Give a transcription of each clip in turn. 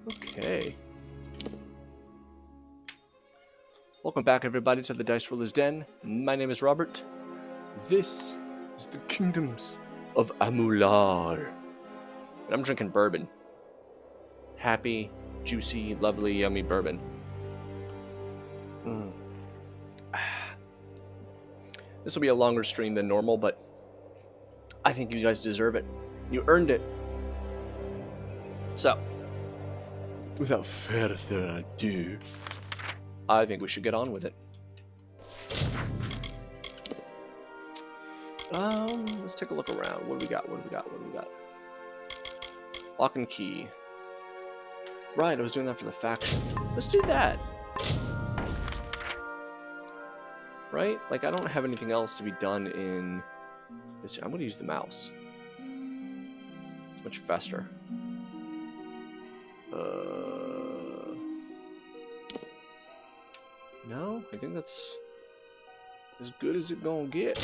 Okay. Welcome back, everybody, to the Dice Roller's Den. My name is Robert. This is the Kingdoms of Amalur. And I'm drinking bourbon. Happy, juicy, lovely, yummy bourbon. This will be a longer stream than normal, but I think you guys deserve it. You earned it. So, without further ado, I think we should get on with it. Let's take a look around. What do we got? Lock and key. Right, I was doing that for the faction. Let's do that. Right? Like, I don't have anything else to be done in this. I'm gonna use the mouse. It's much faster. No, I think that's as good as it gonna get.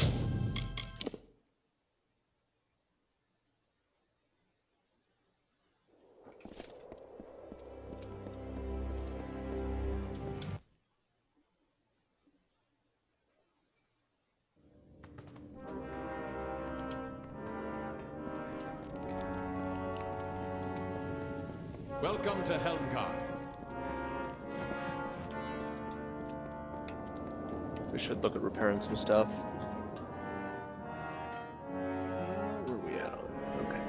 Welcome to Helmgard. We should look at repairing some stuff. Where are we at? Okay.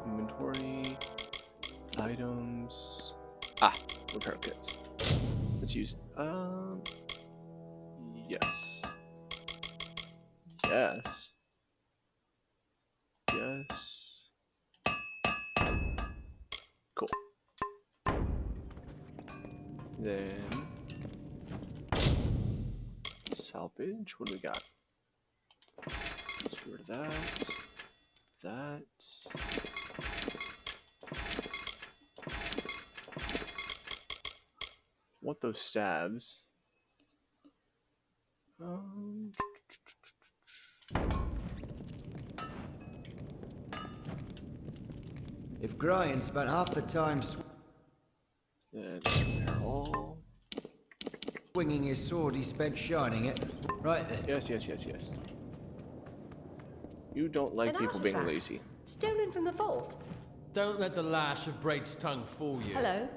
Inventory. Items. Repair kits. Let's use. Yes. Yes. Yes. Cool. Then. Salvage. What do we got? Let's get rid of that. That. What those stabs? If Brian spent half the time Yeah, just repair all. swinging his sword, he spent shining it. Right then. Yes. You don't like people being lazy. Stolen from the vault. Don't let the lash of Braid's tongue fool you. Hello.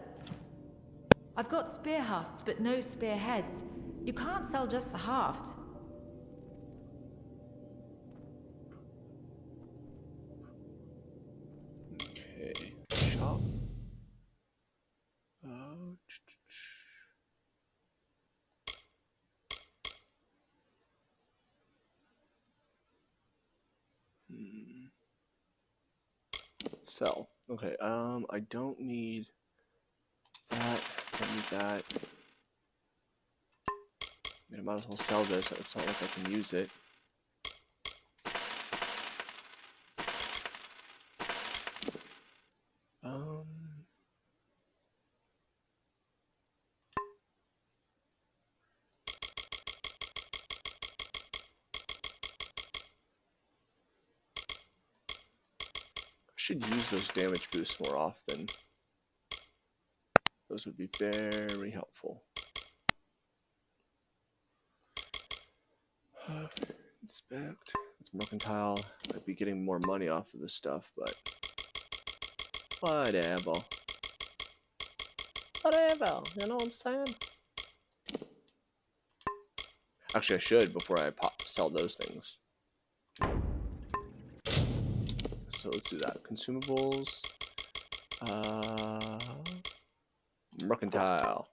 I've got spear hafts, but no spear heads. You can't sell just the haft. Okay, shop. Sell. Okay, I don't need that. Don't need that. I mean, I might as well sell this. It's not like I can use it. I should use those damage boosts more often. Those would be very helpful. Inspect. It's mercantile. I'd be getting more money off of this stuff, but whatever. Whatever. You know what I'm saying? Actually, I should before I sell those things. So let's do that. Consumables. Mercantile.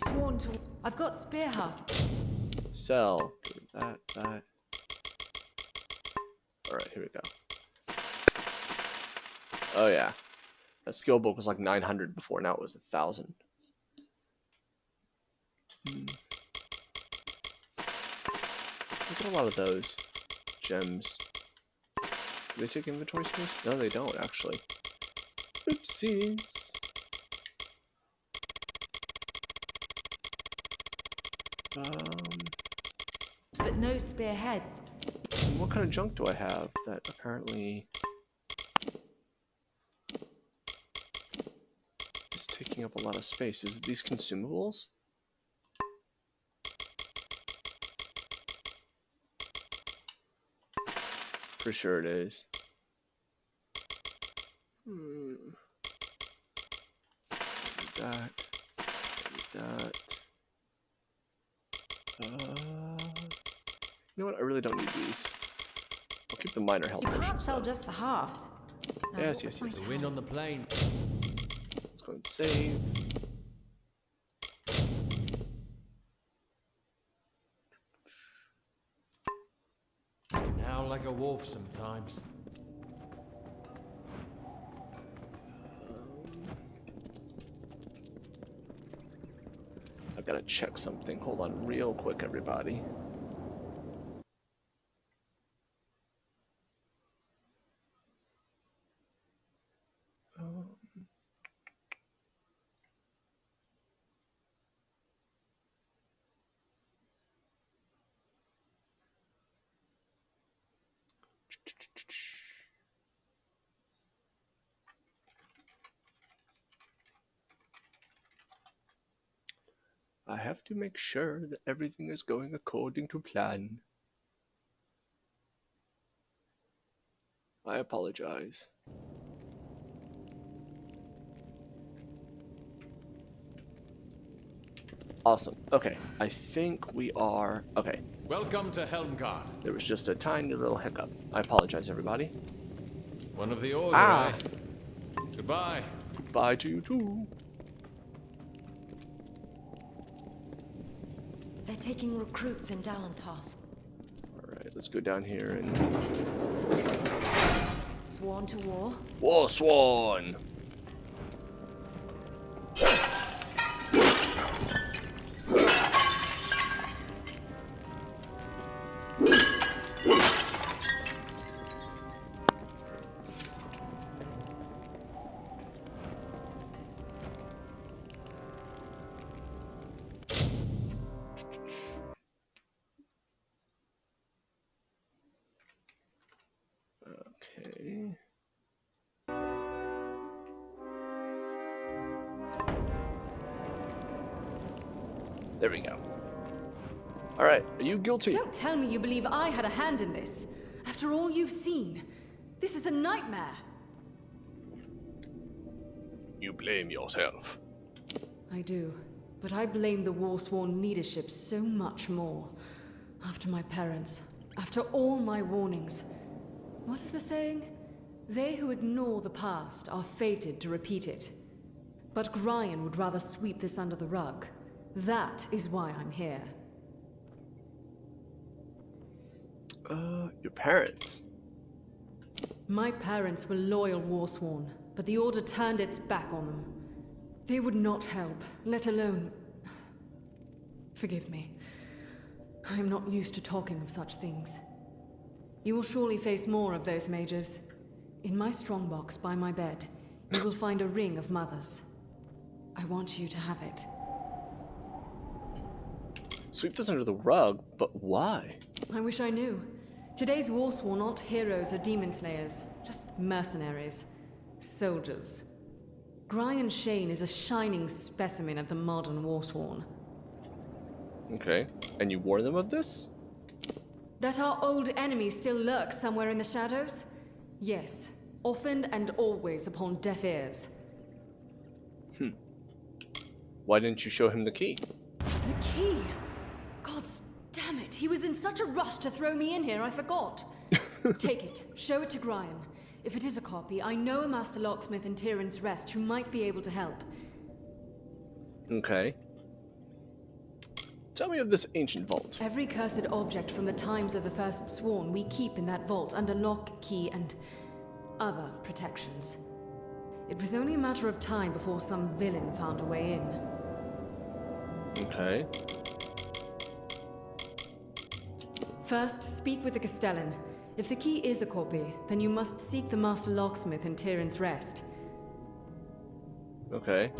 Sworn to. I've got spear haft. Sell. That. Alright, here we go. Oh yeah. That skill book was like 900 before, now it was 1,000. Look at a lot of those gems. Do they take inventory space? No, they don't, actually. Oopsies. But no spear heads. What kind of junk do I have that apparently... is taking up a lot of space. Is it these consumables? For sure it is. That. That. You know what? I really don't need these. I'll keep the minor health You can't potions, sell though. just the halved. Now, Yes, what yes, was my yes. The wind on the plane. Let's go and save. You can howl like a wolf sometimes. I've got to check something. Hold on real quick, everybody. I have to make sure that everything is going according to plan. I apologize. Awesome. Okay, I think we are... Okay, Welcome to Helmgard. there was just a tiny little hiccup. I apologize, everybody. One of the order, Ah. eh? Goodbye. Bye to you too. They're taking recruits in Dalantoth. Alright, let's go down here and... Sworn to war. War Sworn! Okay. There we go. Alright, are you guilty? Don't tell me you believe I had a hand in this. After all you've seen, this is a nightmare. You blame yourself. I do, but I blame the Warsworn leadership so much more. After my parents, after all my warnings. What is the saying? They who ignore the past are fated to repeat it. But Gryan would rather sweep this under the rug. That is why I'm here. Your parents. My parents were loyal Warsworn, but the Order turned its back on them. They would not help, let alone... Forgive me. I am not used to talking of such things. You will surely face more of those mages. In my strongbox by my bed, you will find a ring of mothers. I want you to have it. Sweep this under the rug, but why? I wish I knew. Today's Warsworn aren't heroes or demon slayers, just mercenaries. Soldiers. Gryan Shane is a shining specimen of the modern Warsworn. Okay, and you warn them of this? That our old enemy still lurks somewhere in the shadows? Yes, often and always upon deaf ears. Why didn't you show him the key? The key! Gods damn it, he was in such a rush to throw me in here, I forgot. Take it, show it to Gryan. If it is a copy, I know a Master Locksmith in Tyrion's Rest who might be able to help. Okay. Tell me of this ancient vault. Every cursed object from the times of the First Sworn we keep in that vault under lock, key, and other protections. It was only a matter of time before some villain found a way in. Okay. First, speak with the Castellan. If the key is a copy, then you must seek the Master Locksmith in Tyrion's Rest. Okay.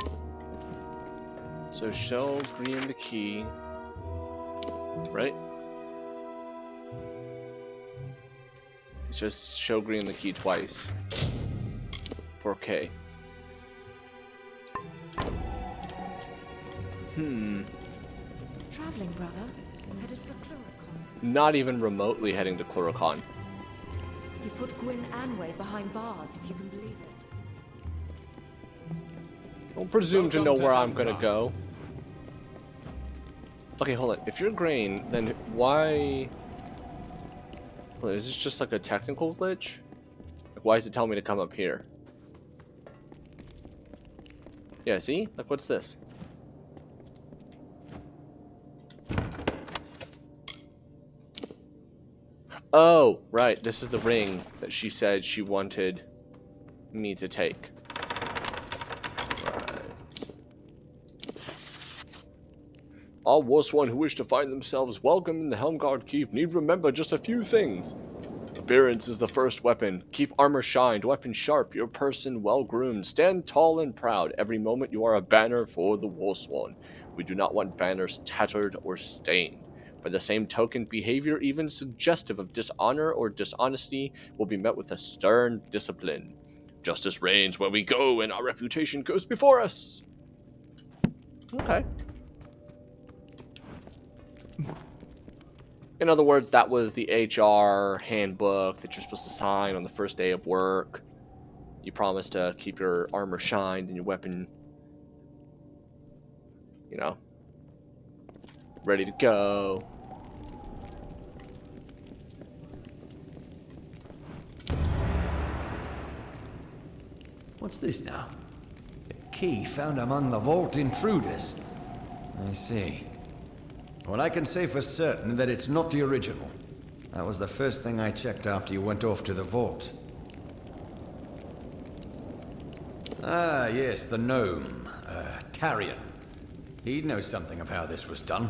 So show Green the key. Right? Just show Green the key twice. For K. Traveling, brother. Headed for Cluricon. Not even remotely heading to Cluricon. He put Gwyn Anway behind bars, if you can believe it. Don't presume to know Welcome to where I'm gonna Amgar. go. Okay, hold on. If you're Grain, then why... Well, is this just like a technical glitch? Like, why is it telling me to come up here? Yeah, see? Like, what's this? Oh, right. This is the ring that she said she wanted me to take. Right. All Warsworn who wish to find themselves welcome in the Helmguard Keep need remember just a few things. Appearance is the first weapon. Keep armor shined, weapon sharp, your person well groomed. Stand tall and proud. Every moment you are a banner for the Warsworn. We do not want banners tattered or stained. By the same token, behavior even suggestive of dishonor or dishonesty will be met with a stern discipline. Justice reigns where we go, and our reputation goes before us. Okay. In other words, that was the HR handbook that you're supposed to sign on the first day of work. You promise to keep your armor shined and your weapon, you know, ready to go. What's this now? A key found among the vault intruders. I see. Well, I can say for certain that it's not the original. That was the first thing I checked after you went off to the vault. Ah, yes, the gnome. Tarion. He'd know something of how this was done.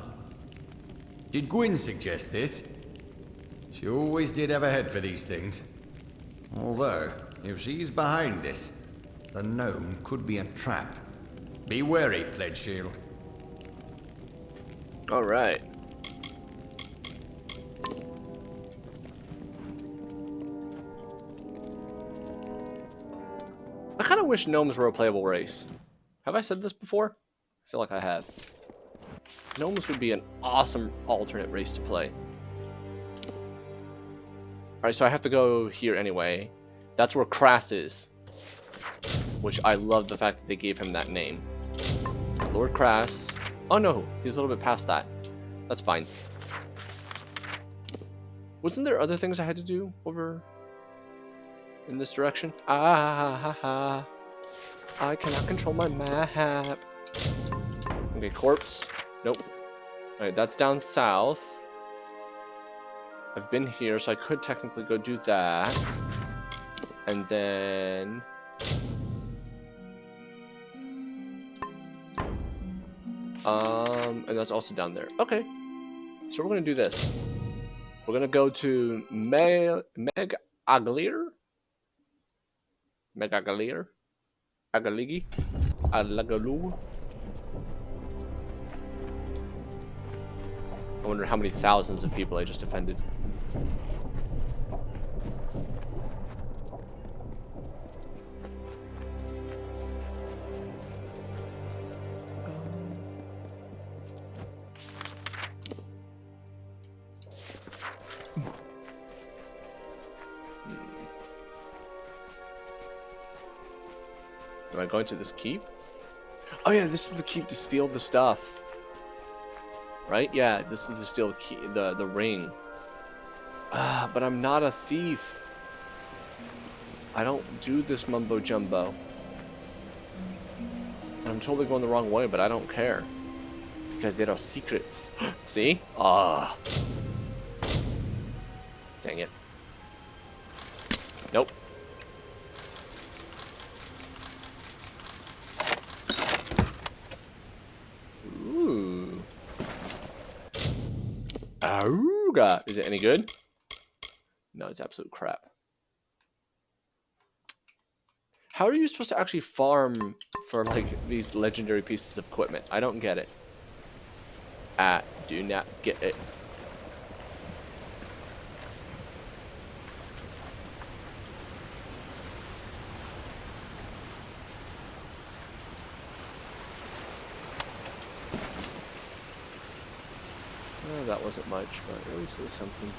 Did Gwyn suggest this? She always did have a head for these things. Although, if she's behind this, the gnome could be a trap. Be wary, Pledge Shield. All right. I kind of wish gnomes were a playable race. Have I said this before? I feel like I have. Gnomes would be an awesome alternate race to play. Alright, so I have to go here anyway. That's where Crass is. Which I love the fact that they gave him that name. Lord Crass. Oh no, he's a little bit past that. That's fine. Wasn't there other things I had to do over in this direction? Ah ha ha. I cannot control my map. Okay, corpse. Nope. Alright, that's down south. I've been here, so I could technically go do that. And then... and that's also down there. Okay. So we're gonna do this. We're gonna go to Meg Aglir? Meg Aglir? Agaligi? Alagalu? I wonder how many thousands of people I just offended. Am I going to this keep? Oh yeah, this is the keep to steal the stuff. Right? Yeah, this is to steal the key, the ring. Ah, but I'm not a thief. I don't do this mumbo jumbo. I'm totally going the wrong way, but I don't care. Because there are secrets. See? Ah. Dang it. Nope. Ooh. Auga. Is it any good? No, it's absolute crap. How are you supposed to actually farm for, like, these legendary pieces of equipment? I don't get it. I do not get it. That wasn't much, but at least it was something.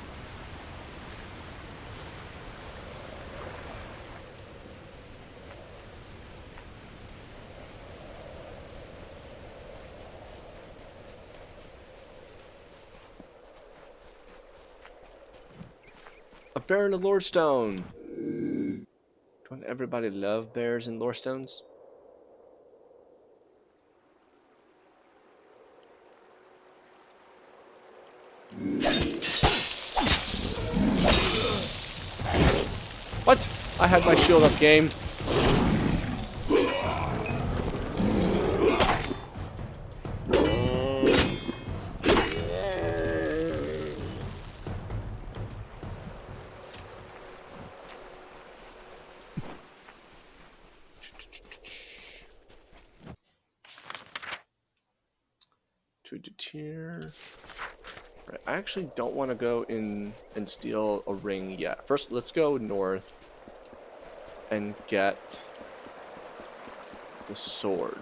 A bear in a lore stone. Don't everybody love bears and lore stones? What? I had my shield up, game. To deter. Right, I actually don't want to go in and steal a ring yet. First, let's go north and get the sword.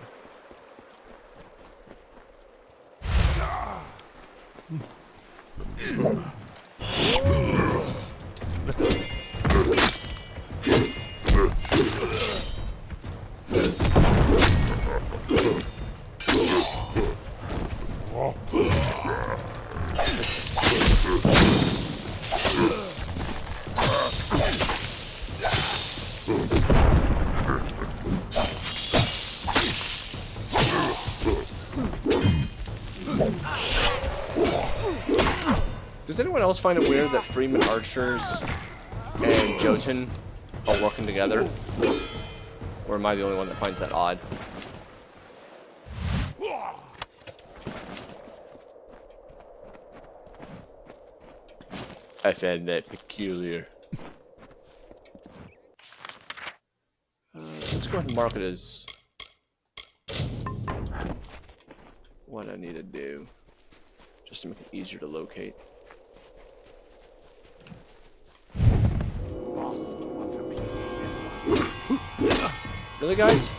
Does anyone else find it weird that Freeman Archers and Jotun are working together? Or am I the only one that finds that odd? I find that peculiar. Let's go ahead and mark it as what I need to do, just to make it easier to locate. Really, guys?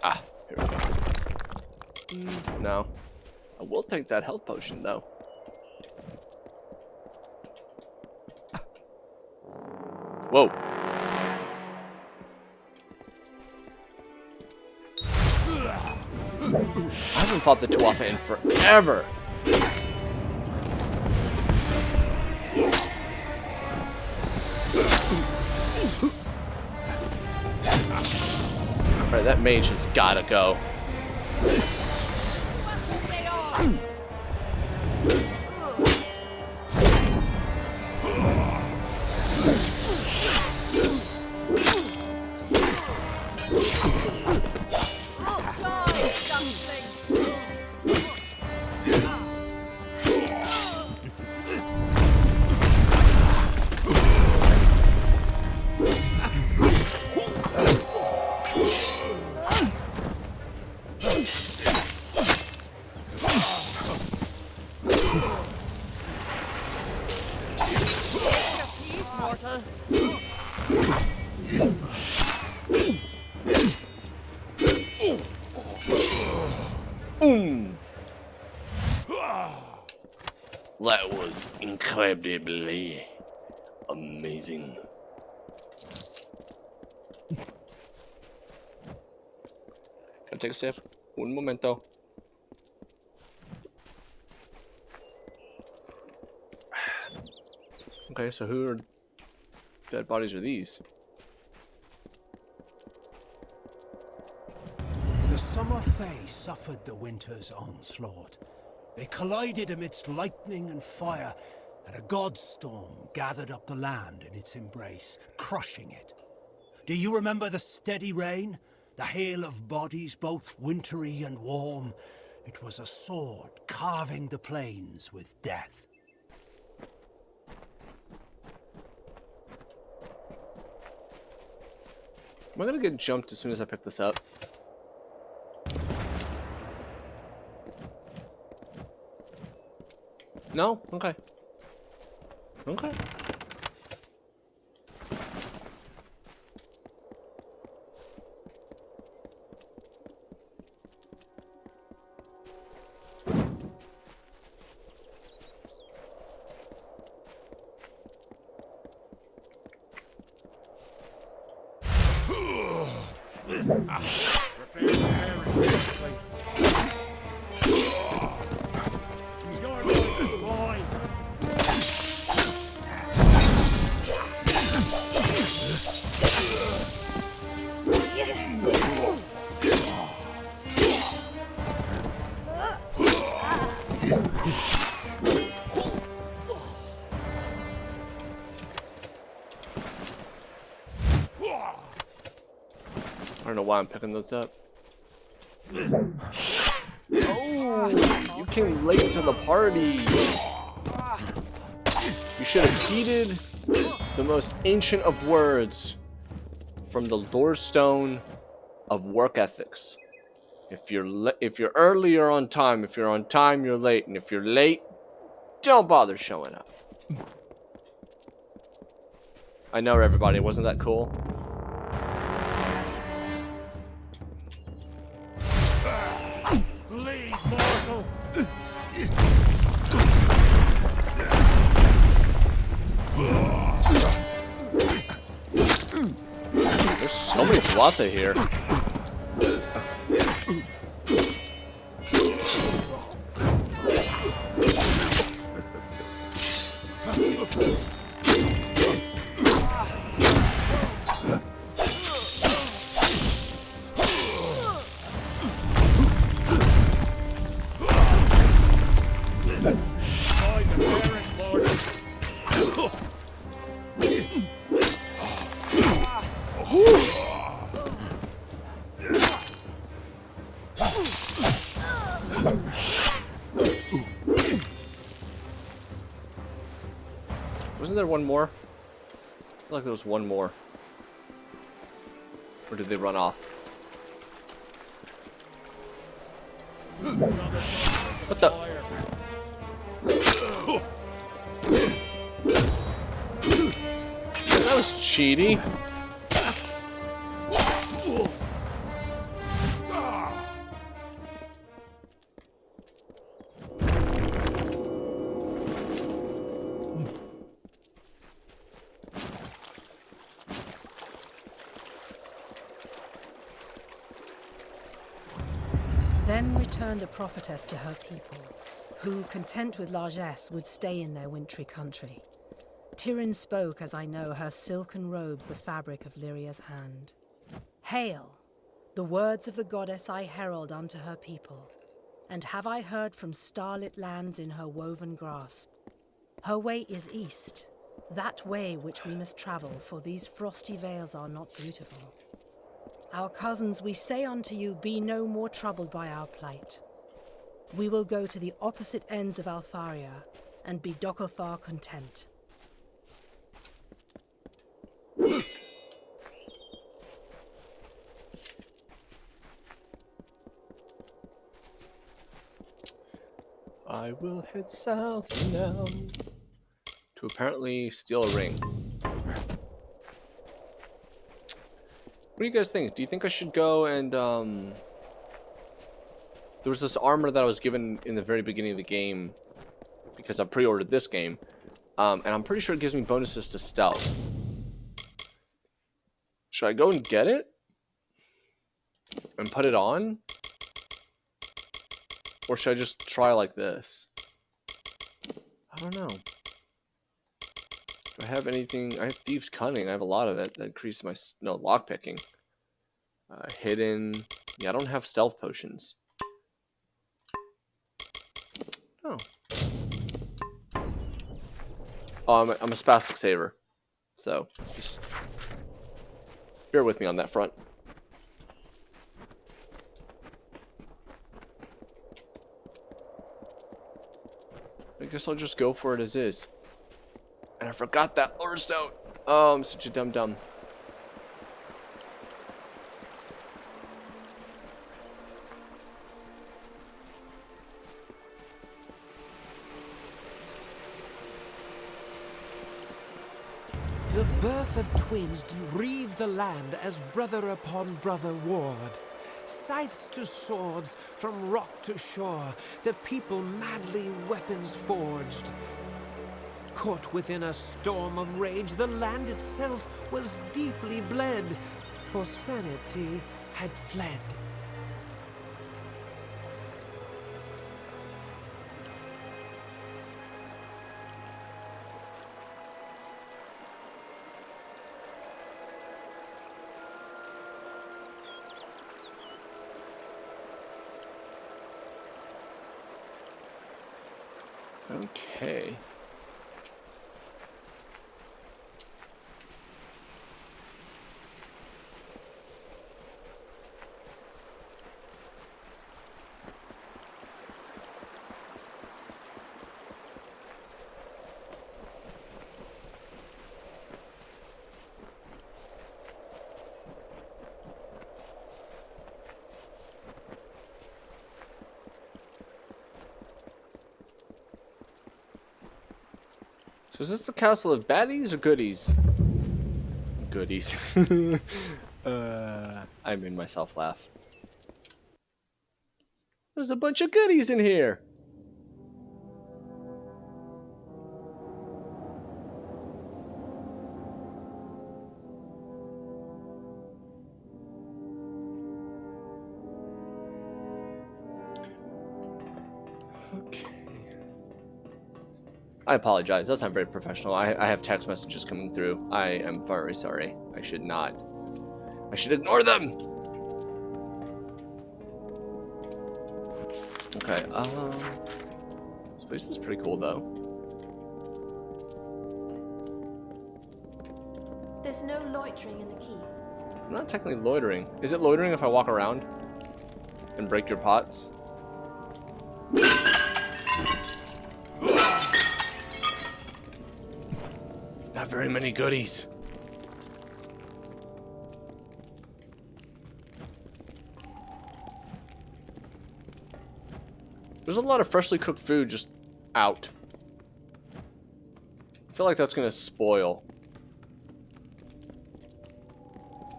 Ah, here we go. No. I will take that health potion, though. Whoa. I haven't fought the Tuatha in forever. Alright, that mage has gotta go. That was incredibly amazing. Can I take a sip? Un momento. Okay, so who are dead bodies are these? The summer fae suffered the winter's onslaught. They collided amidst lightning and fire, and a god storm gathered up the land in its embrace, crushing it. Do you remember the steady rain? The hail of bodies, both wintry and warm? It was a sword carving the plains with death. Am I gonna get jumped as soon as I pick this up? No? Okay. Okay. I don't know why I'm picking those up. Oh, you came late to the party. You should have heeded the most ancient of words from the lore stone of work ethics. If you're early, you're on time. If you're on time, you're late. And if you're late, don't bother showing up. I know, everybody. Wasn't that cool? Please, mortal. There's so many Flotha here. Wasn't there one more? I feel like there was one more. Or did they run off? What the? That was cheaty. Then returned the prophetess to her people, who, content with largesse, would stay in their wintry country. Tyrion spoke, as I know, her silken robes the fabric of Lyria's hand. Hail! The words of the goddess I herald unto her people, and have I heard from starlit lands in her woven grasp. Her way is east, that way which we must travel, for these frosty vales are not beautiful. Our cousins, we say unto you, be no more troubled by our plight. We will go to the opposite ends of Alfaria, and be Dokilfar content. I will head south now to apparently steal a ring. What do you guys think? Do you think I should go and, there was this armor that I was given in the very beginning of the game because I pre-ordered this game, and I'm pretty sure it gives me bonuses to stealth. Should I go and get it? And put it on? Or should I just try like this? I don't know. Do I have anything? I have Thieves' Cunning. I have a lot of it. That increases my... No, lockpicking. Hidden. Yeah, I don't have stealth potions. Oh. Oh, I'm a spastic saver. So, just bear with me on that front. I guess I'll just go for it as is. And I forgot that lore stone. Oh, I'm such a dum-dum. The birth of twins bereave the land as brother upon brother warred. Scythes to swords, from rock to shore, the people madly weapons forged. Caught within a storm of rage, the land itself was deeply bled, for sanity had fled. Okay. So is this the castle of baddies or goodies? Goodies. I made myself laugh. There's a bunch of goodies in here. Okay. I apologize. That's not very professional. I have text messages coming through. I am very sorry. I should not. I should ignore them. Okay. This place is pretty cool, though. There's no loitering in the keep. I'm not technically loitering. Is it loitering if I walk around and break your pots? Not very many goodies. There's a lot of freshly cooked food just out. I feel like that's gonna spoil.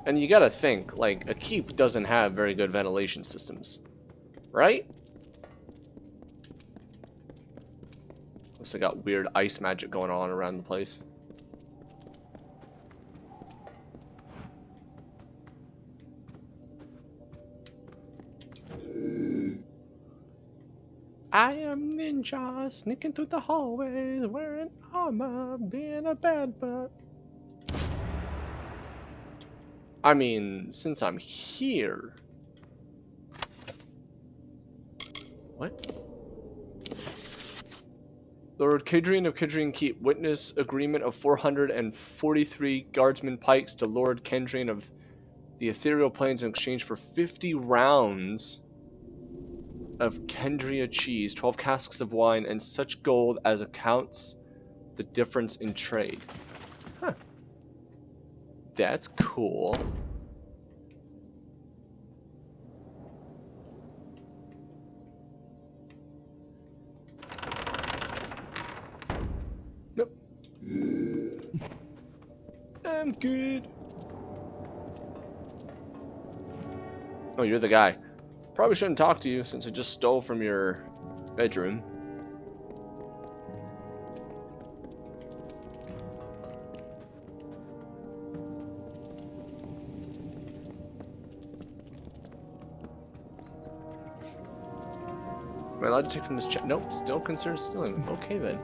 And you gotta think, like, a keep doesn't have very good ventilation systems. Right? Unless they got weird ice magic going on around the place. I am ninja, sneaking through the hallways, wearing armor, being a bad butt. I mean, since I'm here... What? Lord Kadrian of Kadrian Keep, witness agreement of 443 guardsmen pikes to Lord Kendrian of the Ethereal Plains in exchange for 50 rounds of Kendria cheese, 12 casks of wine, and such gold as accounts the difference in trade. Huh. That's cool. Nope. I'm good. Oh, you're the guy. Probably shouldn't talk to you since I just stole from your bedroom. Am I allowed to take from this chest? Nope, still considered stealing. Okay then.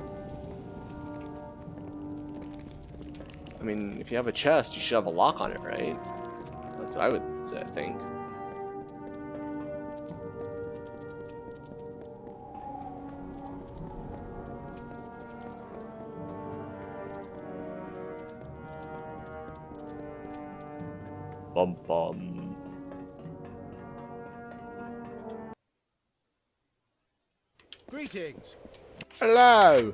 I mean, if you have a chest, you should have a lock on it, right? That's what I would say, think. Bum bum. Greetings. Hello.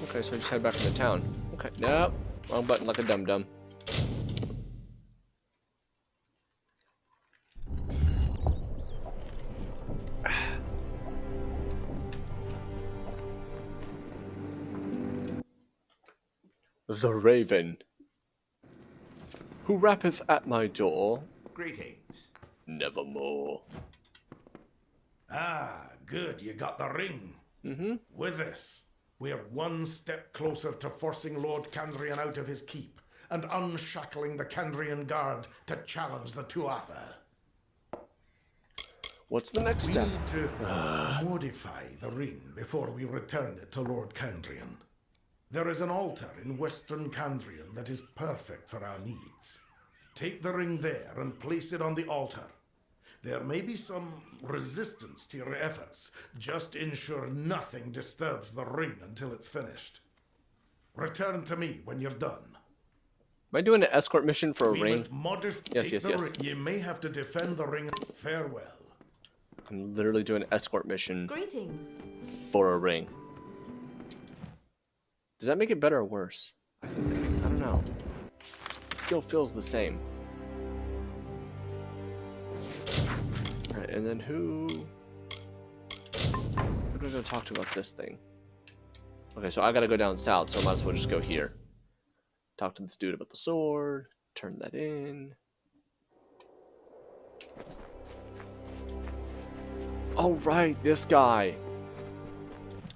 Okay, so I just head back into town. Okay, nope. Wrong button like a dum-dum. the Raven, who rappeth at my door, Greetings. nevermore. Ah, good, you got the ring. Mm-hmm. With this, we're one step closer to forcing Lord Candrian out of his keep and unshackling the Candrian Guard to challenge the Tuatha. What's the next We step? need to modify the ring before we return it to Lord Candrian. There is an altar in Western Candrian that is perfect for our needs. Take the ring there and place it on the altar. There may be some resistance to your efforts. Just ensure nothing disturbs the ring until it's finished. Return to me when you're done. Am I doing an escort mission for a We ring? must modify Yes, yes, yes. You may have to defend the ring. Farewell. I'm literally doing an escort mission Greetings. for a ring. Does that make it better or worse? I don't know. It still feels the same. Alright, and then who do I go talk to about this thing? Okay, so I gotta go down south, so I might as well just go here. Talk to this dude about the sword, turn that in. Oh right, this guy.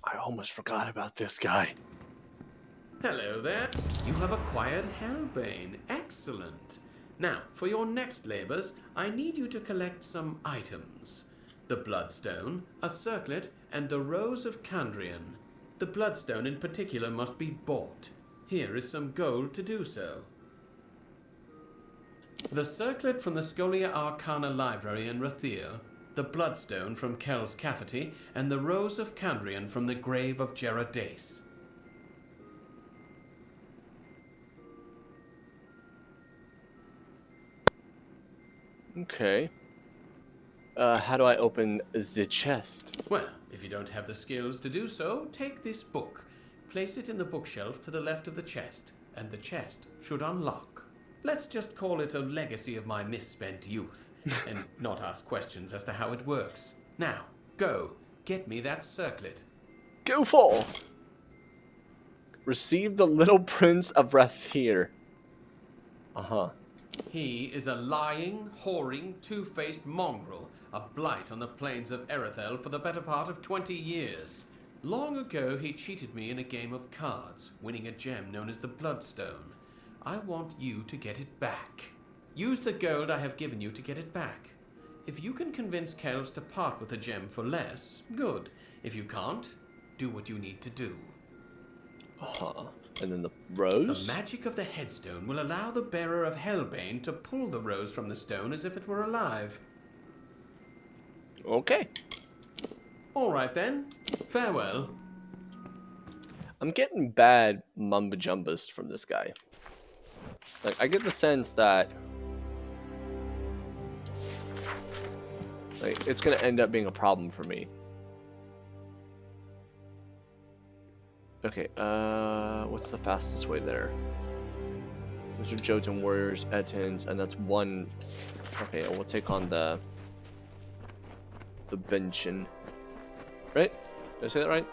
I almost forgot about this guy. Hello there. You have acquired Hellbane. Excellent. Now, for your next labors, I need you to collect some items. The Bloodstone, a circlet, and the Rose of Candrian. The Bloodstone in particular must be bought. Here is some gold to do so. The circlet from the Scholia Arcana Library in Rathir, the Bloodstone from Kel's Cavity, and the Rose of Candrian from the Grave of Geradace. Okay. How do I open the chest? Well, if you don't have the skills to do so, take this book. Place it in the bookshelf to the left of the chest, and the chest should unlock. Let's just call it a legacy of my misspent youth, and not ask questions as to how it works. Now, go. Get me that circlet. Go forth! Receive the Little Prince of Rathir. Uh-huh. He is a lying, whoring, two-faced mongrel, a blight on the plains of Erethel for the better part of 20 years. Long ago, he cheated me in a game of cards, winning a gem known as the Bloodstone. I want you to get it back. Use the gold I have given you to get it back. If you can convince Kells to part with the gem for less, good. If you can't, do what you need to do. Uh-huh. And then the rose? The magic of the headstone will allow the bearer of Hellbane to pull the rose from the stone as if it were alive. Okay. All right then. Farewell. I'm getting bad mumba-jumbas from this guy. Like, I get the sense that like it's gonna end up being a problem for me. Okay, what's the fastest way there? Those are Jotun warriors, Etins, and that's one. Okay, we'll take on the Benchin. Right? Did I say that right?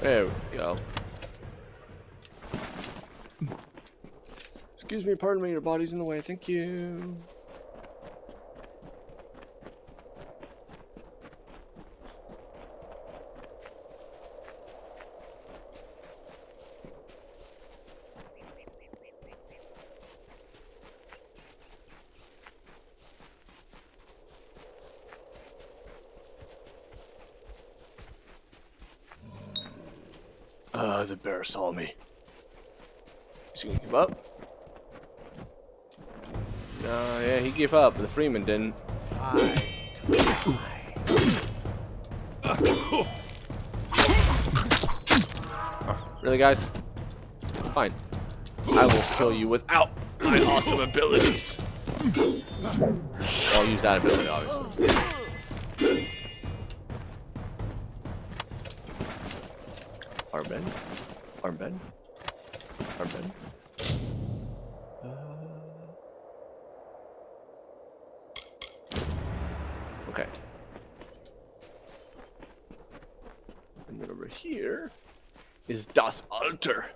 There we go. Excuse me, pardon me, your body's in the way, thank you. The bear saw me. He's gonna give up? No, yeah, he gave up, but the Freeman didn't. Really, guys? Fine. I will kill you without my awesome abilities. I'll use that ability, obviously. Armband. Armband. Armband. Okay. And then over here is Das Alter.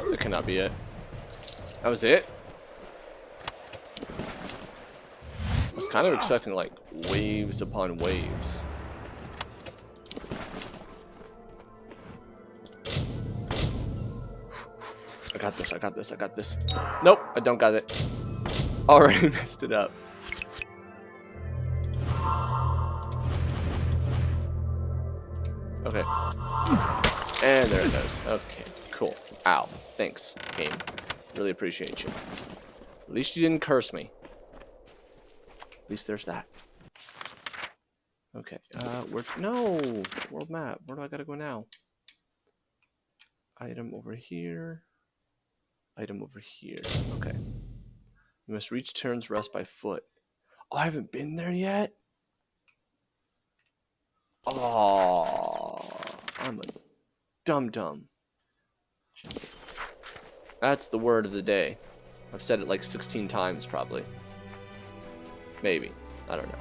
That cannot be it. That was it? I was kind of expecting like waves upon waves. I got this, I got this, I got this. Nope, I don't got it. Already messed it up. Okay. And there it goes. Okay, cool. Ow. Thanks, game. Really appreciate you. At least you didn't curse me. At least there's that. Okay, no! World map. Where do I gotta go now? Item over here. Item over here. Okay. You must reach Tyrann's Rest by foot. Oh, I haven't been there yet? Oh, I'm a dum-dum. That's the word of the day. I've said it like 16 times, probably. Maybe. I don't know.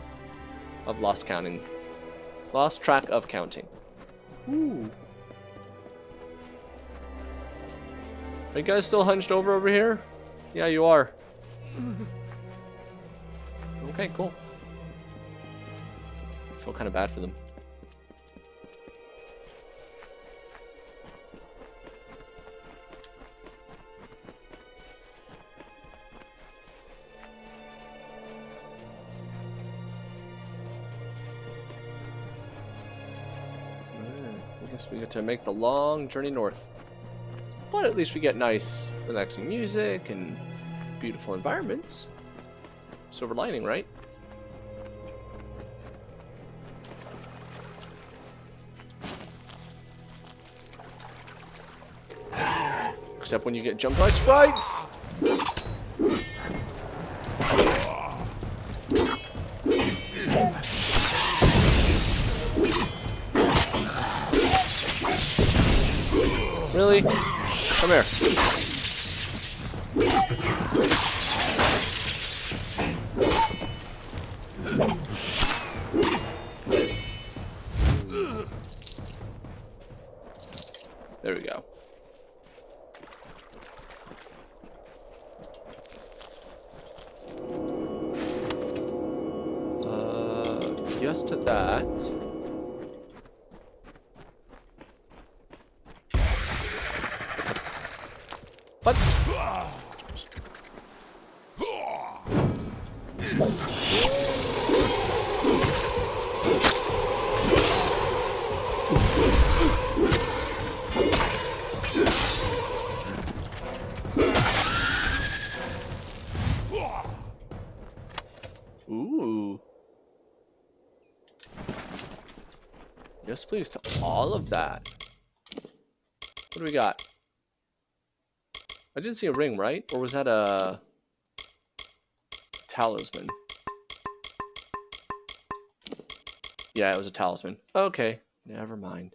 I've lost counting. Lost track of counting. Ooh. Are you guys still hunched over here? Yeah, you are. Okay, cool. I feel kind of bad for them. I guess we get to make the long journey north. But at least we get nice, relaxing music and beautiful environments. Silver lining, right? Except when you get jumped by sprites! Really? Come here. There we go. Yes to that. What? Ooh. Yes, please, to all of that. What do we got? I did see a ring, right? Or was that a talisman? Yeah, it was a talisman. Okay, never mind.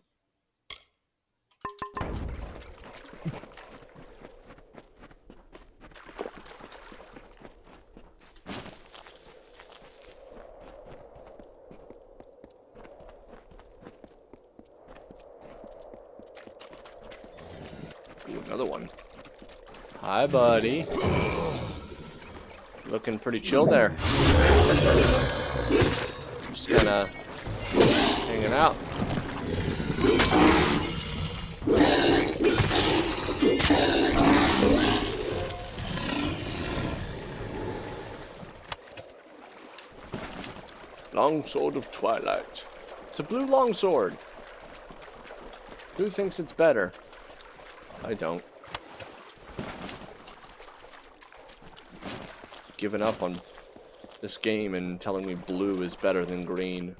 Ooh, another one. Hi, buddy. Looking pretty chill there. Just kinda hanging out. Longsword of Twilight. It's a blue longsword. Who thinks it's better? I don't. Giving up on this game and telling me blue is better than green.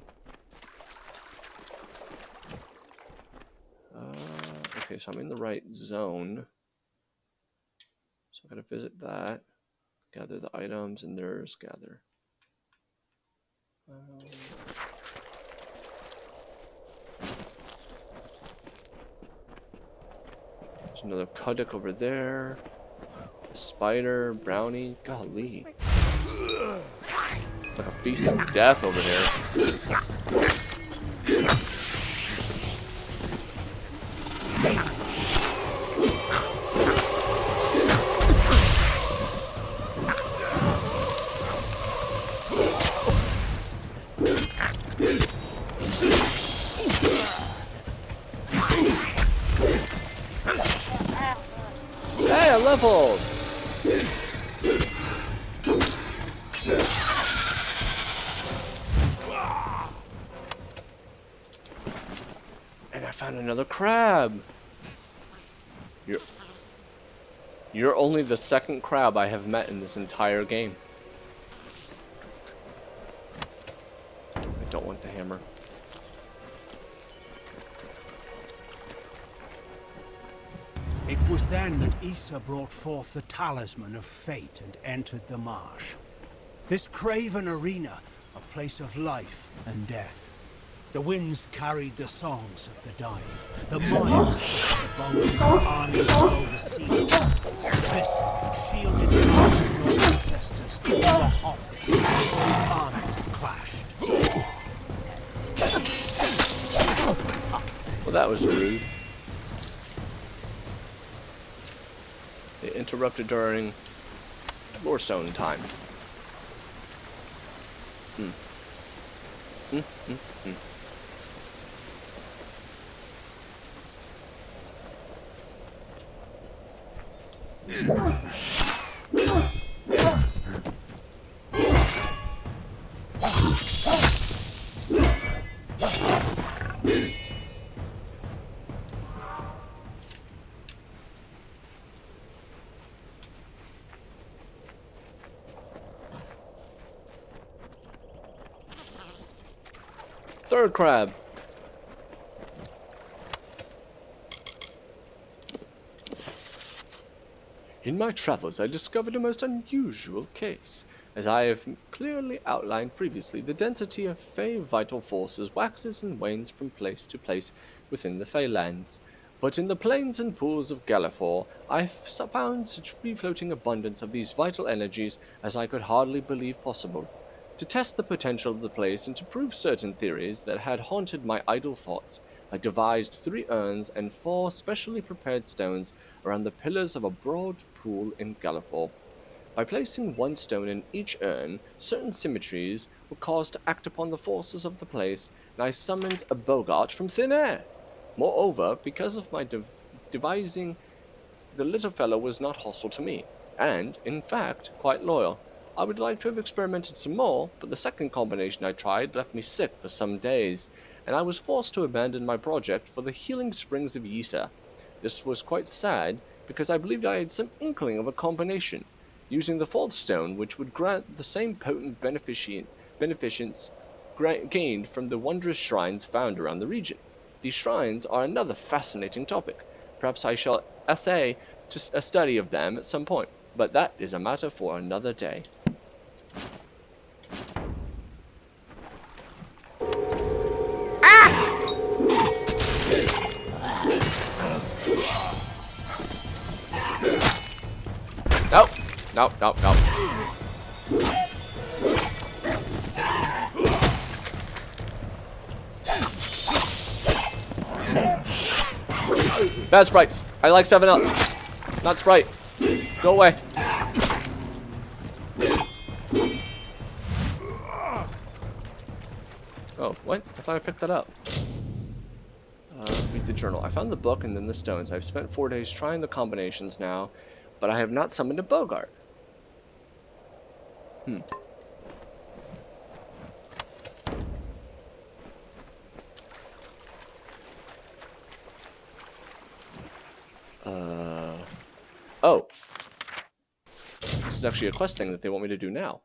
Okay, so I'm in the right zone. So I gotta visit that. Gather the items, and there's gather. There's another Kuduk over there. A spider, brownie. Golly. It's like a feast of death over here. Hey, I leveled! And I found another crab! You're only the second crab I have met in this entire game. I don't want the hammer. It was then that Issa brought forth the talisman of fate and entered the marsh. This craven arena, a place of life and death. The winds carried the songs of the dying. The mines, the bones of armies below the sea. The mist shielded the lives of your ancestors from the hop as the armies clashed. Well, that was rude. They interrupted during Lorestone time. Third crab. In my travels, I discovered a most unusual case. As I have clearly outlined previously, the density of Fey vital forces waxes and wanes from place to place within the Feylands. But in the plains and pools of Galafor, I found such free-floating abundance of these vital energies as I could hardly believe possible. To test the potential of the place and to prove certain theories that had haunted my idle thoughts, I devised 3 urns and 4 specially prepared stones around the pillars of a broad pool in Galafor. By placing 1 stone in each urn, certain symmetries were caused to act upon the forces of the place, and I summoned a Bogart from thin air. Moreover, because of my devising, the little fellow was not hostile to me, and, in fact, quite loyal. I would like to have experimented some more, but the second combination I tried left me sick for some days, and I was forced to abandon my project for the healing springs of Yisa. This was quite sad, because I believed I had some inkling of a combination, using the 4th stone, which would grant the same potent beneficence gained from the wondrous shrines found around the region. These shrines are another fascinating topic. Perhaps I shall essay a study of them at some point, but that is a matter for another day. Nope. Nope, nope, nope. Bad sprites. I like 7-Up. Not Sprite. Go away. Oh, what? I thought I picked that up. Read the journal. I found the book and then the stones. I've spent 4 days trying the combinations now, but I have not summoned a Bogart. Oh. This is actually a quest thing that they want me to do now.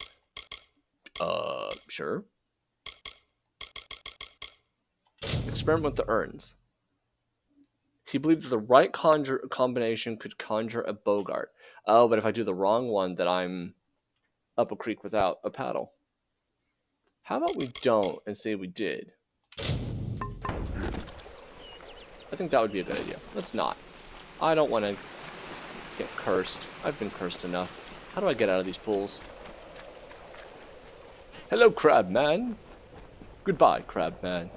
Sure. Experiment with the urns. He believed that the right combination could conjure a Bogart. Oh, but if I do the wrong one, then I'm up a creek without a paddle. How about we don't and say we did? I think that would be a good idea. Let's not. I don't want to get cursed. I've been cursed enough. How do I get out of these pools? Hello, crab man. Goodbye, crab man.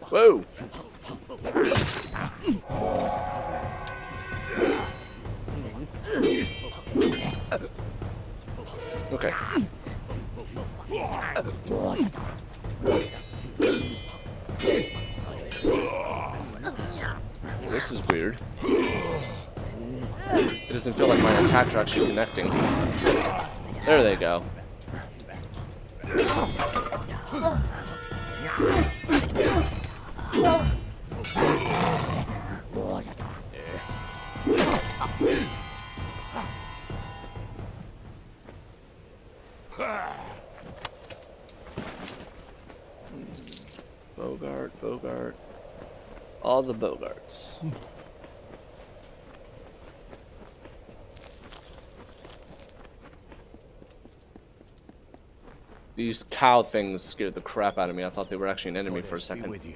Whoa! Okay. This is weird. It doesn't feel like my attacks are actually connecting. There they go. Bogart. All the Bogarts. These cow things scared the crap out of me. I thought they were actually an enemy for a second. With you.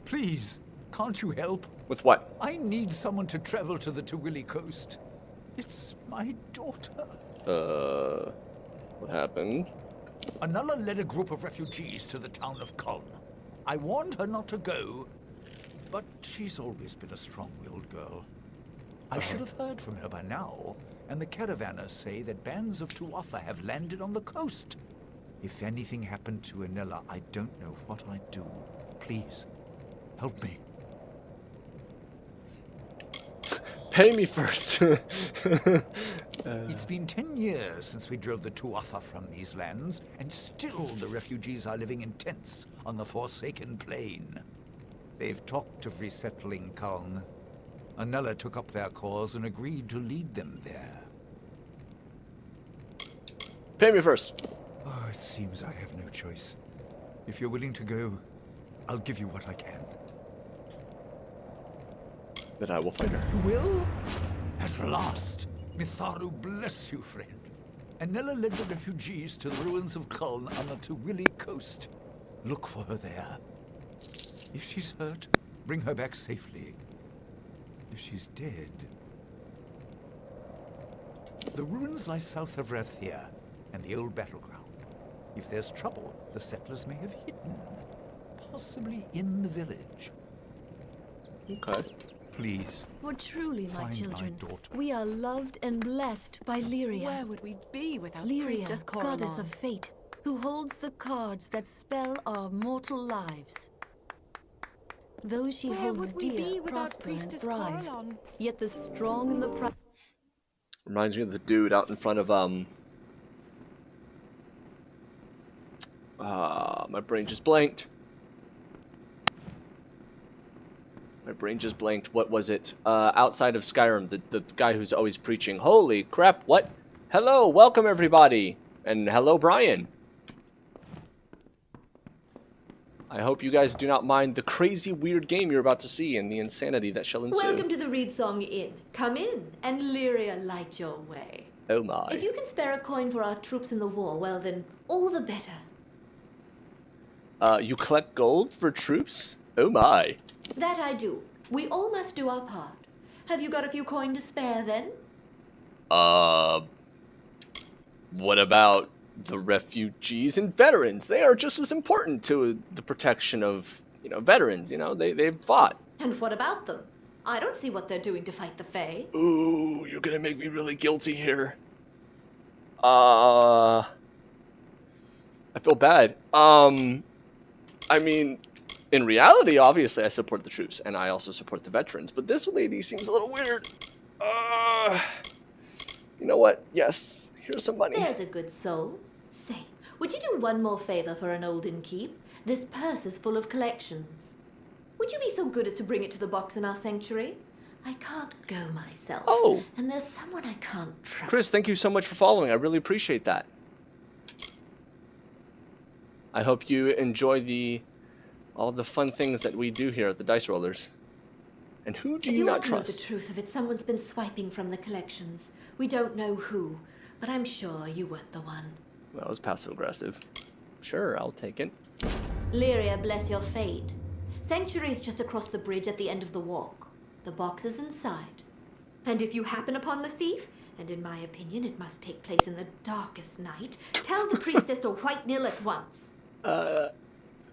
Please, can't you help? With what? I need someone to travel to the Tawili coast. It's my daughter. What happened? Anala led a group of refugees to the town of Kulm. I warned her not to go, but she's always been a strong-willed girl. I should have heard from her by now, and the caravanners say that bands of Tuatha have landed on the coast. If anything happened to Anela, I don't know what I'd do. Please, help me. Pay me first. It's been 10 years since we drove the Tuatha from these lands, and still the refugees are living in tents on the Forsaken Plain. They've talked of resettling Kulm. Anela took up their cause and agreed to lead them there. Pay me first. Oh, it seems I have no choice. If you're willing to go, I'll give you what I can. Then I will find her. You will? At last! Mitharu bless you, friend. Anela led the refugees to the ruins of Kulm on the Tawili coast. Look for her there. If she's hurt, bring her back safely. If she's dead... The ruins lie south of Rathia and the old battleground. If there's trouble, the settlers may have hidden. Possibly in the village. Okay. Please. For truly, my Find children, my daughter. we are loved and blessed by Lyria. Where would we be without Lyria, Priestess Coralon? goddess of fate, who holds the cards that spell our mortal lives. Those she Where holds would we dear be without prosper and Priestess thrive. Coralon? Yet the strong and the proud... Reminds me of the dude out in front of my brain just blanked. What was it? Outside of Skyrim, the guy who's always preaching. Holy crap, what? Hello, welcome everybody. And hello, Brian. I hope you guys do not mind the crazy, weird game you're about to see and the insanity that shall ensue. Welcome to the Reedsong Inn. Come in, and Lyria light your way. Oh my. If you can spare a coin for our troops in the war, well then, all the better. You collect gold for troops? Oh my. That I do. We all must do our part. Have you got a few coin to spare, then? What about the refugees and veterans? They are just as important to the protection of, veterans, they've fought. And what about them? I don't see what they're doing to fight the Fae. Ooh, you're gonna make me really guilty here. I feel bad. I mean, in reality, obviously, I support the troops, and I also support the veterans, but this lady seems a little weird. You know what? Yes, here's some money. There's a good soul. Say, would you do one more favor for an olden keep? This purse is full of collections. Would you be so good as to bring it to the box in our sanctuary? I can't go myself. Oh. And there's someone I can't trust. Chris, thank you so much for following. I really appreciate that. I hope you enjoy all the fun things that we do here at the Dice Rollers. And who do you not If you want trust? to know the truth of it, someone's been swiping from the collections. We don't know who, but I'm sure you weren't the one. That was passive-aggressive. Sure, I'll take it. Lyria, bless your fate. Sanctuary's just across the bridge at the end of the walk. The box is inside. And if you happen upon the thief, and in my opinion it must take place in the darkest night, tell the priestess to white nil at once.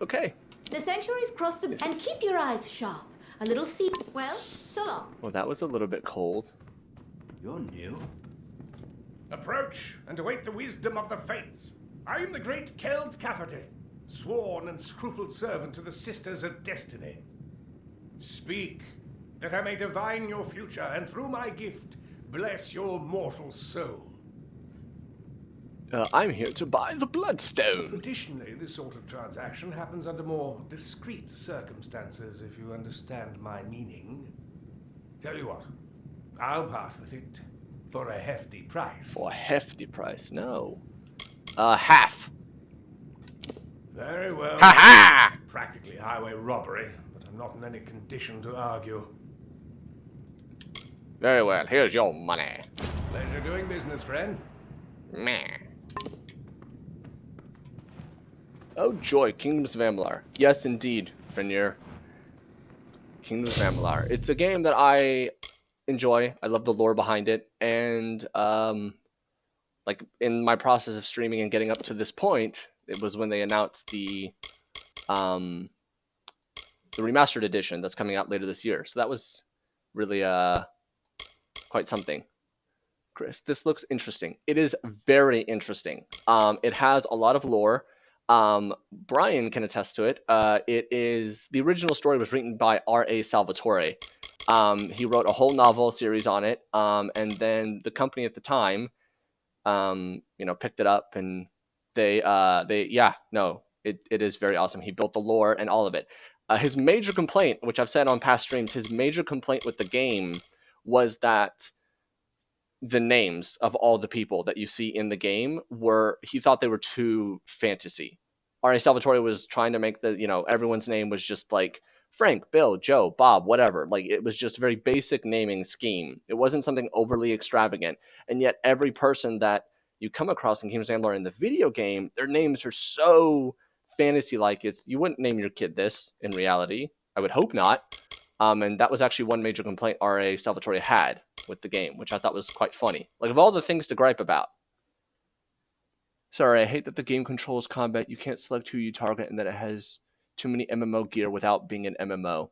Okay. The sanctuary's crossed the... And keep your eyes sharp. A little thief... Well, so long. Well, that was a little bit cold. You're new. Approach and await the wisdom of the fates. I am the great Kells Cafferty, sworn and scrupled servant to the Sisters of Destiny. Speak, that I may divine your future, and through my gift, bless your mortal soul. I'm here to buy the Bloodstone. Traditionally, this sort of transaction happens under more discreet circumstances, if you understand my meaning. Tell you what, I'll part with it for a hefty price. For a hefty price? No. Half. Very well. Ha ha! It's practically highway robbery, but I'm not in any condition to argue. Very well, here's your money. Pleasure doing business, friend. Meh. Oh joy, Kingdoms of Amalur. Yes, indeed, Fenrir. Kingdoms of Amalur. It's a game that I enjoy. I love the lore behind it, and like in my process of streaming and getting up to this point, it was when they announced the remastered edition that's coming out later this year. So that was really quite something. Chris, this looks interesting. It is very interesting. It has a lot of lore. Brian can attest to it. It is the original story was written by R.A. Salvatore. He wrote a whole novel series on it, and then the company at the time, picked it up, and it is very awesome. He built the lore and all of it. His major complaint, which I've said on past streams, his major complaint with the game was that the names of all the people that you see in the game he thought they were too fantasy. R.A. Salvatore was trying to make everyone's name was just like Frank, Bill, Joe, Bob, whatever. Like, it was just a very basic naming scheme. It wasn't something overly extravagant. And yet every person that you come across in Kingdoms of Amalur in the video game, their names are so fantasy-like. You wouldn't name your kid this in reality. I would hope not. And that was actually one major complaint R.A. Salvatore had with the game, which I thought was quite funny. Like, of all the things to gripe about. Sorry, I hate that the game controls combat. You can't select who you target and that it has too many MMO gear without being an MMO.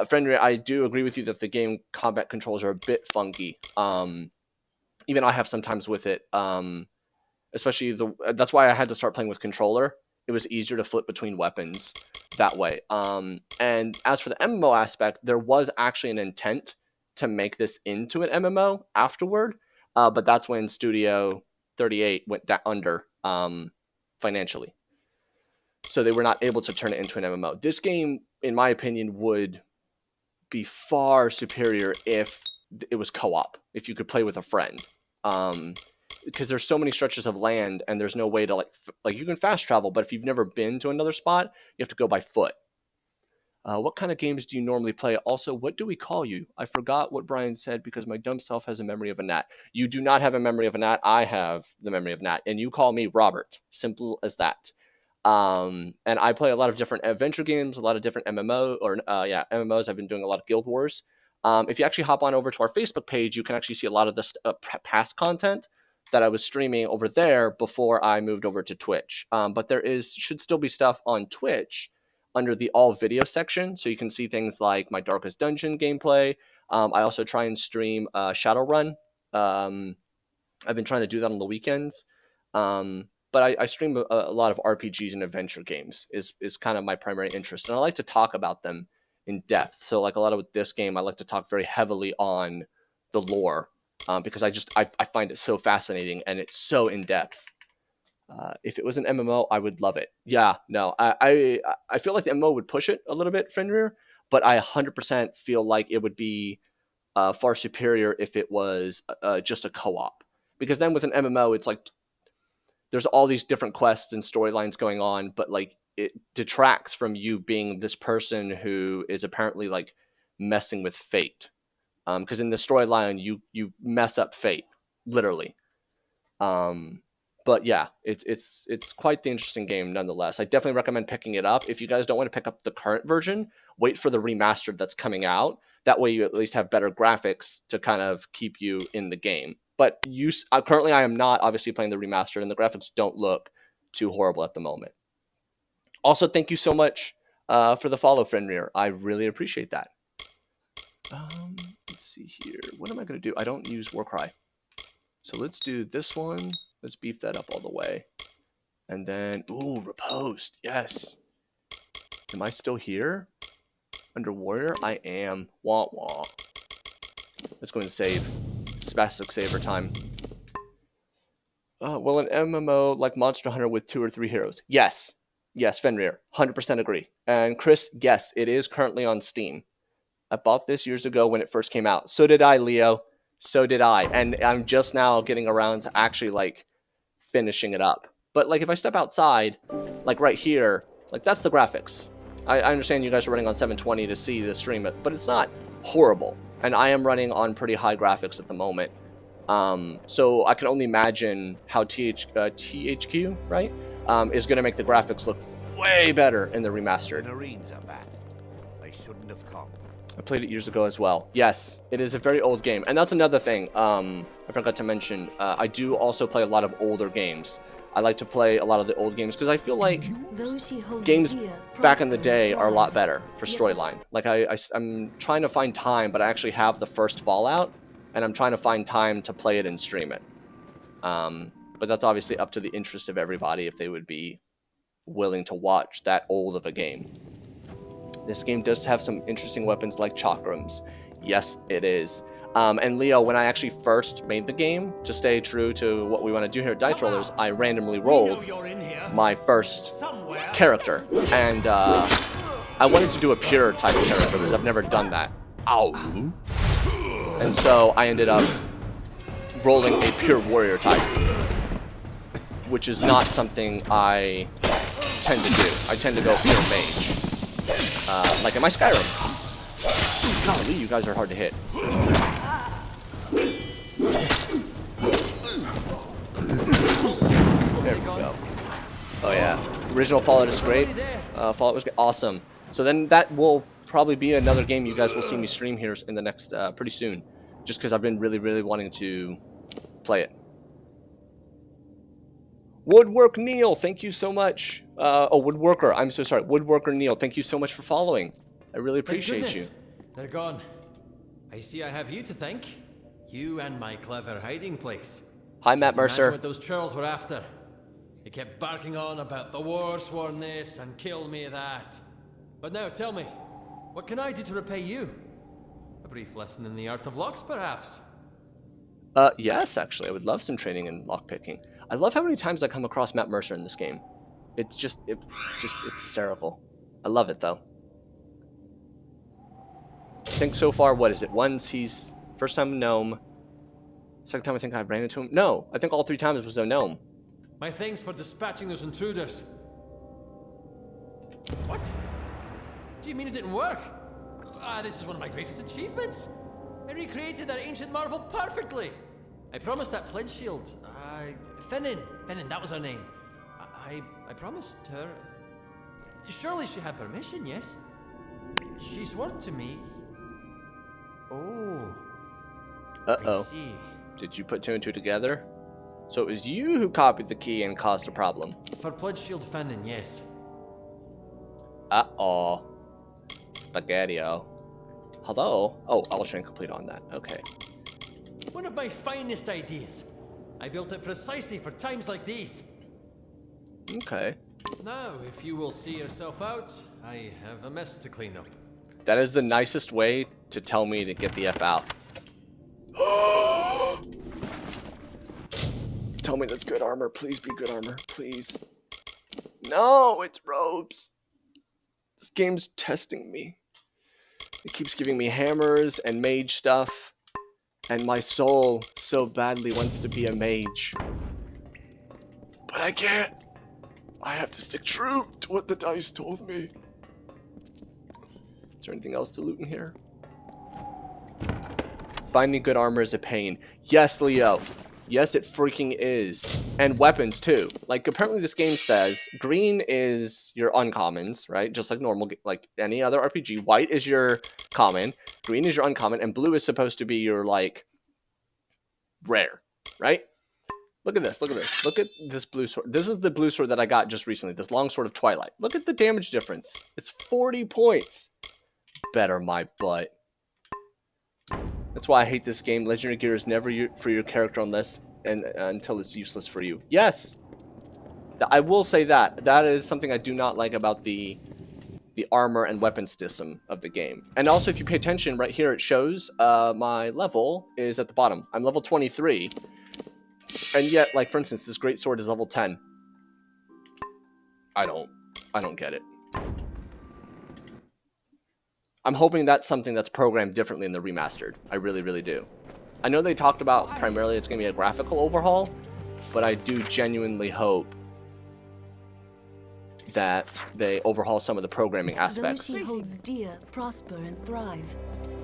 Fenrir, I do agree with you that the game combat controls are a bit funky. Even I have sometimes with it. Especially that's why I had to start playing with controller. It was easier to flip between weapons that way. And as for the MMO aspect, there was actually an intent to make this into an MMO afterward, but that's when Studio 38 went under financially. So they were not able to turn it into an MMO. This game, in my opinion, would be far superior if it was co-op, if you could play with a friend. Because there's so many stretches of land and there's no way to like you can fast travel, but if you've never been to another spot, you have to go by foot. What kind of games do you normally play? Also, what do we call you? I forgot what Brian said because my dumb self has a memory of a gnat. You do not have a memory of a gnat. I have the memory of a gnat, and you call me Robert. Simple as that. And I play a lot of different adventure games, a lot of different MMOs. I've been doing a lot of Guild Wars. If you actually hop on over to our Facebook page, you can actually see a lot of this past content that I was streaming over there before I moved over to Twitch. But there should still be stuff on Twitch under the all video section, so you can see things like my Darkest Dungeon gameplay. I also try and stream Shadowrun. I've been trying to do that on the weekends. But I stream a lot of RPGs and adventure games is kind of my primary interest. And I like to talk about them in depth. So like a lot of with this game, I like to talk very heavily on the lore because I find it so fascinating and it's so in depth. If it was an MMO, I would love it. Yeah, no, I feel like the MMO would push it a little bit, Fenrir, but I 100% feel like it would be far superior if it was just a co-op. Because then with an MMO, it's like there's all these different quests and storylines going on, but like it detracts from you being this person who is apparently like messing with fate. Because in the storyline, you mess up fate, literally. But yeah, it's quite the interesting game nonetheless. I definitely recommend picking it up. If you guys don't want to pick up the current version, wait for the remastered that's coming out. That way you at least have better graphics to kind of keep you in the game. But currently I am not obviously playing the remastered, and the graphics don't look too horrible at the moment. Also, thank you so much for the follow, Fenrir. I really appreciate that. Let's see here. What am I going to do? I don't use Warcry. So let's do this one. Let's beef that up all the way. And then, ooh, Riposte. Yes. Am I still here? Under Warrior? I am. Wah wah. Let's go and save. Spastic saver time. Well, an MMO like Monster Hunter with 2 or 3 heroes. Yes. Yes, Fenrir. 100% agree. And Chris, yes, it is currently on Steam. I bought this years ago when it first came out. So did I, Leo. So did I. And I'm just now getting around to actually, like, finishing it up. But, like, if I step outside, like, right here, like, that's the graphics. I understand you guys are running on 720 to see the stream, but it's not horrible. And I am running on pretty high graphics at the moment. So I can only imagine how THQ, right, is going to make the graphics look way better in the remastered. They shouldn't have come. I played it years ago as well. Yes, it is a very old game. And that's another thing I forgot to mention. I do also play a lot of older games. I like to play a lot of the old games because I feel like games back in the day are a lot better for storyline. Like I'm trying to find time, but I actually have the first Fallout, and I'm trying to find time to play it and stream it. But that's obviously up to the interest of everybody if they would be willing to watch that old of a game. This game does have some interesting weapons like chakrams. Yes, it is. And Leo, when I actually first made the game, to stay true to what we want to do here at Dice Rollers, I randomly rolled my first character. And I wanted to do a pure type of character because I've never done that. Ow! And so I ended up rolling a pure warrior type, which is not something I tend to do. I tend to go pure mage. Like in my Skyrim. Golly, you guys are hard to hit. There we go. Oh yeah, original Fallout is great. Fallout was awesome. So then that will probably be another game you guys will see me stream here in the next pretty soon, just because I've been really wanting to play it. Woodwork Neil, thank you so much. Woodworker, I'm so sorry. Woodworker Neil, thank you so much for following. I really appreciate you. They're gone. I see I have you to thank. You and my clever hiding place. Hi, Matt Mercer. What those churls were after. They kept barking on about the war sworn this and kill me that. But now tell me, what can I do to repay you? A brief lesson in the art of locks, perhaps? Yes, actually. I would love some training in lockpicking. I love how many times I come across Matt Mercer in this game. It's hysterical. I love it, though. I think so far, what is it? Once he's... First time a gnome. Second time I think I ran into him. No, I think all 3 times was a gnome. My thanks for dispatching those intruders. What? Do you mean it didn't work? This is one of my greatest achievements. I recreated that ancient marvel perfectly. I promised that pledge shield. Finnan, that was her name. I promised her. Surely she had permission, yes? She swore to me. Oh. Uh-oh. I see. Did you put 2 and 2 together? So it was you who copied the key and caused a problem. For pledge shield Finnan, yes. Uh-oh. Spaghetti-o. Hello? Oh, I'll try and complete on that. Okay. One of my finest ideas. I built it precisely for times like these. Okay. Now, if you will see yourself out, I have a mess to clean up. That is the nicest way to tell me to get the F out. tell me that's good armor. Please be good armor. Please. No, it's robes. This game's testing me. It keeps giving me hammers and mage stuff. And my soul so badly wants to be a mage. But I can't. I have to stick true to what the dice told me. Is there anything else to loot in here? Finding good armor is a pain. Yes, Leo. Yes, it freaking is. And weapons, too. Like, apparently this game says green is your uncommons, right? Just like normal, like any other RPG. White is your common. Green is your uncommon. And blue is supposed to be your, like, rare, right? Look at this. Look at this. Look at this blue sword. This is the blue sword that I got just recently. This long sword of Twilight. Look at the damage difference. It's 40 points. Better my butt. That's why I hate this game. Legendary gear is never for your character until it's useless for you. Yes! I will say that. That is something I do not like about the armor and weapon system of the game. And also, if you pay attention, right here it shows my level is at the bottom. I'm level 23. And yet, like, for instance, this great sword is level 10. I don't get it. I'm hoping that's something that's programmed differently in the remastered. I really, really do. I know they talked about primarily it's going to be a graphical overhaul, but I do genuinely hope that they overhaul some of the programming aspects. Though she holds dear, prosper, and thrive,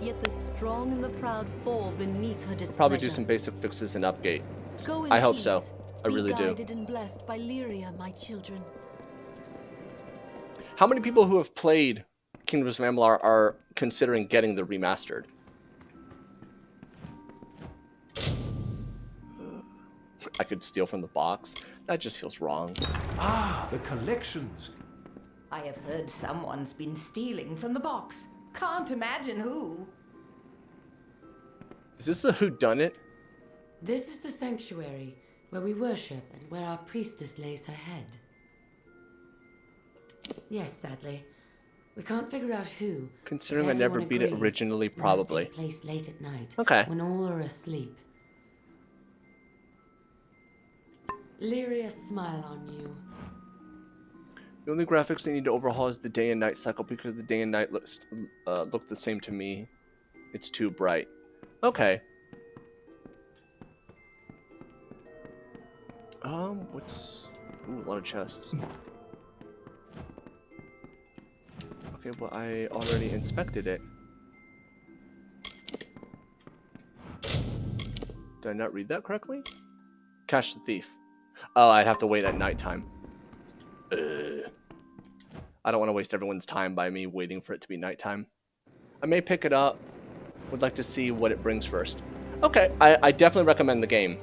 yet the strong and the proud fall beneath her displeasure. Probably do some basic fixes and updates. Go in I hope peace. so. I really do. Be guided and blessed by Lyria, my children. How many people who have played Kingdoms of Amalur are considering getting the remastered? I could steal from the box. That just feels wrong. Ah, the collections. I have heard someone's been stealing from the box. Can't imagine who. Is this a whodunit? This is the sanctuary, where we worship and where our priestess lays her head. Yes, sadly. We can't figure out who. Considering I never beat it originally, probably. Must take place late at night, okay. When all are asleep. Lyria, smile on you. The only graphics they need to overhaul is the day and night cycle because the day and night look the same to me. It's too bright. Okay. What's... Ooh, a lot of chests. Okay, well, I already inspected it. Did I not read that correctly? Catch the thief. Oh, I'd have to wait at nighttime. I don't want to waste everyone's time by me waiting for it to be nighttime. I may pick it up. Would like to see what it brings first. Okay, I definitely recommend the game.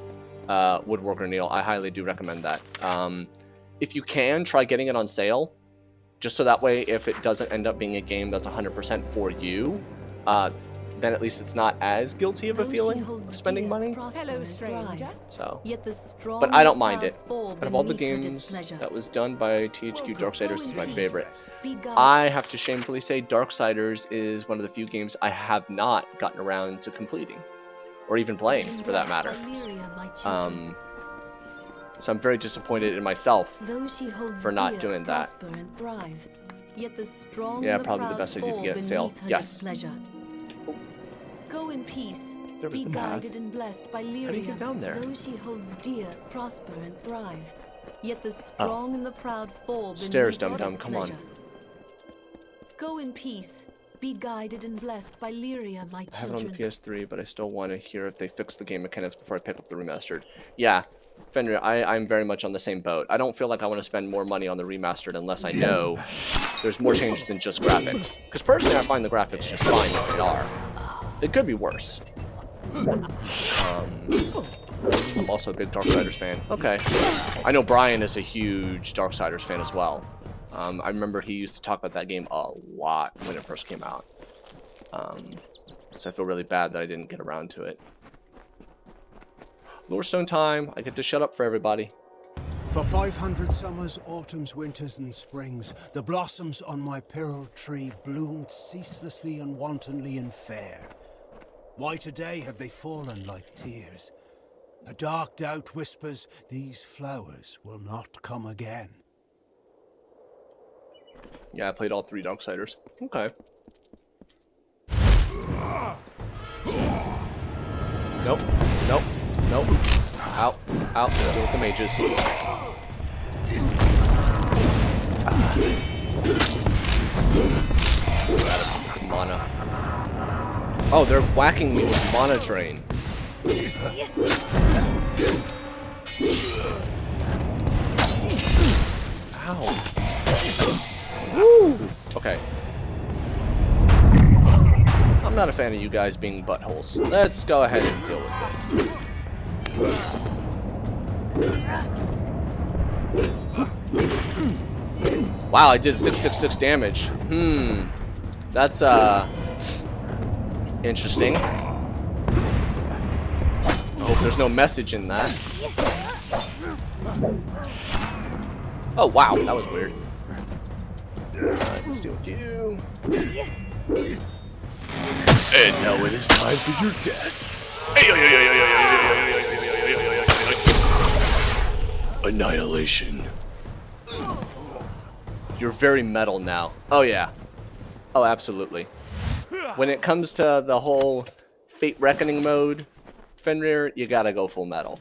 Woodworker Neil, I highly do recommend that. If you can, try getting it on sale. Just so that way, if it doesn't end up being a game that's 100% for you, then at least it's not as guilty of a feeling of spending money. Hello, stranger. So, Yet the strong but I don't mind it. fall Out of all the beneath her games displeasure. that was done by THQ, Darksiders is my favorite. Be guided. I have to shamefully say Darksiders is one of the few games I have not gotten around to completing, or even playing, for that matter. So I'm very disappointed in myself for not doing that. Thrive, yet the strong Yeah, and the probably the proud best idea to fall get it sale. beneath her Yes. displeasure. Go in peace. There was Be the path. guided and blessed by Lyria. How do you get down there? Though she holds dear, prosper and thrive. Yet the strong and the proud fall beneath Stairs, her dum-dum, come on. displeasure. Go in peace. Be guided and blessed by Lyria, my I have it on children. the PS3, but I still want to hear if they fix the game mechanics before I pick up the remastered. Yeah, Fenrir, I'm very much on the same boat. I don't feel like I want to spend more money on the remastered unless I know there's more change than just graphics. Because personally, I find the graphics just fine as they are. They could be worse. I'm also a big Darksiders fan. Okay. I know Brian is a huge Darksiders fan as well. I remember he used to talk about that game a lot when it first came out. So I feel really bad that I didn't get around to it. Lorestone time. I get to shut up for everybody. For 500 summers, autumns, winters, and springs, the blossoms on my pearl tree bloomed ceaselessly and wantonly and fair. Why today have they fallen like tears? A dark doubt whispers these flowers will not come again. Yeah, I played all 3 Darksiders. Okay. Nope. Nope. Nope. Out. Out. Deal with the mages. Mana. Oh, they're whacking me with mana drain. Ow. Woo! Okay. I'm not a fan of you guys being buttholes. Let's go ahead and deal with this. Wow, I did 666 damage. That's interesting. I hope there's no message in that. Oh wow, that was weird. Alright, let's deal with you. And now it is time for your death. Annihilation. You're very metal now. Oh yeah. Oh, absolutely. When it comes to the whole Fate Reckoning mode, Fenrir, you gotta go full metal.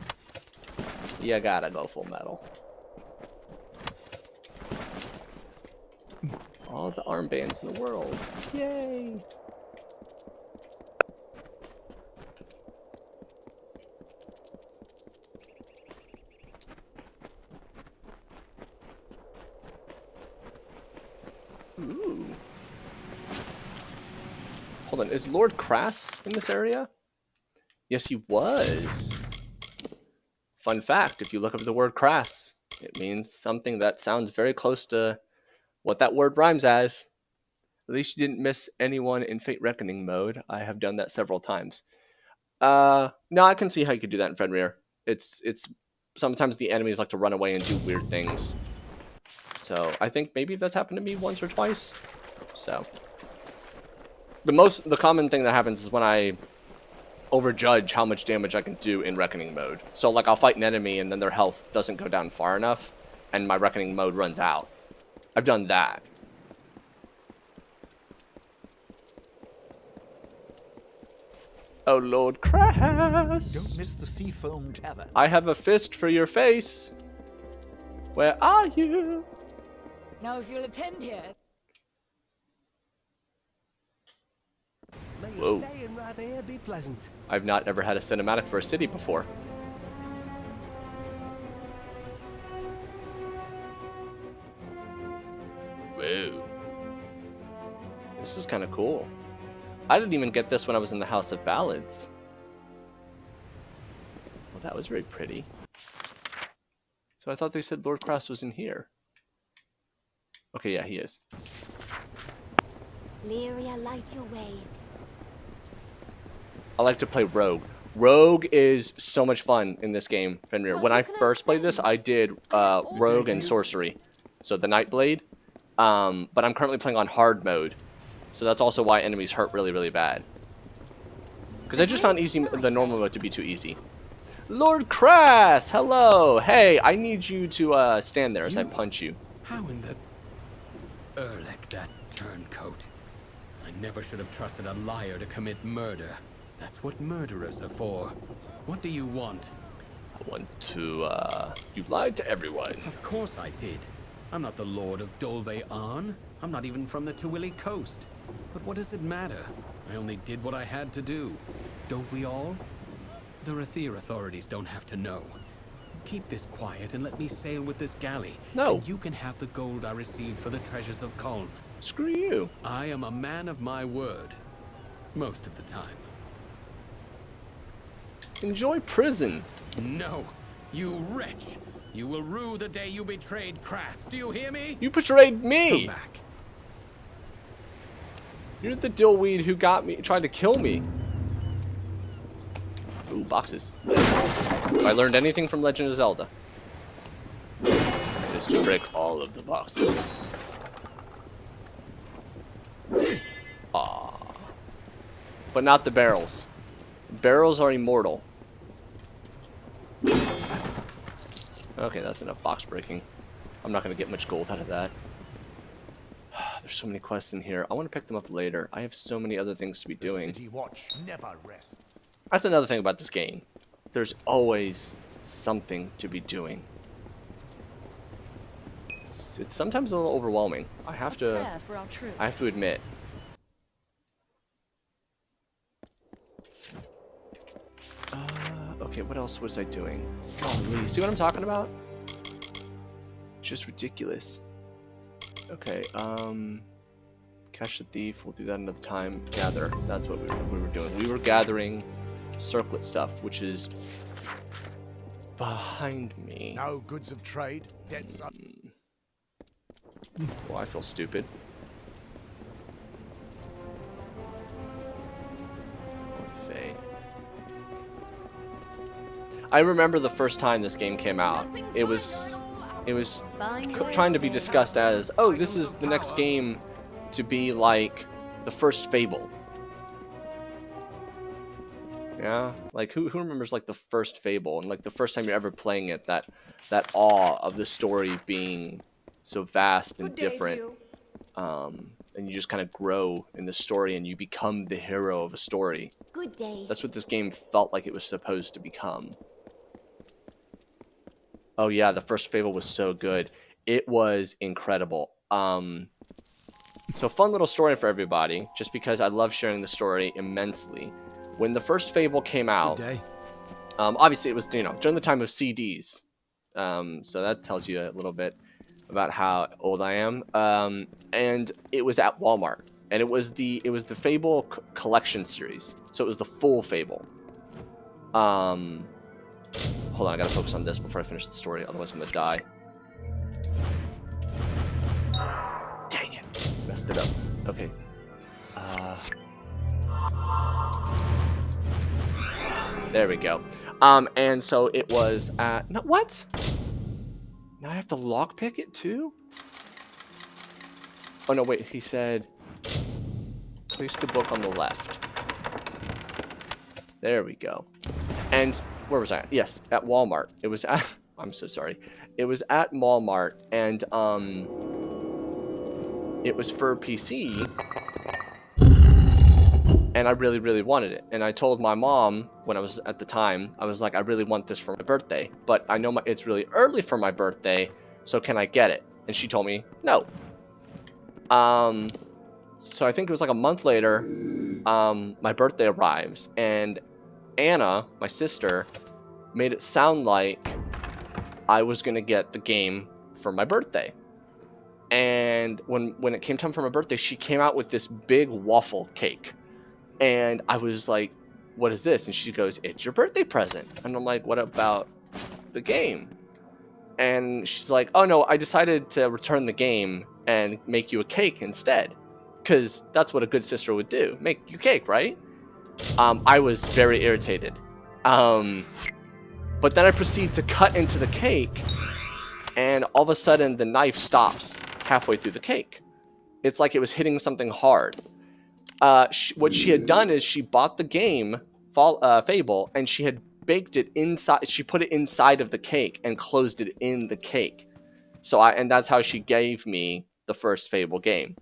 You gotta go full metal. All the armbands in the world. Yay! Ooh. Hold on, is Lord Crass in this area? Yes, he was. Fun fact, if you look up the word crass, it means something that sounds very close to what that word rhymes as. At least you didn't miss anyone in Fate Reckoning mode. I have done that several times. No, I can see how you could do that in Fenrir. It's sometimes the enemies like to run away and do weird things. So I think maybe that's happened to me once or twice. So the common thing that happens is when I overjudge how much damage I can do in Reckoning mode. So like I'll fight an enemy and then their health doesn't go down far enough and my Reckoning mode runs out. I've done that. Oh Lord Crass! Don't miss the Seafoam Tavern. I have a fist for your face. Where are you? Now if you'll attend here. May Whoa. your stay in Rathair be pleasant. I've not ever had a cinematic for a city before. Whoa. This is kind of cool. I didn't even get this when I was in the House of Ballads. Well, that was very pretty. So I thought they said Lord Crass was in here. Okay, yeah, he is. Lyria, light your way. I like to play Rogue. Rogue is so much fun in this game, Fenrir. When I first played this, I did Rogue and Sorcery. So the Nightblade. But I'm currently playing on hard mode. So that's also why enemies hurt really, really bad. Because I just found the normal mode to be too easy. Lord Crass! Hello! Hey, I need you to stand there as I punch you. How in the... Erlek, that turncoat. I never should have trusted a liar to commit murder. That's what murderers are for. What do you want? I want to, You lied to everyone. Of course I did. I'm not the Lord of Dolve Arn. I'm not even from the Tawili coast. But what does it matter? I only did what I had to do. Don't we all? The Rathir authorities don't have to know. Keep this quiet and let me sail with this galley. No. And you can have the gold I received for the treasures of Kuln. Screw you. I am a man of my word. Most of the time. Enjoy prison. No. You wretch. You will rue the day you betrayed Crass. Do you hear me? You betrayed me. Come back. You're the dillweed who got me, tried to kill me. Ooh, boxes. If I learned anything from Legend of Zelda, it is to break all of the boxes. Ah. But not the barrels. Barrels are immortal. Okay, that's enough box breaking. I'm not going to get much gold out of that. There's so many quests in here. I want to pick them up later. I have so many other things to be doing. City Watch never rests. That's another thing about this game. There's always something to be doing. It's sometimes a little overwhelming. I have to admit. Okay, what else was I doing? Golly, see what I'm talking about? Just ridiculous. Okay, catch the thief. We'll do that another time. Gather. That's what we were doing. We were gathering circlet stuff, which is behind me. No goods of trade. Debts up. Well, I feel stupid. I remember the first time this game came out. It was trying to be discussed as, oh, this is the next game to be like the first Fable. Yeah, like who remembers like the first Fable and like the first time you're ever playing it, that awe of the story being so vast and different, and you just kind of grow in the story and you become the hero of a story. Good day. That's what this game felt like it was supposed to become. Oh yeah, the first Fable was so good. It was incredible. So fun little story for everybody, just because I love sharing the story immensely. When the first Fable came out, obviously it was, you know, during the time of CDs. So that tells you a little bit about how old I am. And it was at Walmart, and it was the Fable collection series. So it was the full Fable. Hold on, I gotta focus on this before I finish the story, otherwise I'm gonna die. Dang it, messed it up. Okay. There we go. And so it was at... No, what? Now I have to lockpick it too? Oh no, wait, he said... Place the book on the left. There we go. And... Where was I at? Yes, at Walmart. It was at... I'm so sorry. It was at Walmart, and it was for PC, and I really, really wanted it. And I told my mom when I was at the time, I was like, I really want this for my birthday, but I know it's really early for my birthday, so can I get it? And she told me no. So I think it was like a month later, my birthday arrives, and Anna, my sister, made it sound like I was gonna get the game for my birthday. And when it came time for my birthday, she came out with this big waffle cake. And I was like, what is this? And she goes, it's your birthday present. And I'm like, what about the game? And she's like, oh no, I decided to return the game and make you a cake instead. Because that's what a good sister would do. Make you cake, right? I was very irritated. But then I proceed to cut into the cake, and all of a sudden the knife stops halfway through the cake. It's like it was hitting something hard. What she had done is she bought the game, Fable, and she had baked it inside. She put it inside of the cake and closed it in the cake. And that's how she gave me the first Fable game.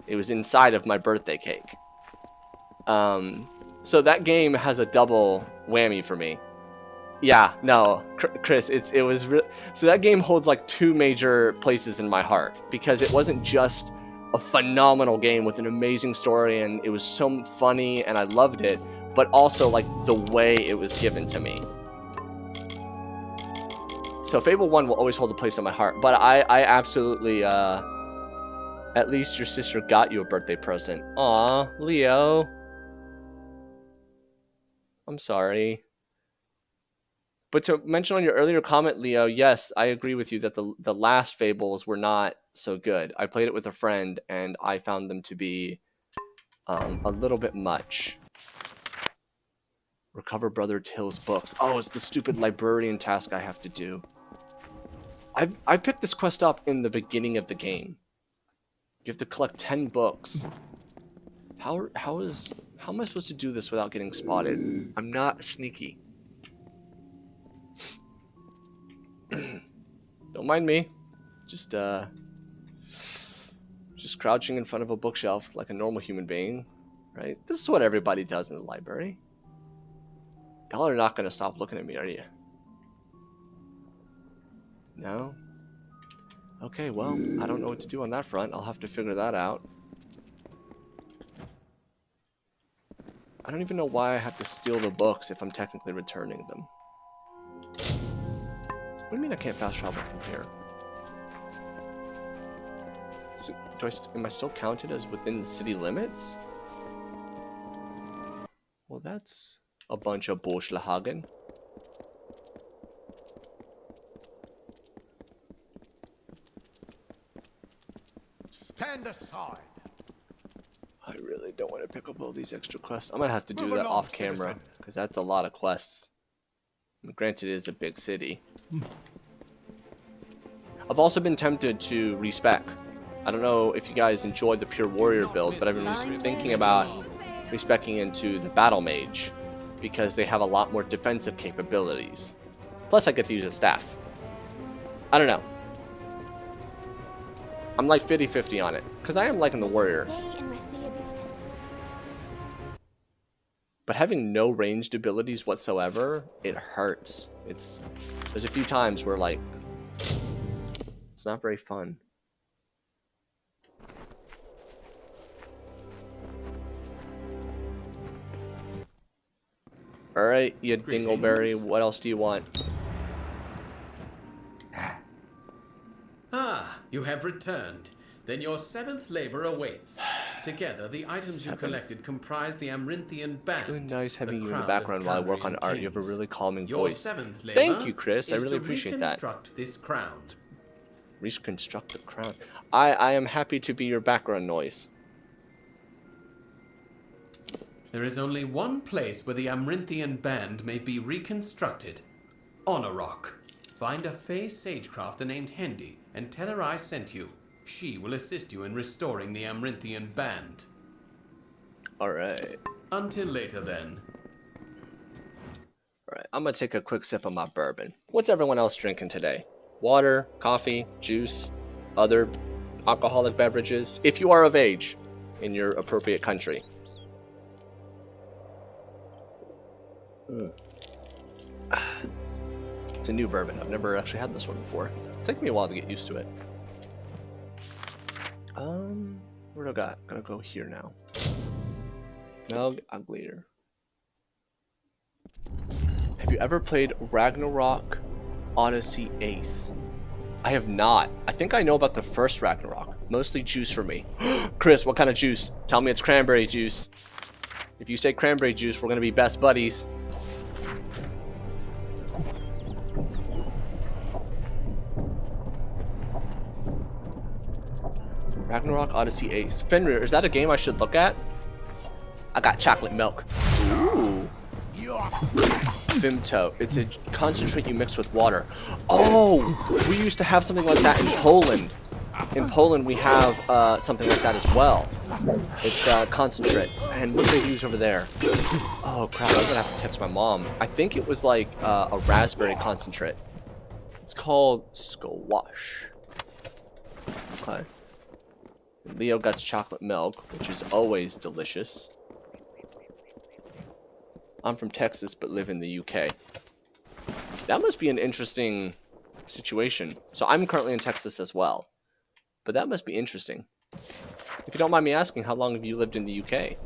It was inside of my birthday cake. So that game has a double whammy for me. Yeah, no, Chris, so that game holds like two major places in my heart, because it wasn't just a phenomenal game with an amazing story and it was so funny and I loved it, but also like the way it was given to me. So Fable 1 will always hold a place in my heart, but I absolutely, at least your sister got you a birthday present. Aw, Leo. I'm sorry. But to mention on your earlier comment, Leo, yes, I agree with you that the last Fables were not so good. I played it with a friend, and I found them to be a little bit much. Recover Brother Till's books. Oh, it's the stupid librarian task I have to do. I picked this quest up in the beginning of the game. You have to collect 10 books. How am I supposed to do this without getting spotted? I'm not sneaky. Don't mind me. Just crouching in front of a bookshelf like a normal human being, right? This is what everybody does in the library. Y'all are not gonna stop looking at me, are you? No? Okay, well, I don't know what to do on that front. I'll have to figure that out. I don't even know why I have to steal the books if I'm technically returning them. What do you mean I can't fast travel from here? So, am I still counted as within the city limits? Well, that's a bunch of Bullschlagen. Stand aside. I really don't want to pick up all these extra quests. I'm gonna have to do Move that along, off camera citizen. because that's a lot of quests. I mean, granted, it is a big city. I've also been tempted to respec. I don't know if you guys enjoyed the pure warrior build, but I've been thinking about respecing into the battle mage because they have a lot more defensive capabilities. Plus, I get to use a staff. I don't know. I'm like 50-50 on it because I am liking the warrior. But having no ranged abilities whatsoever, it hurts. There's a few times where like it's not very fun. Alright, you dingleberry, what else do you want? Ah, you have returned. Then your 7th labor awaits. Together, the items you collected comprise the Amrinthian band. It's really nice having the you in the crown background of while I work on Cambrian art. You have a kings. really calming Your voice. 7th labor Thank you, Chris. I is really to appreciate that. reconstruct this crown. Reconstruct the crown. I am happy to be your background noise. There is only one place where the Amrinthian band may be reconstructed. On a rock. Find a Fey sagecrafter named Hendy and tell her I sent you. She will assist you in restoring the Amrinthian band. Alright. Until later then. Alright, I'm gonna take a quick sip of my bourbon. What's everyone else drinking today? Water, coffee, juice, other alcoholic beverages? If you are of age in your appropriate country. It's a new bourbon. I've never actually had this one before. It's taken me a while to get used to it. Where do I got? Gonna go here now. Melg Uglier. Have you ever played Ragnarok Odyssey Ace? I have not. I think I know about the first Ragnarok. Mostly juice for me. Chris, what kind of juice? Tell me it's cranberry juice. If you say cranberry juice, we're gonna be best buddies. Ragnarok Odyssey Ace. Fenrir, is that a game I should look at? I got chocolate milk. Ooh. Vimto. It's a concentrate you mix with water. Oh! We used to have something like that in Poland. In Poland, we have something like that as well. It's concentrate. And what do they use over there? Oh, crap. I'm going to have to text my mom. I think it was like a raspberry concentrate. It's called squash. Okay. Leo got chocolate milk, which is always delicious. I'm from Texas, but live in the UK. That must be an interesting situation. So I'm currently in Texas as well. But that must be interesting. If you don't mind me asking, how long have you lived in the UK?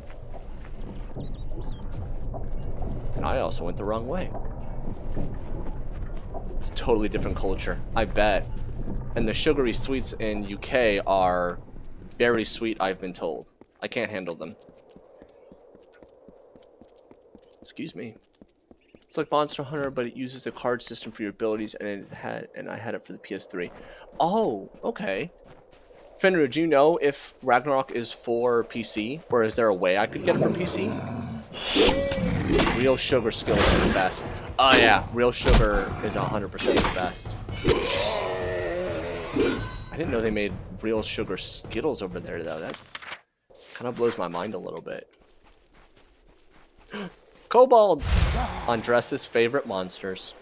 And I also went the wrong way. It's a totally different culture, I bet. And the sugary sweets in UK are very sweet, I've been told. I can't handle them. Excuse me. It's like Monster Hunter, but it uses the card system for your abilities, and I had it for the PS3. Oh, okay. Fenrir, do you know if Ragnarok is for PC, or is there a way I could get it for PC? Real sugar skills are the best. Oh yeah, real sugar is 100% the best. I didn't know they made real sugar Skittles over there, though. That's kind of blows my mind a little bit. Kobolds! Andress's favorite monsters.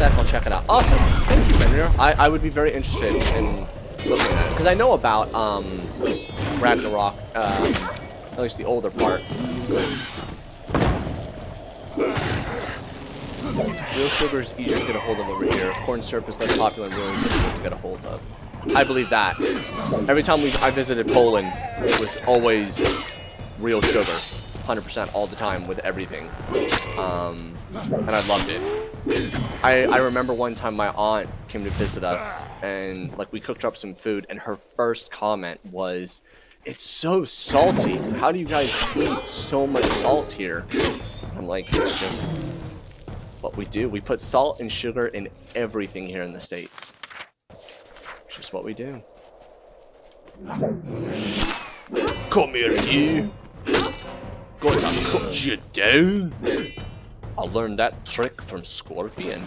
deck, I'll check it out. Awesome. Thank you, Fenrir. I would be very interested in looking at it. Because I know about Ragnarok, at least the older part. Real sugar is easier to get a hold of over here. Corn syrup is less popular and really difficult to get a hold of. I believe that. Every time I visited Poland, it was always real sugar. 100% all the time with everything. And I loved it. I remember one time my aunt came to visit us and like we cooked up some food and her first comment was, "It's so salty. How do you guys eat so much salt here?" I'm like, it's just what we do. We put salt and sugar in everything here in the States. It's just what we do. Come here, you. Gonna cut you down. I learned that trick from Scorpion.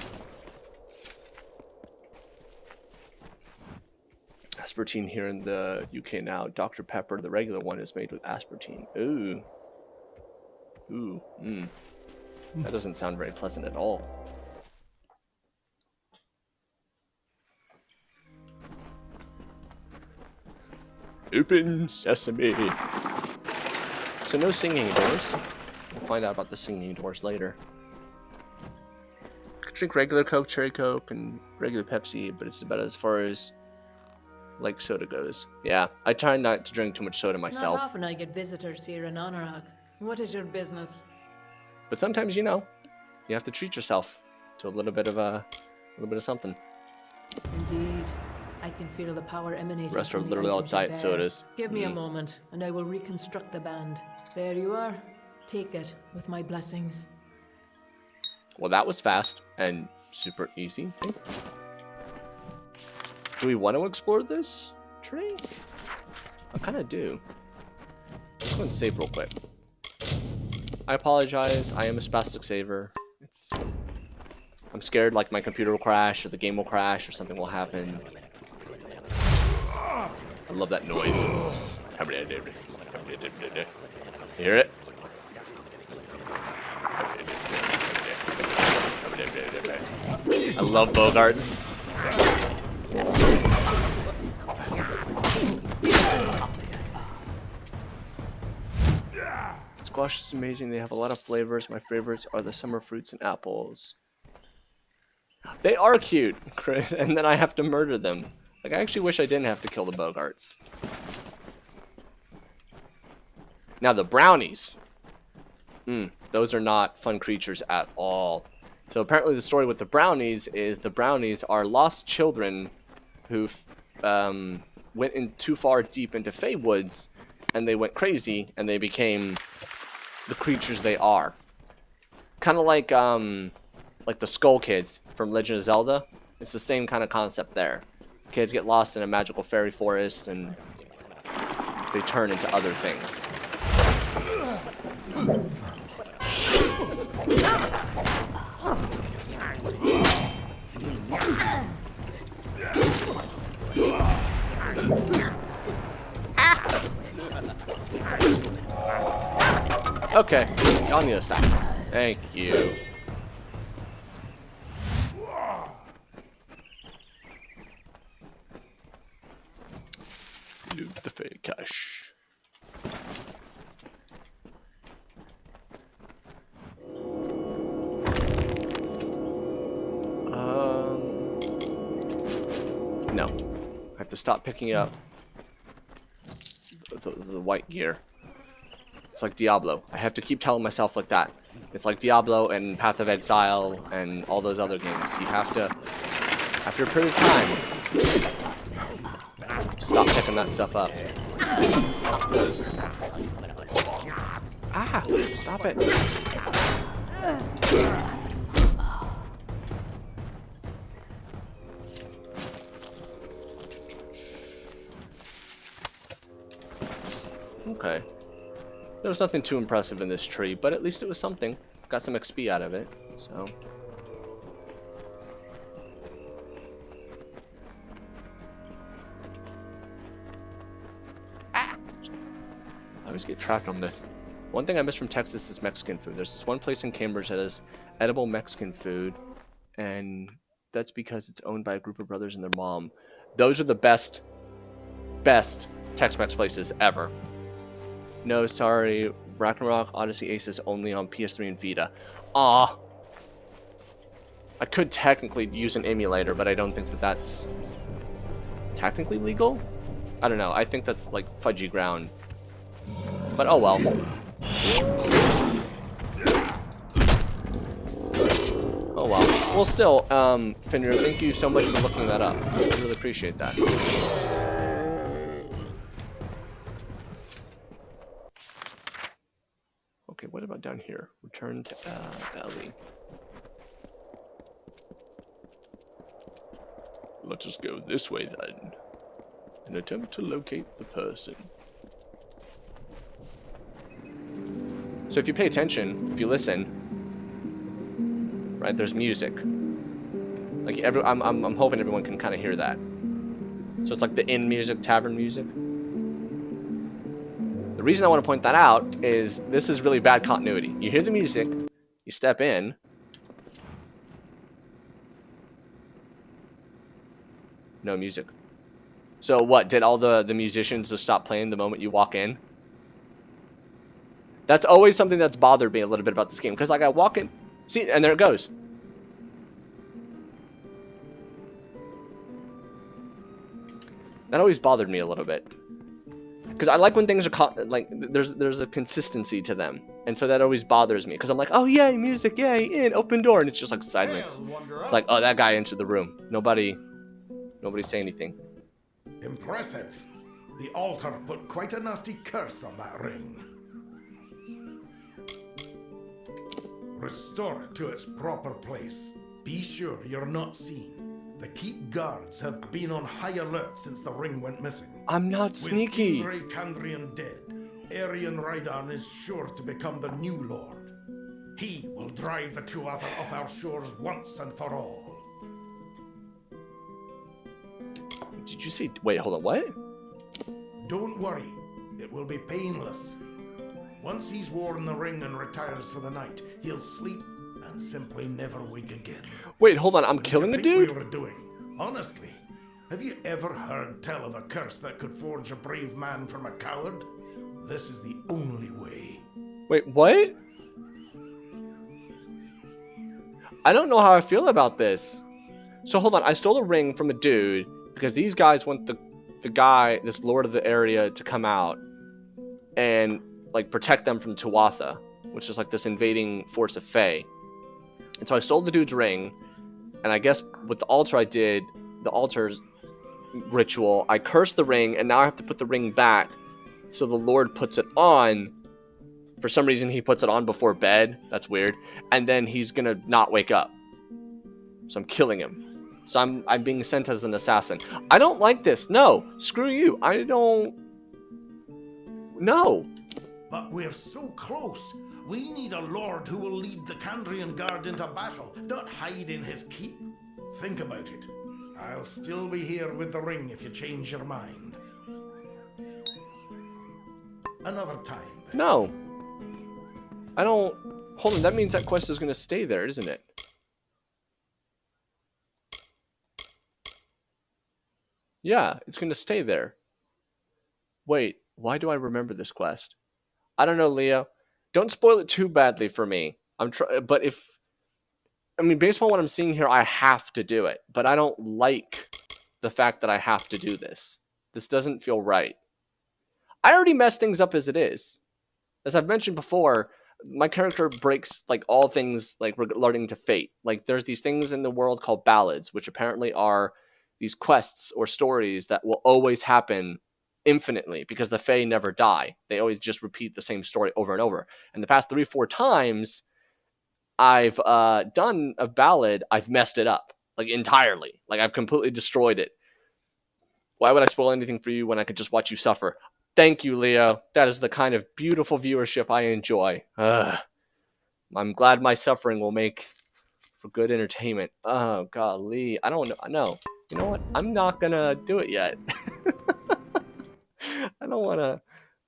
Aspartame here in the UK now. Dr. Pepper, the regular one, is made with aspartame. Ooh. Ooh. Mmm. That doesn't sound very pleasant at all. Open sesame. So no singing doors. We'll find out about the singing doors later. I could drink regular Coke, Cherry Coke, and regular Pepsi, but it's about as far as like soda goes. Yeah, I try not to drink too much soda myself. It's not often I get visitors here in Anurag. What is your business? But sometimes, you know, you have to treat yourself to a little bit of something. Indeed. I can feel the power emanating The rest are from the literally all items diet you bear. sodas. Give me a moment, and I will reconstruct the band. There you are. Take it with my blessings. Well, that was fast and super easy. Do we want to explore this tree? I kind of do. Let's go and save real quick. I apologize. I am a spastic saver. I'm scared like my computer will crash or the game will crash or something will happen. I love that noise. You hear it? I love Bogarts. Squash is amazing. They have a lot of flavors. My favorites are the summer fruits and apples. They are cute, Chris, and then I have to murder them. Like, I actually wish I didn't have to kill the Bogarts. Now, the brownies. Those are not fun creatures at all. So apparently the story with the brownies is the brownies are lost children who went in too far deep into Fey Woods, and they went crazy, and they became the creatures they are. Kind of like the Skull Kids from Legend of Zelda. It's the same kind of concept there. Kids get lost in a magical fairy forest, and they turn into other things. Okay, y'all need to stop. Thank you. Loot the fake cash. No. I have to stop picking up the white gear. It's like Diablo. I have to keep telling myself like that. It's like Diablo and Path of Exile and all those other games. You have to, after a period of time, stop picking that stuff up. Ah! Stop it. Okay. There was nothing too impressive in this tree, but at least it was something. Got some XP out of it, so. Ah! I always get trapped on this. One thing I miss from Texas is Mexican food. There's this one place in Cambridge that has edible Mexican food, and that's because it's owned by a group of brothers and their mom. Those are the best Tex-Mex places ever. No, sorry. Ragnarok Odyssey Ace is only on PS3 and Vita. Ah. I could technically use an emulator, but I don't think that that's technically legal. I don't know. I think that's like fudgy ground. But oh well. Oh well. Well, still, Fenrir, thank you so much for looking that up. I really appreciate that. Okay, what about down here? Return to Ellie. Let us go this way then, and attempt to locate the person. So if you pay attention, if you listen, right, there's music. Like I'm hoping everyone can kind of hear that. So it's like the inn music, tavern music. The reason I want to point that out is this is really bad continuity. You hear the music, you step in. No music. So what, did all the musicians just stop playing the moment you walk in? That's always something that's bothered me a little bit about this game. Because like I walk in, see, and there it goes. That always bothered me a little bit. Because I like when things are like there's a consistency to them, and so that always bothers me. Because I'm like, oh yay, music, yay, in, open door, and it's just like silence. It's like, oh, that guy entered the room. Nobody say anything. Impressive. The altar put quite a nasty curse on that ring. Restore it to its proper place. Be sure you're not seen. The keep guards have been on high alert since the ring went missing. I'm not sneaky. With Indre Kandrian dead, Arian Raidan is sure to become the new lord. He will drive the Tuatha off our shores once and for all. Did you say, wait, hold on, what? Don't worry, it will be painless. Once he's worn the ring and retires for the night, he'll sleep and simply never wake again. Wait, hold on, I'm killing a dude? We were doing? Honestly, have you ever heard tell of a curse that could forge a brave man from a coward? This is the only way. Wait, what? I don't know how I feel about this. So hold on, I stole a ring from a dude because these guys want the guy, this lord of the area, to come out and like protect them from Tuatha, which is like this invading force of Fae. And so I stole the dude's ring, and I guess with the altar I did, the altar's ritual, I cursed the ring, and now I have to put the ring back, so the Lord puts it on. For some reason, he puts it on before bed. That's weird. And then he's gonna not wake up. So I'm killing him. So I'm being sent as an assassin. I don't like this. No. Screw you. I don't... No. But we're so close. We need a lord who will lead the Kandrian Guard into battle, not hide in his keep. Think about it. I'll still be here with the ring if you change your mind. Another time, then. No. I don't... Hold on, that means that quest is going to stay there, isn't it? Yeah, it's going to stay there. Wait, why do I remember this quest? I don't know, Leo. Don't spoil it too badly for me. But if... I mean, based on what I'm seeing here, I have to do it. But I don't like the fact that I have to do this. This doesn't feel right. I already messed things up as it is. As I've mentioned before, my character breaks like all things like regarding to fate. Like there's these things in the world called ballads, which apparently are these quests or stories that will always happen infinitely because the Fae never die. They always just repeat the same story over and over. And the past 3-4 times I've done a ballad, I've messed it up like entirely. Like I've completely destroyed it. Why would I spoil anything for you when I could just watch you suffer? Thank you, Leo. That is the kind of beautiful viewership I enjoy. I'm glad my suffering will make for good entertainment. Oh, golly. I don't know. No. You know what? I'm not gonna do it yet. I don't wanna...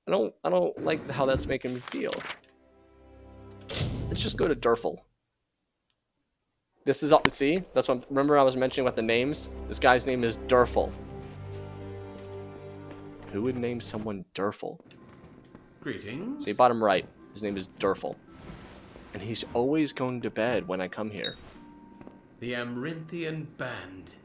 I don't like how that's making me feel. Let's just go to Durfel. This is all. See, that's what. Remember, I was mentioning about the names. This guy's name is Durfel. Who would name someone Durfel? Greetings. See, bottom right. His name is Durfel, and he's always going to bed when I come here. The Amrinthian Band.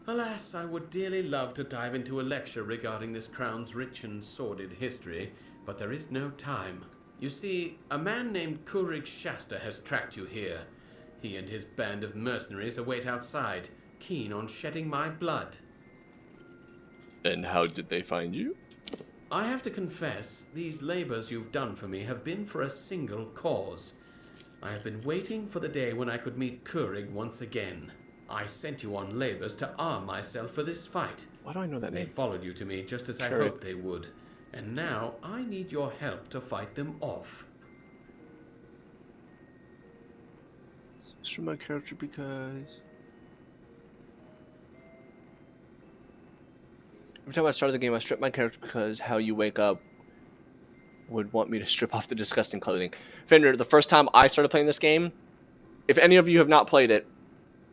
Alas, I would dearly love to dive into a lecture regarding this crown's rich and sordid history, but there is no time. You see, a man named Kurig Shasta has tracked you here. He and his band of mercenaries await outside, keen on shedding my blood. And how did they find you? I have to confess, these labors you've done for me have been for a single cause. I have been waiting for the day when I could meet Kurig once again. I sent you on labors to arm myself for this fight. Why do I know that They name? followed you to me just as I Kurig. hoped they would. And now I need your help to fight them off. It's from my character because... Every time I started the game, I stripped my character because how you wake up would want me to strip off the disgusting clothing. Fender, the first time I started playing this game, if any of you have not played it,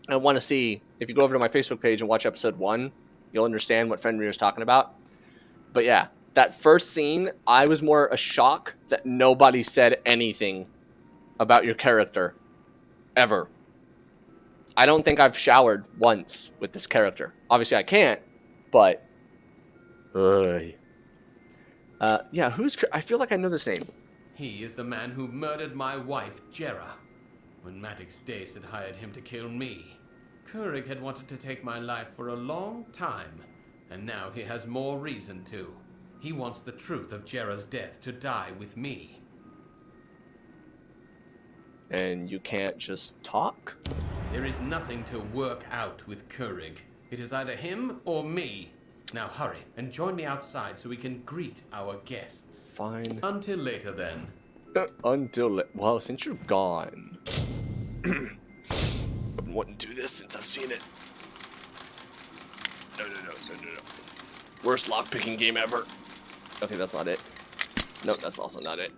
I want to see, if you go over to my Facebook page and watch episode 1, you'll understand what Fenrir is talking about. But yeah, that first scene, I was more a shock that nobody said anything about your character. Ever. I don't think I've showered once with this character. Obviously I can't, but... yeah, who's... I feel like I know this name. He is the man who murdered my wife, Jera, when Maddox Dace had hired him to kill me. Kurig had wanted to take my life for a long time, and now he has more reason to. He wants the truth of Jera's death to die with me. And you can't just talk? There is nothing to work out with Kurig. It is either him or me. Now hurry and join me outside so we can greet our guests. Fine. Until later then. Well, since you're gone. I've been wanting to do this since I've seen it. No. Worst lockpicking game ever. Okay, that's not it. Nope, that's also not it.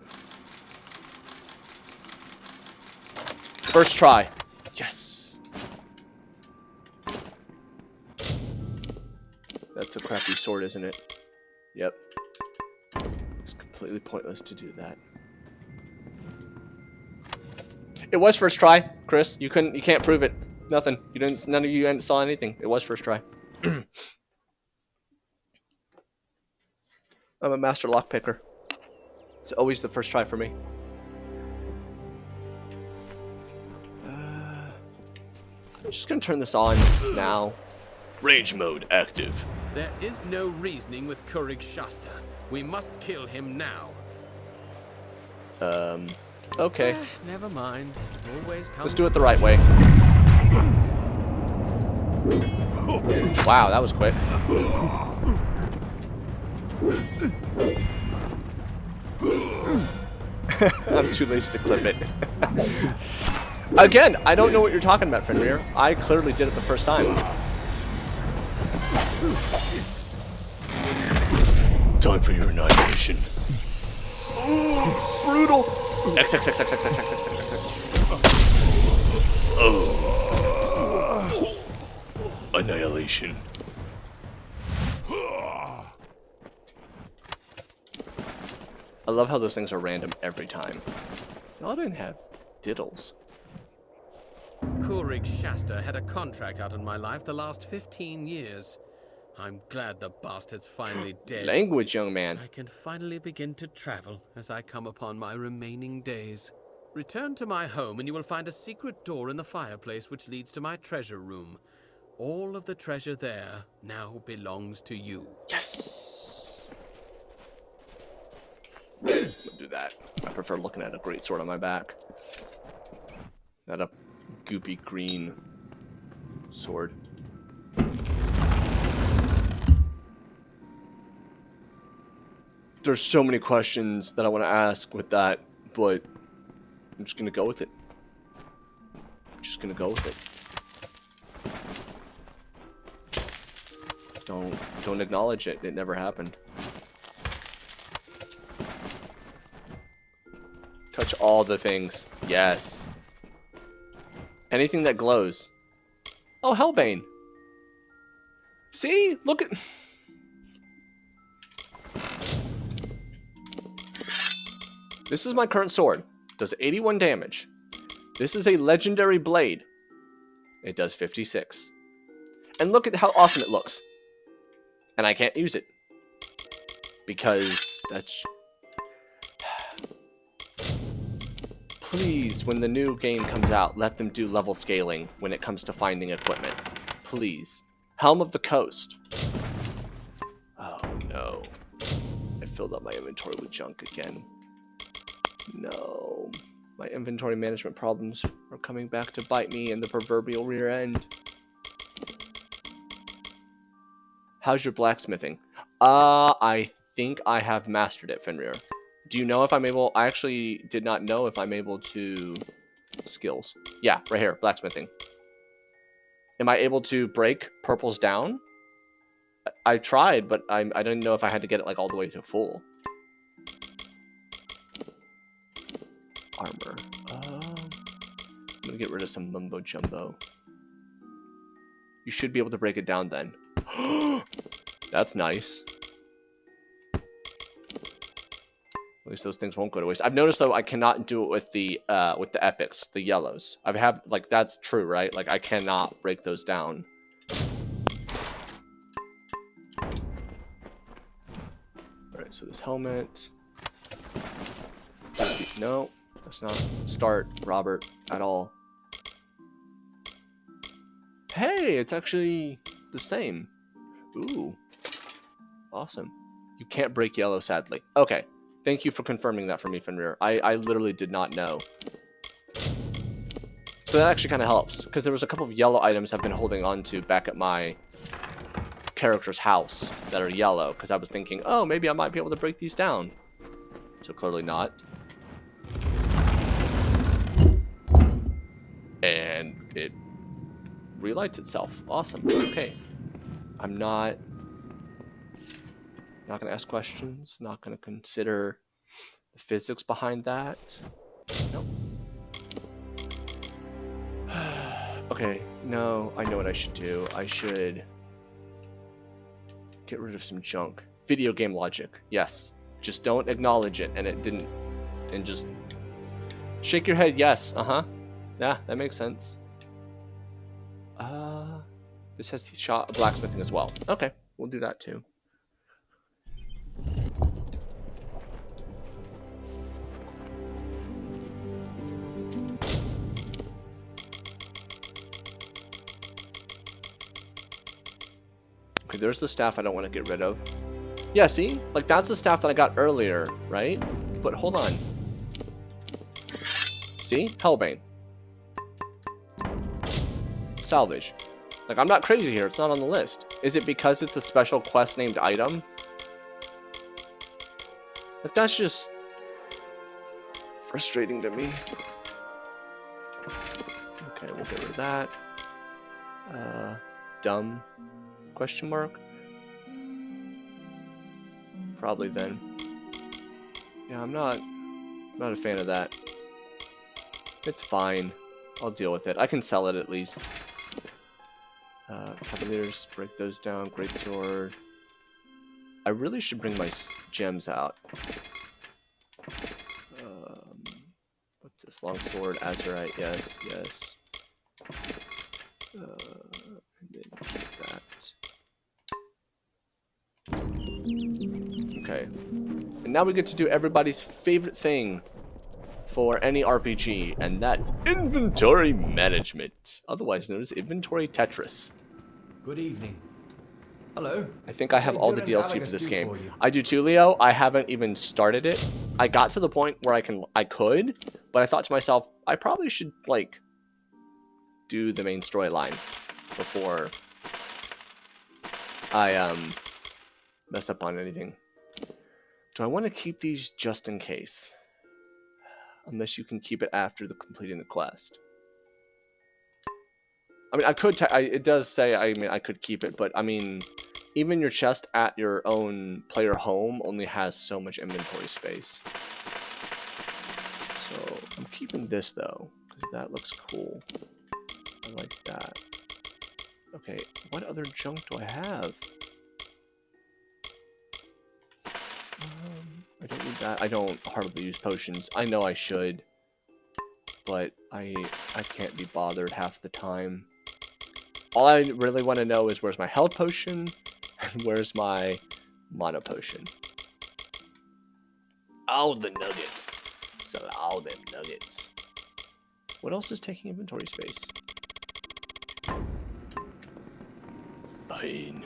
First try. Yes. That's a crappy sword, isn't it? Yep. It's completely pointless to do that. It was first try, Chris. You can't prove it. Nothing. None of you saw anything. It was first try. I'm a master lockpicker. It's always the first try for me. I'm just gonna turn this on now. Rage mode active. There is no reasoning with Kurig Shasta. We must kill him now. Okay. Never mind. Always come. Let's do it the right way. Wow, that was quick. I'm too lazy to clip it. Again, I don't know what you're talking about, Fenrir. I clearly did it the first time. Time for your annihilation. Brutal. X. Oh. Annihilation. I love how those things are random every time. No, I didn't have diddles. Kurig Shasta had a contract out on my life the last 15 years. I'm glad the bastard's finally dead. Language, young man. I can finally begin to travel as I come upon my remaining days. Return to my home and you will find a secret door in the fireplace which leads to my treasure room. All of the treasure there now belongs to you. Yes! I'll do that. I prefer looking at a greatsword on my back. Not a goopy green sword. There's so many questions that I want to ask with that, but I'm just gonna go with it. Don't acknowledge it. It never happened. Touch all the things. Yes. Anything that glows. Oh, Hellbane. See? Look at... This is my current sword. Does 81 damage. This is a legendary blade. It does 56. And look at how awesome it looks. And I can't use it. Because that's... Please, when the new game comes out, let them do level scaling when it comes to finding equipment. Please. Helm of the Coast. Oh, no. I filled up my inventory with junk again. No. My inventory management problems are coming back to bite me in the proverbial rear end. How's your blacksmithing? I think I have mastered it, Fenrir. Do you know if I'm able... I actually did not know if I'm able to... Skills. Yeah, right here, blacksmithing. Am I able to break purples down? I tried, but I didn't know if I had to get it like all the way to full. Armor. I'm gonna get rid of some mumbo jumbo. You should be able to break it down then. That's nice. At least those things won't go to waste. I've noticed though I cannot do it with the epics, the yellows. I have like that's true, right? Like I cannot break those down. Alright, so this helmet. No, that's not start, Robert, at all. Hey, it's actually the same. Ooh. Awesome. You can't break yellow, sadly. Okay. Thank you for confirming that for me, Fenrir. I literally did not know. So that actually kind of helps, because there was a couple of yellow items I've been holding on to back at my character's house that are yellow, because I was thinking, oh, maybe I might be able to break these down. So clearly not. And it relights itself. Awesome. Okay. I'm not going to ask questions. Not going to consider the physics behind that. Nope. Okay. No, I know what I should do. I should get rid of some junk. Video game logic. Yes. Just don't acknowledge it. And it didn't. And just shake your head. Yes. Uh-huh. Yeah, that makes sense. This has shot blacksmithing as well. Okay, we'll do that too. Okay, there's the staff I don't want to get rid of. Yeah, see? Like, that's the staff that I got earlier, right? But hold on. See? Hellbane. Salvage. Like, I'm not crazy here. It's not on the list. Is it because it's a special quest named item? Like, that's just frustrating to me. Okay, we'll get rid of that. Dumb? Question mark? Probably then. Yeah, I'm not a fan of that. It's fine. I'll deal with it. I can sell it at least. Cavaliers, break those down. Greatsword. I really should bring my gems out. What's this? Longsword, Azurite, yes, yes. And then keep that. Okay. And now we get to do everybody's favorite thing for any RPG, and that's inventory management, otherwise known as inventory Tetris. Good evening. Hello. I think I have all the DLC for this game. I do too, Leo. I haven't even started it. I got to the point where I could, but I thought to myself, I probably should like do the main storyline before I mess up on anything. Do I want to keep these just in case? Unless you can keep it after completing the quest. I mean, I could. It does say. I mean, I could keep it, but I mean, even your chest at your own player home only has so much inventory space. So I'm keeping this though, because that looks cool. I like that. Okay, what other junk do I have? I don't need that. I don't hardly use potions. I know I should, but I can't be bothered half the time. All I really want to know is where's my health potion and where's my mana potion. All the nuggets. Sell all them nuggets. What else is taking inventory space? Fine.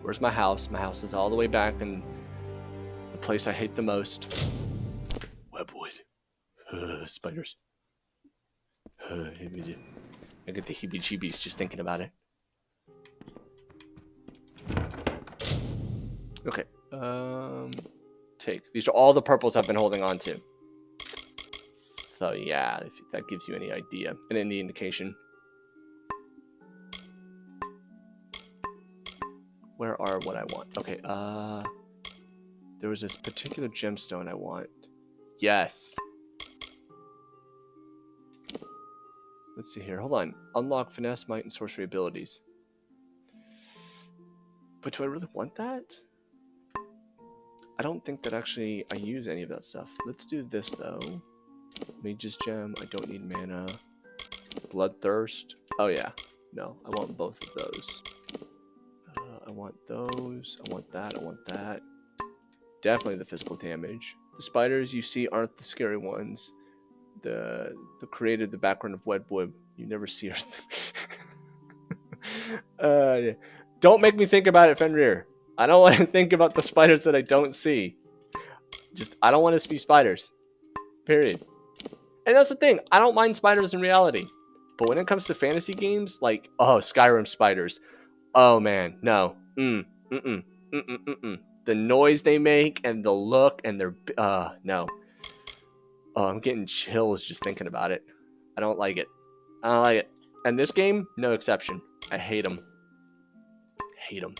Where's my house? My house is all the way back in the place I hate the most. Webwood. Spiders. I get the heebie-jeebies just thinking about it. Okay. Take. These are all the purples I've been holding on to. So yeah, if that gives you any idea and any indication. Where are what I want? Okay, there was this particular gemstone I want. Yes. Let's see here. Hold on. Unlock finesse, might, and sorcery abilities. But do I really want that? I don't think that actually I use any of that stuff. Let's do this though. Mage's gem. I don't need mana. Bloodthirst. Oh yeah. No, I want both of those. I want those. I want that. I want that. Definitely the physical damage. The spiders you see aren't the scary ones. The created the background of Wedwood. You never see her. Yeah. Don't make me think about it, Fenrir. I don't want to think about the spiders that I don't see. Just I don't want to be spiders. Period. And that's the thing. I don't mind spiders in reality. But when it comes to fantasy games, like, oh, Skyrim spiders. Oh, man. No. The noise they make and the look and their... no. Oh, I'm getting chills just thinking about it. I don't like it. I don't like it. And this game, no exception. I hate them. Hate them.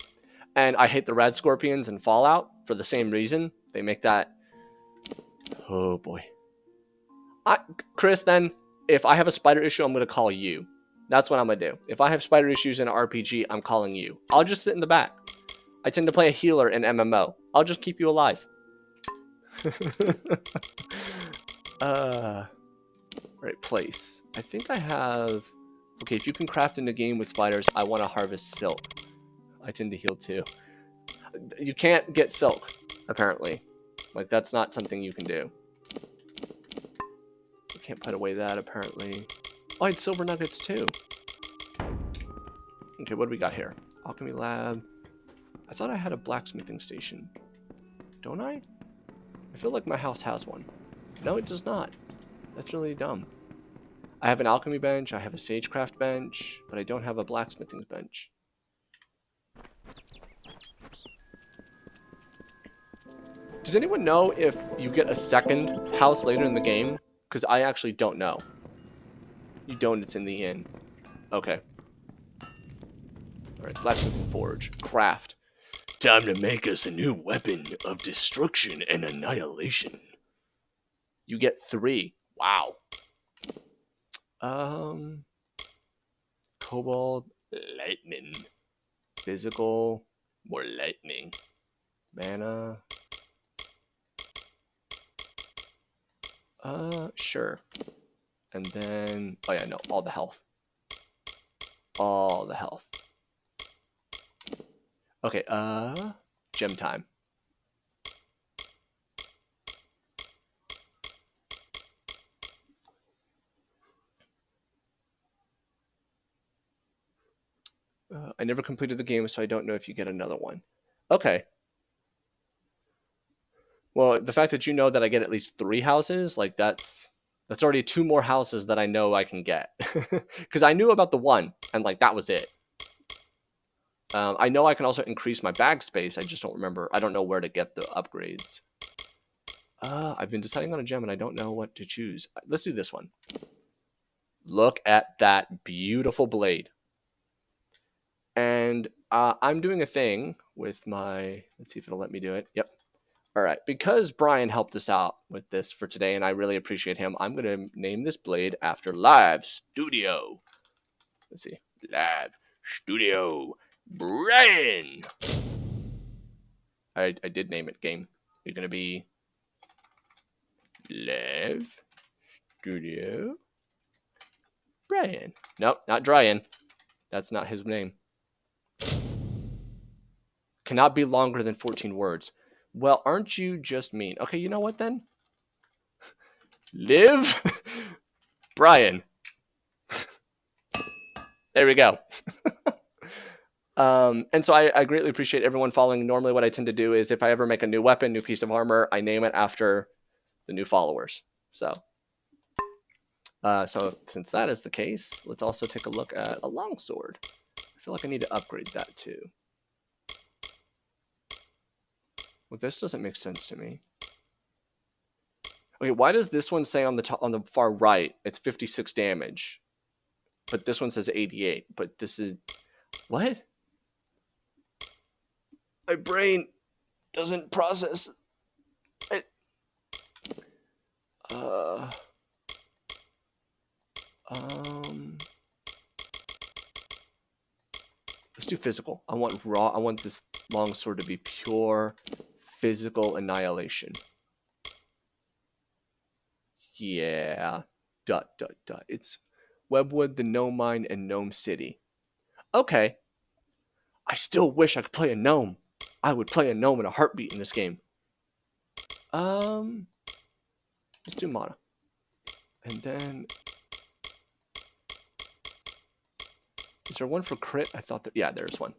And I hate the red scorpions in Fallout for the same reason. They make that... Oh, boy. Chris, then, if I have a spider issue, I'm going to call you. That's what I'm going to do. If I have spider issues in an RPG, I'm calling you. I'll just sit in the back. I tend to play a healer in MMO. I'll just keep you alive. Right, place. I think I have... Okay, if you can craft in the game with spiders, I want to harvest silk. I tend to heal too. You can't get silk, apparently. Like, that's not something you can do. You can't put away that, apparently. Oh, I had silver nuggets too. Okay, what do we got here? Alchemy lab. I thought I had a blacksmithing station. Don't I? I feel like my house has one. No, it does not. That's really dumb. I have an alchemy bench, I have a sagecraft bench, but I don't have a blacksmithing bench. Does anyone know if you get a second house later in the game? Because I actually don't know. You don't, it's in the inn. Okay. Alright, blacksmithing forge. Craft. Time to make us a new weapon of destruction and annihilation. You get 3. Wow. Cobalt. Lightning. Physical. More lightning. Mana. Sure. And then, oh yeah, no, all the health. All the health. Okay, gem time. I never completed the game, so I don't know if you get another one. Okay. Well, the fact that you know that I get at least 3 houses, like that's already 2 more houses that I know I can get. Because I knew about the 1, and like that was it. I know I can also increase my bag space. I just don't remember. I don't know where to get the upgrades. I've been deciding on a gem, and I don't know what to choose. Let's do this one. Look at that beautiful blade. And I'm doing a thing with my... Let's see if it'll let me do it. Yep. Alright, because Brian helped us out with this for today, and I really appreciate him, I'm going to name this blade after Live Studio. Let's see. Live Studio Brian. I did name it, game. You're going to be Live Studio Brian. Nope, not Brian. That's not his name. Cannot be longer than 14 words. Well, aren't you just mean? Okay, you know what then? Live Brian. There we go. And so I greatly appreciate everyone following. Normally what I tend to do is if I ever make a new weapon, new piece of armor, I name it after the new followers. So since that is the case, let's also take a look at a longsword. I feel like I need to upgrade that too. Well, this doesn't make sense to me. Okay, why does this one say on the top, on the far right, it's 56 damage, but this one says 88? But this is what? My brain doesn't process it. Let's do physical. I want raw. I want this longsword to be pure physical annihilation. Yeah. ... It's Webwood, the Gnome Mine, and Gnome City. Okay. I still wish I could play a gnome. I would play a gnome in a heartbeat in this game. Let's do mana. And then... Is there one for crit? I thought that... Yeah, there's one.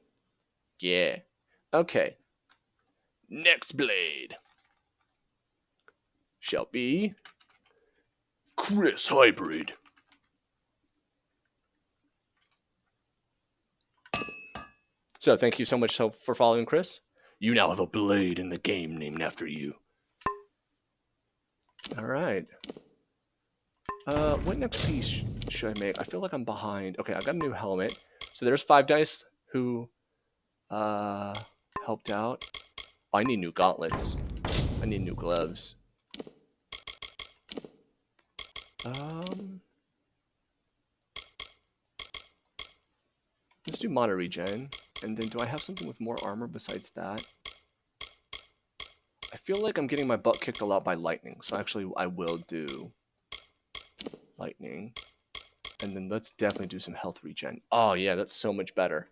Yeah. Okay. Next blade shall be Chris Hybrid. So thank you so much for following, Chris. You now have a blade in the game named after you. All right. What next piece should I make? I feel like I'm behind. Okay, I got a new helmet. So there's 5 dice who helped out. I need new gauntlets. I need new gloves. Let's do mana regen. And then do I have something with more armor besides that? I feel like I'm getting my butt kicked a lot by lightning. So actually I will do lightning. And then let's definitely do some health regen. Oh yeah, that's so much better.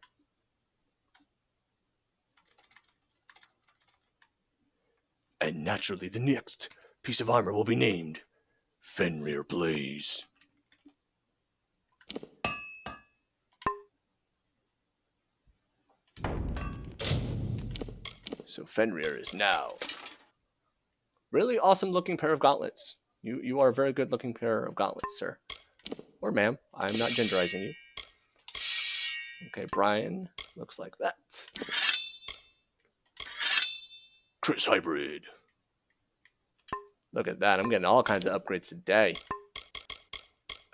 And naturally the next piece of armor will be named Fenrir Blaze. So Fenrir is now really awesome looking pair of gauntlets. You are a very good looking pair of gauntlets, sir. Or ma'am. I'm not genderizing you. Okay, Brian looks like that. Chris Hybrid. Look at that. I'm getting all kinds of upgrades today.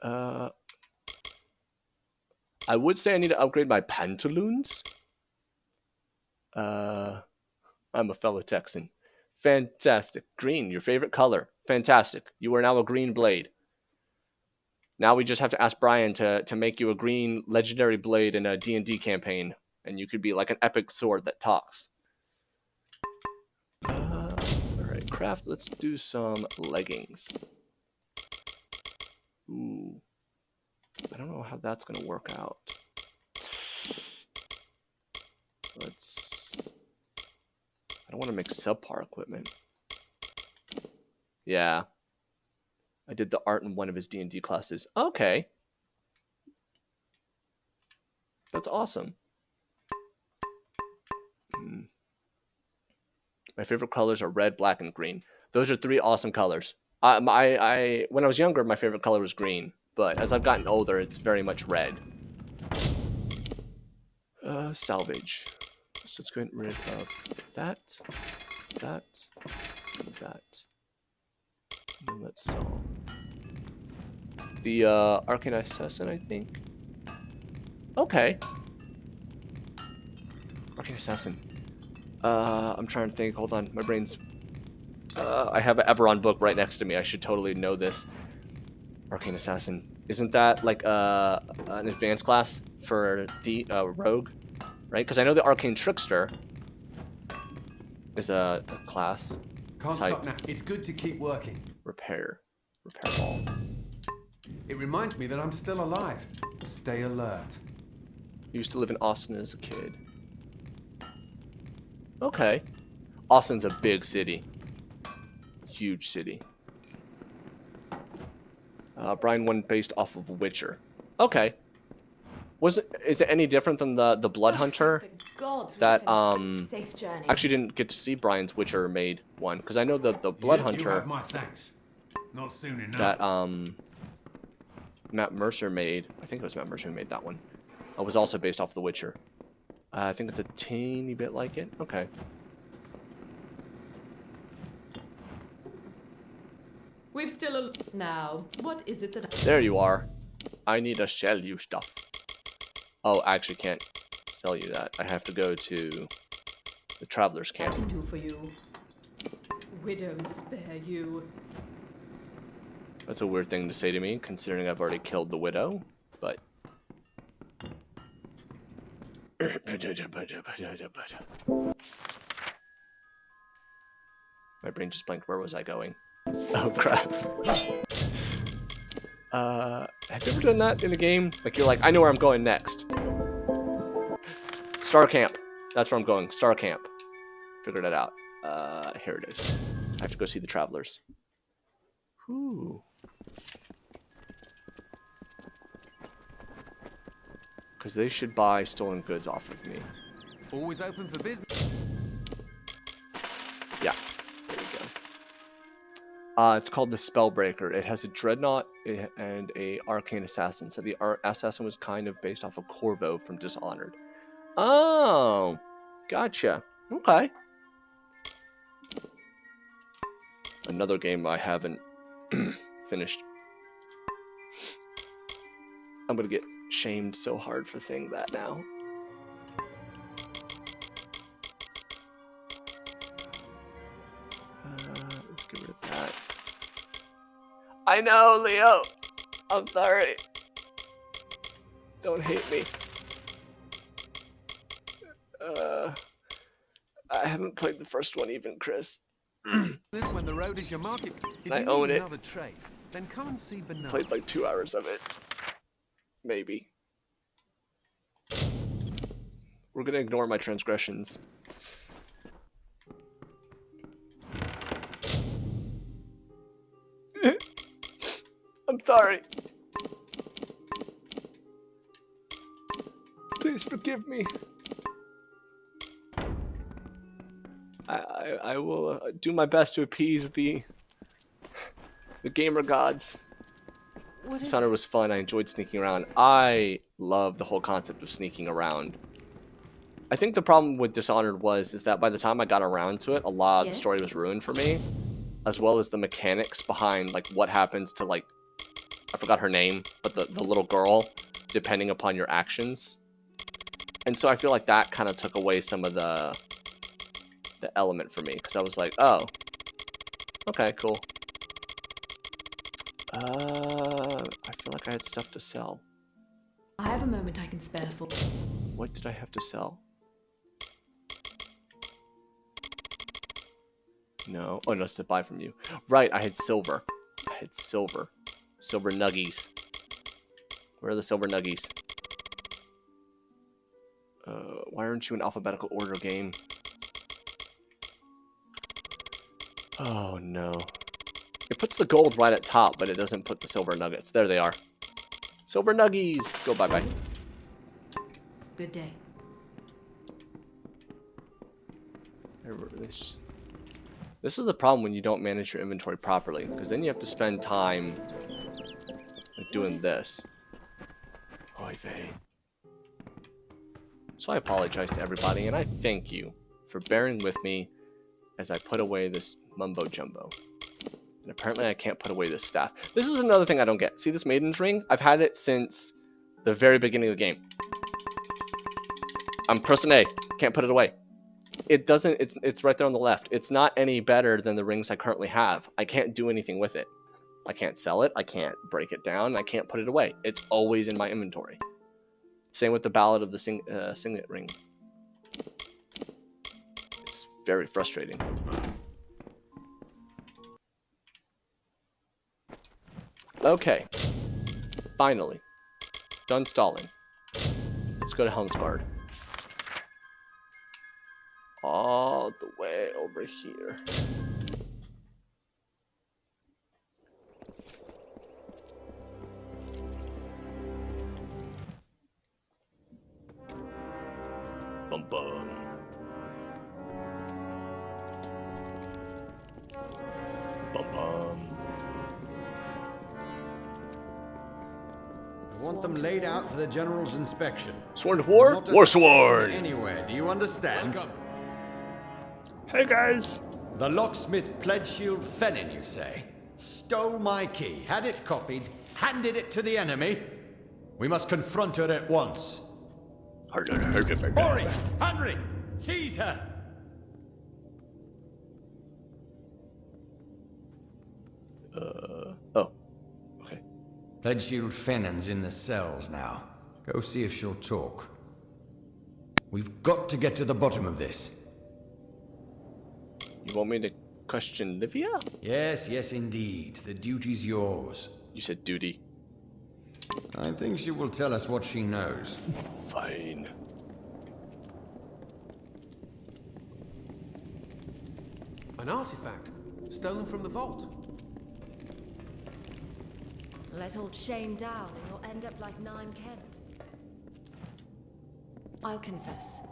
I would say I need to upgrade my pantaloons. I'm a fellow Texan. Fantastic. Green, your favorite color. Fantastic. You are now a green blade. Now we just have to ask Brian to make you a green legendary blade in a D&D campaign. And you could be like an epic sword that talks. Alright, craft. Let's do some leggings. Ooh. I don't know how that's going to work out. I don't want to make subpar equipment. Yeah. I did the art in one of his D&D classes. Okay. That's awesome. My favorite colors are red, black, and green. Those are 3 awesome colors. When I was younger, my favorite color was green. But as I've gotten older, it's very much red. Salvage. So let's get rid of that, and that. And then let's sell the Arcane Assassin, I think. Okay. Arcane Assassin. I'm trying to think. Hold on, my brain's I have an Eberron book right next to me. I should totally know this. Arcane Assassin. Isn't that like an advanced class for the rogue? Right? Because I know the Arcane Trickster is a class. Can't type. stop now. It's good to keep working. Repair all. It reminds me that I'm still alive. Stay alert. Used to live in Austin as a kid. Okay. Austin's a big city. Huge city. Brian one based off of Witcher. Okay. Is it any different than the Blood Hunter? That actually didn't get to see Brian's Witcher made one, because I know that the Blood Hunter. You have my thanks. Not soon enough. That Matt Mercer made. I think it was Matt Mercer who made that one. It was also based off The Witcher. I think it's a teeny bit like it. Okay. We've still now. What is it that? There you are. I need to sell you stuff. Oh, I actually can't sell you that. I have to go to the Traveler's Camp. I can do for you. Widows spare you. That's a weird thing to say to me, considering I've already killed the widow, but... My brain just blanked. Where was I going? Oh, crap. Have you ever done that in a game? Like, you're like, I know where I'm going next. Star Camp. That's where I'm going. Star Camp. Figured it out. Here it is. I have to go see the Travelers. Whew. Because they should buy stolen goods off of me. Always open for business. Yeah, there we go. It's called the Spellbreaker. It has a Dreadnought and a Arcane Assassin. So the Assassin was kind of based off of Corvo from Dishonored. Oh, gotcha. Okay. Another game I haven't finished. I'm gonna get shamed so hard for saying that now. Let's get rid of that. I know, Leo. I'm sorry. Don't hate me. I haven't played the first one even, Chris. This when the road is your market. If I you own need it. another trade, then come and see Bernard. Played like 2 hours of it. Maybe. We're gonna ignore my transgressions. I'm sorry. Please forgive me. I will do my best to appease the gamer gods. Dishonored was fun. I enjoyed sneaking around. I love the whole concept of sneaking around. I think the problem with Dishonored is that by the time I got around to it, a lot of the story was ruined for me, as well as the mechanics behind like what happens to like, I forgot her name, but the little girl, depending upon your actions. And so I feel like that kind of took away some of the element for me, because I was like, oh, okay, cool. I feel like I had stuff to sell. I have a moment I can spare for. What did I have to sell? No. Oh, no, it's to buy from you. Right, I had silver. I had silver. Silver nuggies. Where are the silver nuggies? Why aren't you in alphabetical order, game? Oh, no. It puts the gold right at top, but it doesn't put the silver nuggets. There they are. Silver nuggies! Go bye-bye. Good day. This is the problem when you don't manage your inventory properly, because then you have to spend time doing this. Oy vey. So I apologize to everybody, and I thank you for bearing with me as I put away this mumbo jumbo. And apparently I can't put away this staff. This is another thing I don't get. See this Maiden's Ring? I've had it since the very beginning of the game. I'm person A. Can't put it away. it doesn't. It's right there on the left. It's not any better than the rings I currently have. I can't do anything with it. I can't sell it. I can't break it down. I can't put it away. It's always in my inventory. Same with the Ballad of the Signet Ring. It's very frustrating. Okay. Finally. Done stalling. Let's go to Helmsbard. All the way over here. Bum bum. Bum bum. I want them laid out for the General's inspection. Sworn to war? Not to War stand sworn! Anywhere, do you understand? Welcome. Hey guys! The locksmith Pledgeshield Fennin, you say? Stole my key, had it copied, handed it to the enemy? We must confront her at once. Ori! Henry! Seize her! Oh. Okay. Pledgeshield Fennin's in the cells now. Go see if she'll talk. We've got to get to the bottom of this. You want me to question Livia? Yes, yes indeed. The duty's yours. You said duty. I think she will tell us what she knows. Fine. An artifact stolen from the vault. Let old Shane down and you'll end up like Nime Kent. I'll confess.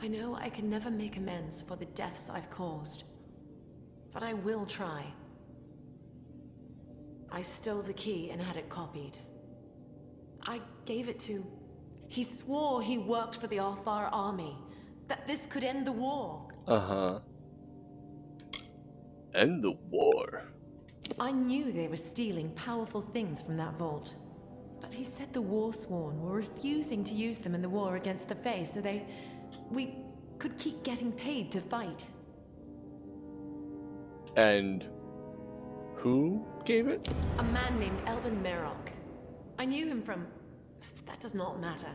I know I can never make amends for the deaths I've caused. But I will try. I stole the key and had it copied. I gave it to... He swore he worked for the Alfar army. That this could end the war. Uh-huh. End the war. I knew they were stealing powerful things from that vault. But he said the Warsworn were refusing to use them in the war against the Fae, so we could keep getting paid to fight. And who gave it? A man named Elvin Merrock. I knew him from... That does not matter.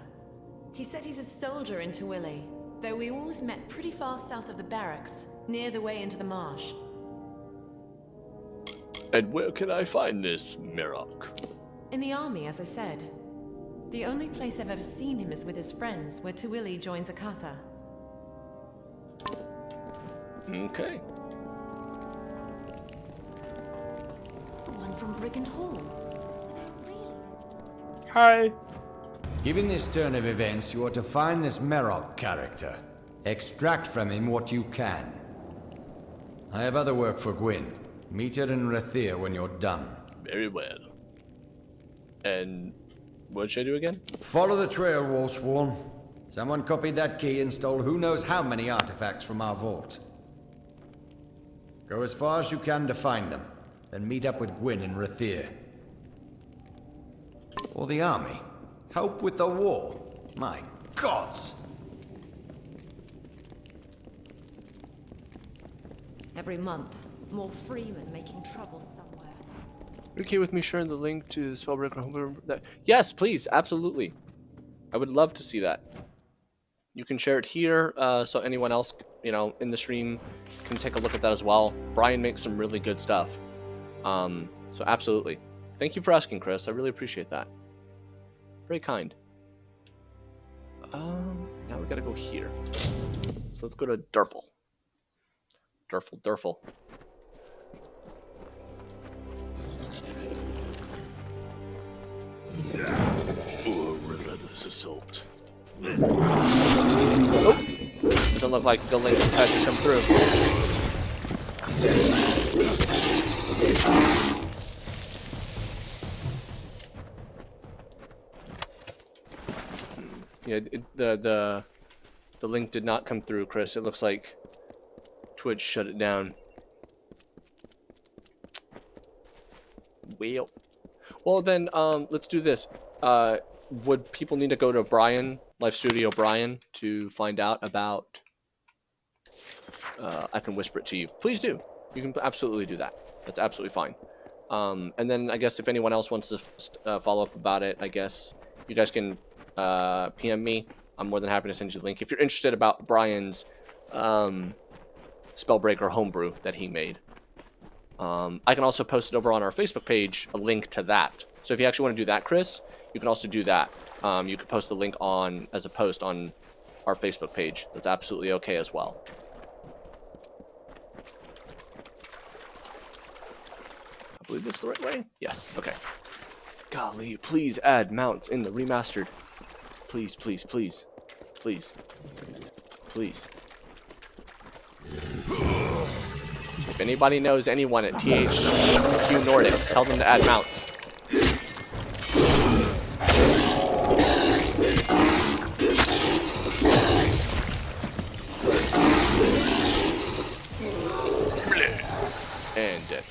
He said he's a soldier in Tawili, though we always met pretty far south of the barracks, near the way into the marsh. And where can I find this Merrock? In the army, as I said. The only place I've ever seen him is with his friends, where Tawili joins Akatha. Okay. The one from Brigand Hall. Hi. Given this turn of events, you are to find this Merrock character. Extract from him what you can. I have other work for Gwyn. Meet her in Rathir when you're done. Very well. And what should I do again? Follow the trail, Warsworn. Someone copied that key and stole who knows how many artifacts from our vault. Go as far as you can to find them, then meet up with Gwyn in Rathir. Or the army. Help with the war. My gods! Every month, more freemen making trouble somewhere. You okay with me sharing the link to Spellbreaker? Yes, please, absolutely. I would love to see that. You can share it here, so anyone else, you know, in the stream can take a look at that as well. Brian makes some really good stuff. So absolutely. Thank you for asking, Chris. I really appreciate that. Very kind. Now we gotta go here. So let's go to Durfel. Durfel. Ooh, relentless assault. Oh. Doesn't look like the link decided to come through. Yeah, the link did not come through, Chris. It looks like Twitch shut it down. Well then, let's do this. Would people need to go to Brian, Live Studio Brian, to find out about I can whisper it to you. Please do. You can absolutely do that. That's absolutely fine. And then I guess if anyone else wants to follow up about it, I guess you guys can PM me. I'm more than happy to send you the link if you're interested about Brian's Spellbreaker homebrew that he made. I can also post it over on our Facebook page, a link to that. So if you actually want to do that, Chris, you can also do that. You can post the link on as a post on our Facebook page. That's absolutely okay as well. I believe this is the right way? Yes, okay. Golly, please add mounts in the remastered. Please, please, please. Please. Please. If anybody knows anyone at THQ Nordic, tell them to add mounts. And dead.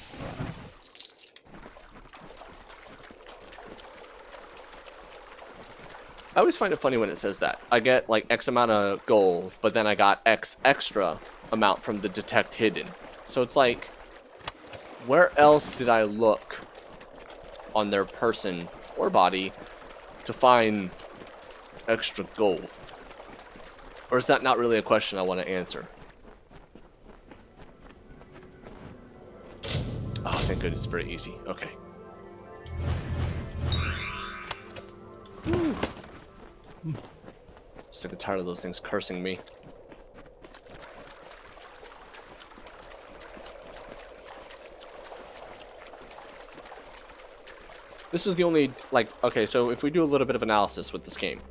I always find it funny when it says that. I get like X amount of gold, but then I got X extra amount from the detect hidden. So it's like, where else did I look on their person or body to find extra gold? Or is that not really a question I want to answer? Oh, thank goodness, it's very easy. Okay. Sick and tired of those things cursing me. This is the only, like, okay, so if we do a little bit of analysis with this game,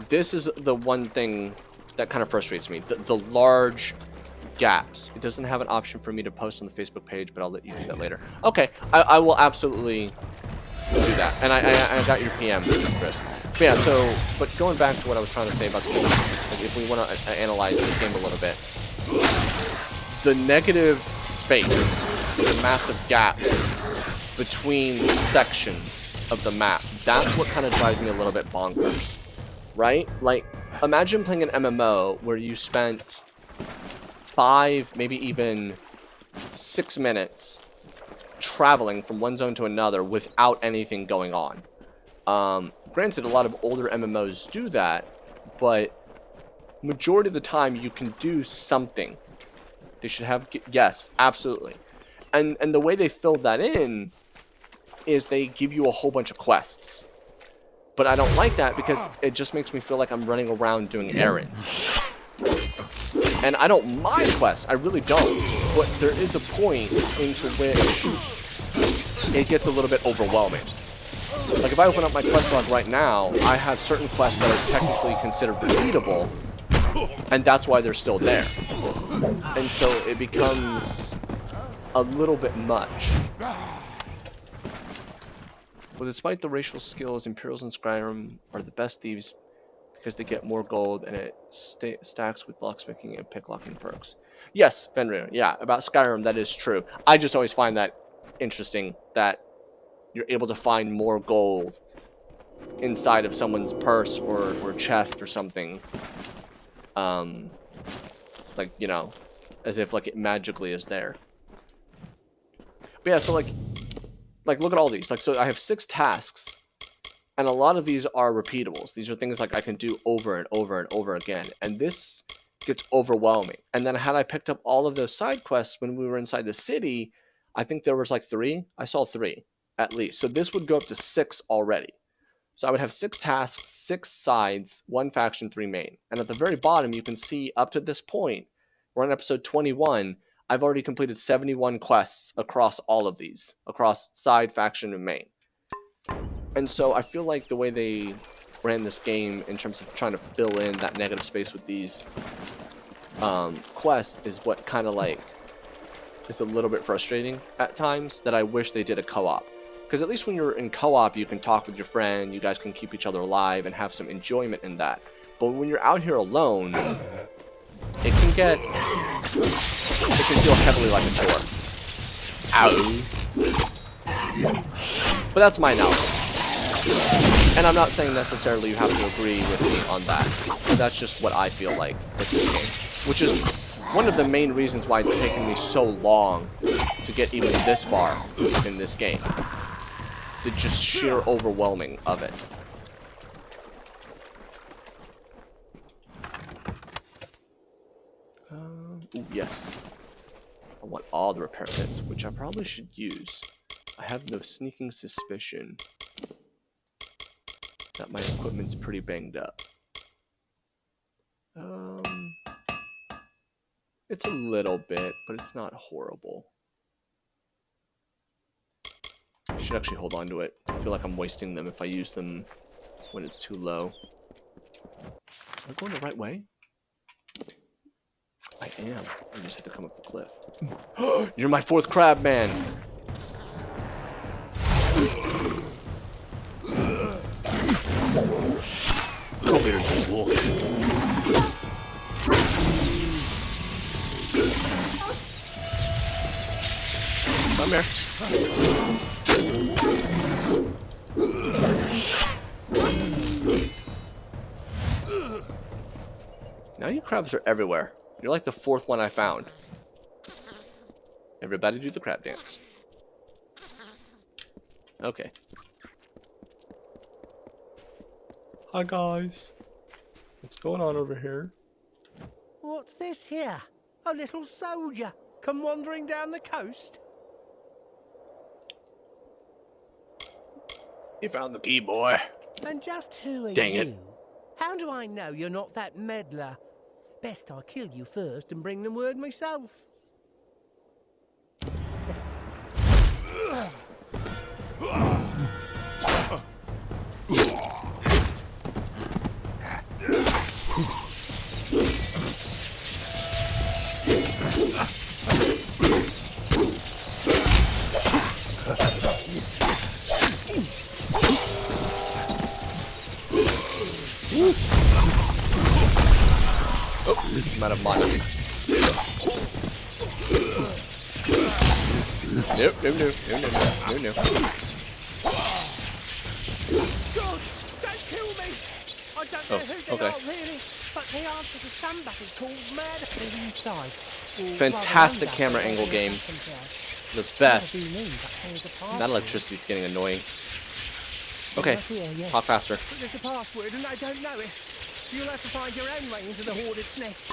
this is the one thing that kind of frustrates me. The large gaps. It doesn't have an option for me to post on the Facebook page, but I'll let you do that later. Okay, I will absolutely do that. And I got your PM, Chris. But yeah, so, but going back to what I was trying to say about the game, like if we want to analyze this game a little bit, the negative space, the massive gaps between sections of the map, that's what kind of drives me a little bit bonkers, right? Like, imagine playing an MMO where you spent 5, maybe even 6 minutes traveling from one zone to another without anything going on. Granted, a lot of older MMOs do that, but majority of the time you can do something. They should have, yes, absolutely. And the way they filled that in is they give you a whole bunch of quests. But I don't like that because it just makes me feel like I'm running around doing errands. And I don't mind quests, I really don't. But there is a point into which it gets a little bit overwhelming. Like if I open up my quest log right now, I have certain quests that are technically considered repeatable, and that's why they're still there. And so it becomes a little bit much. Well, despite the racial skills, Imperials in Skyrim are the best thieves because they get more gold and it stacks with locksmithing and picklocking perks. Yes, Fenrir, yeah, about Skyrim, that is true. I just always find that interesting that you're able to find more gold inside of someone's purse or chest or something. Like, you know, as if like it magically is there. But yeah, so like look at all these. Like, so I have 6 tasks, and a lot of these are repeatables. These are things like I can do over and over and over again, and this gets overwhelming. And then had I picked up all of those side quests when we were inside the city, I think there was like 3. I saw 3 at least. So this would go up to 6 already. So I would have 6 tasks, 6 sides, 1 faction, 3 main. And at the very bottom, you can see up to this point, we're on episode 21, I've already completed 71 quests across all of these, across side, faction, and main. And so I feel like the way they ran this game in terms of trying to fill in that negative space with these quests is what kind of like is a little bit frustrating at times, that I wish they did a co-op. Because at least when you're in co-op, you can talk with your friend, you guys can keep each other alive and have some enjoyment in that. But when you're out here alone, it can feel heavily like a chore. Ow. But that's my analysis. And I'm not saying necessarily you have to agree with me on that. But that's just what I feel like with this game. Which is one of the main reasons why it's taken me so long to get even this far in this game. The just sheer overwhelming of it. Ooh, yes. I want all the repair kits, which I probably should use. I have no sneaking suspicion that my equipment's pretty banged up. It's a little bit, but it's not horrible. I should actually hold on to it. I feel like I'm wasting them if I use them when it's too low. Am I going the right way? I am. I just had to come up the cliff. You're my fourth crab, man! Come here, you wolf. Come here. Now you crabs are everywhere. You're like the fourth one I found. Everybody do the crab dance. Okay. Hi guys. What's going on over here? What's this here? A little soldier come wandering down the coast? You found the key, boy. And just who are Dang you? it. How do I know you're not that meddler? Best I kill you first and bring them word myself. I'm out of money. Nope, no. God, don't kill me! I don't know who they okay. are really, but the answer to somebody called mad. They're inside. Fantastic camera angle game. The best. That electricity's getting annoying. Okay, talk faster. But there's a password and I don't know it. You'll have to find your own way into the Hornet's nest.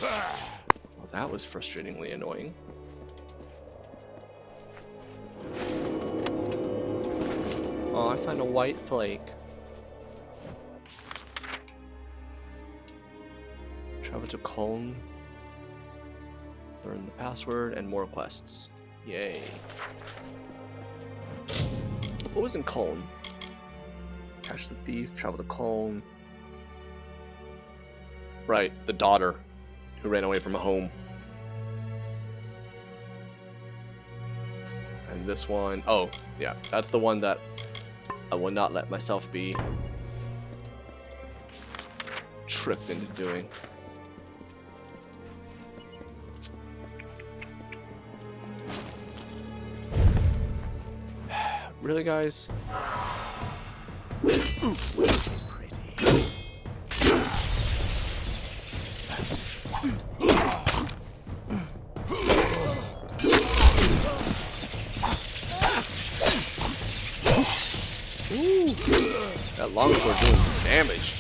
Well, that was frustratingly annoying. Oh, I find a white flake. Travel to Cologne. Learn the password and more quests. Yay. What was in Cologne? Catch the thief, travel to Cologne. Right, the daughter who ran away from home. And this one, oh, yeah, that's the one that I will not let myself be tricked into doing. Really, guys? Ooh, that longsword doing some damage.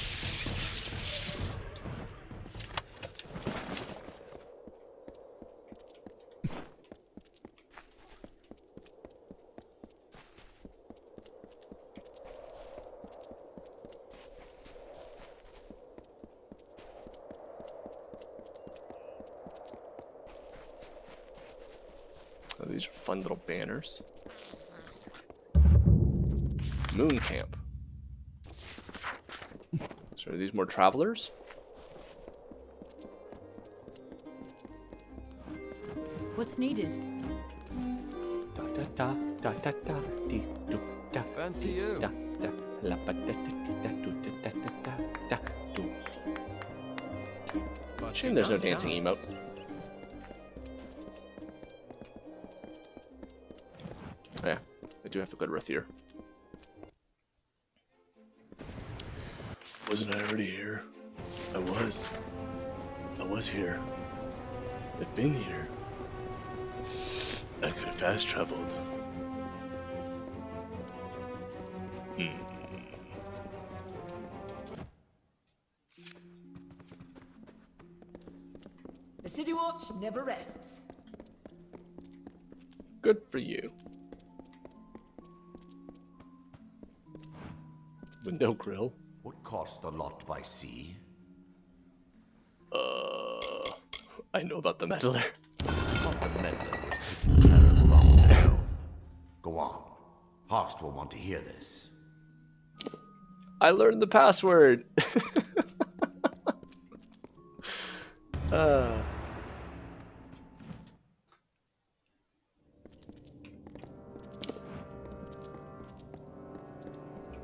Oh, these are fun little banners. Moon camp. So are these more travelers? What's needed? Da da da da da da dee do da. Fancy you. Da da la ba da da da do da da da da do. Shame there's no dancing emote. Oh, yeah, I do have a good riff here. Wasn't I already here? I was. was here. I've been here. I could have fast traveled. The City Watch never rests. Good for you. Window grill. What cost a lot by sea? I know about the meddler. Thought the meddler was taking care of along alone. Go on. Horst will want to hear this. I learned the password.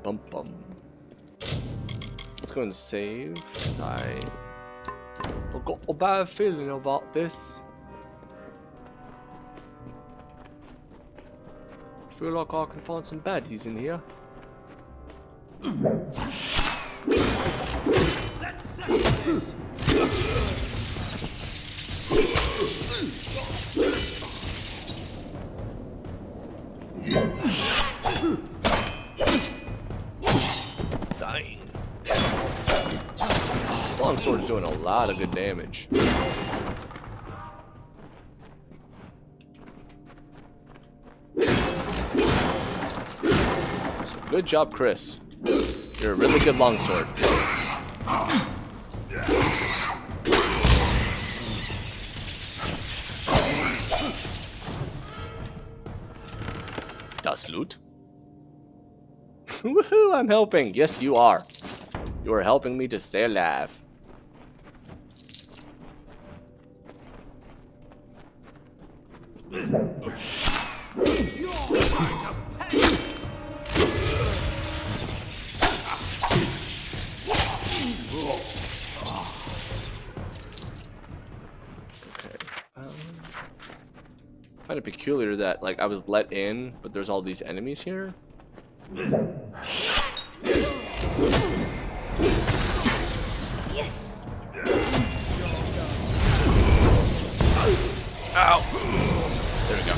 Bum bum. Let's go and save, because I've got a bad feeling about this. I feel like I can find some baddies in here. Let's settle this! Dying. This longsword is doing a lot of good damage. So good job, Chris. You're a really good longsword. Das Loot. Woohoo, I'm helping. Yes, you are. You are helping me to stay alive. I find it peculiar that, like, I was let in, but there's all these enemies here. Ow! There we go.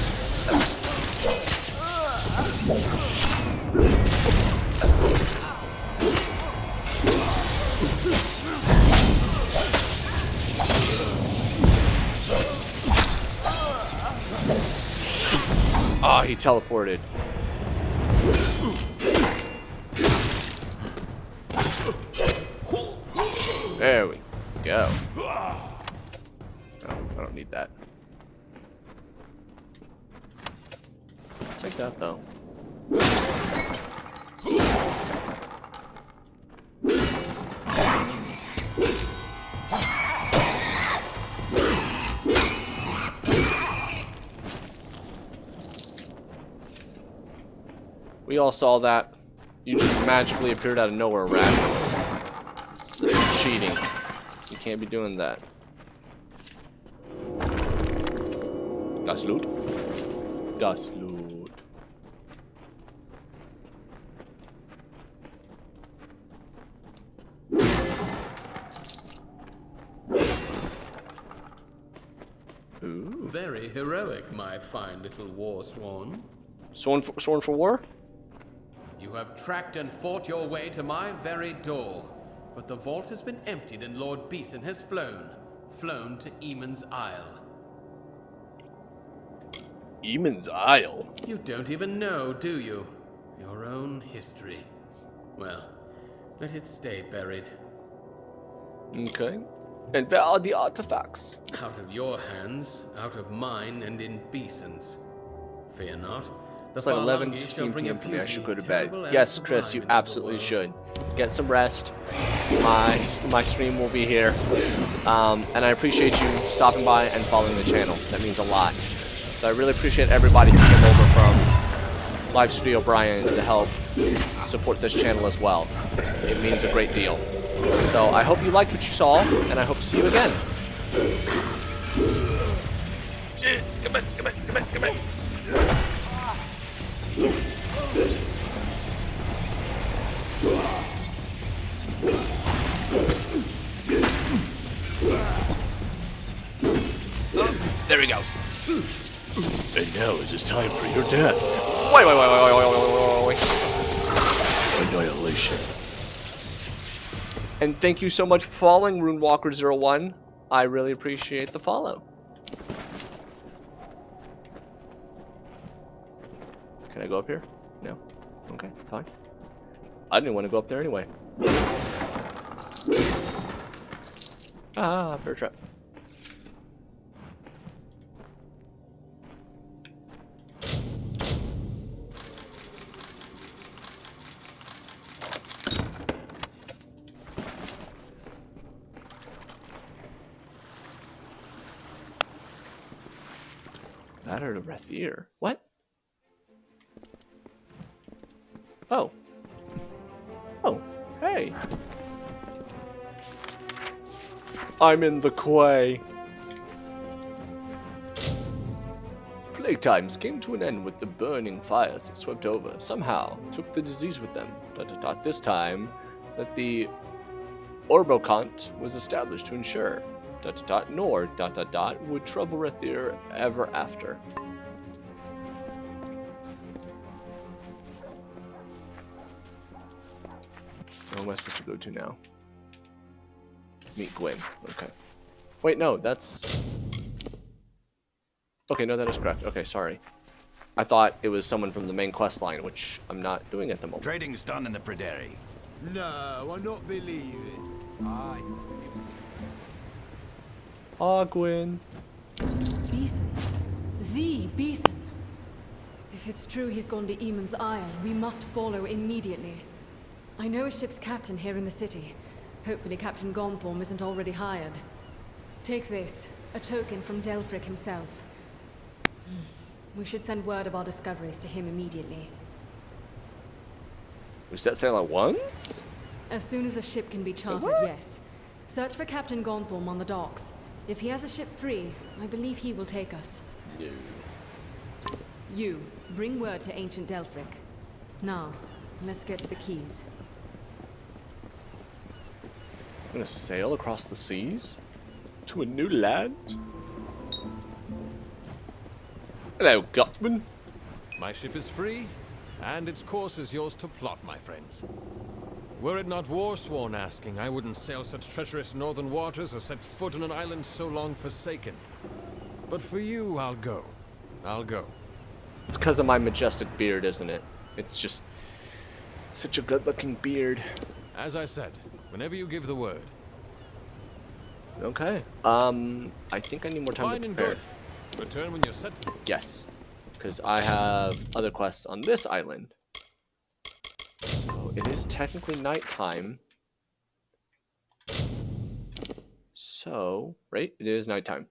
Ah, he teleported. There we go. Oh, I don't need that. I'll take that though. We all saw that. You just magically appeared out of nowhere, rat. Cheating. You can't be doing that. Das Loot. Das Loot. Ooh. Very heroic, my fine little war swan. Sworn for war? You have tracked and fought your way to my very door, but the vault has been emptied and Lord Beeson has flown to Eamon's Isle. Eamon's Isle? You don't even know, do you? Your own history. Well, let it stay buried. Okay. And where are the artifacts? Out of your hands, out of mine, and in Beeson's. Fear not. It's like 11, 16 p.m. for me. I should go to bed. Yes, Chris, you absolutely should. Get some rest. My stream will be here. And I appreciate you stopping by and following the channel. That means a lot. So I really appreciate everybody who came over from Live Studio Brian to help support this channel as well. It means a great deal. So I hope you liked what you saw, and I hope to see you again. Come on, come on, come on, come on. There we go. And now it is time for your death. Wait. Annihilation. And thank you so much for following, RuneWalker01. I really appreciate the follow. Can I go up here? No. Okay, fine. I didn't want to go up there anyway. Ah, bear trap. Ladder to Rathir. What? Oh. Oh, hey. I'm in the quay. Plague times came to an end with the burning fires that swept over. Somehow took the disease with them. ... This time that the Orbocont was established to ensure ... nor ... would trouble Rathir ever after. So where am I supposed to go to now? Meet Gwyn. Okay. Wait, no, that's... Okay, no, that is correct. Okay, sorry. I thought it was someone from the main quest line, which I'm not doing at the moment. Trading's done in the Pryderi. No, I not believe it. Aye. Ah, Gwyn. Beeson. The Beeson. If it's true he's gone to Eamon's Isle, we must follow immediately. I know a ship's captain here in the city. Hopefully Captain Gonform isn't already hired. Take this, a token from Delfric himself. We should send word of our discoveries to him immediately. We set sail at once? As soon as a ship can be chartered, yes. Search for Captain Gonform on the docks. If he has a ship free, I believe he will take us. No. You, bring word to ancient Delfric. Now, let's get to the keys. I'm gonna sail across the seas? To a new land? Hello, Gutman. My ship is free, and its course is yours to plot, my friends. Were it not Warsworn asking, I wouldn't sail such treacherous northern waters or set foot on an island so long forsaken. But for you, I'll go. I'll go. It's because of my majestic beard, isn't it? It's just such a good-looking beard. As I said, whenever you give the word. Okay. I think I need more time Fine to and prepare. good. Return when you're set. Yes, because I have other quests on this island. So it is technically nighttime. So, right? It is nighttime.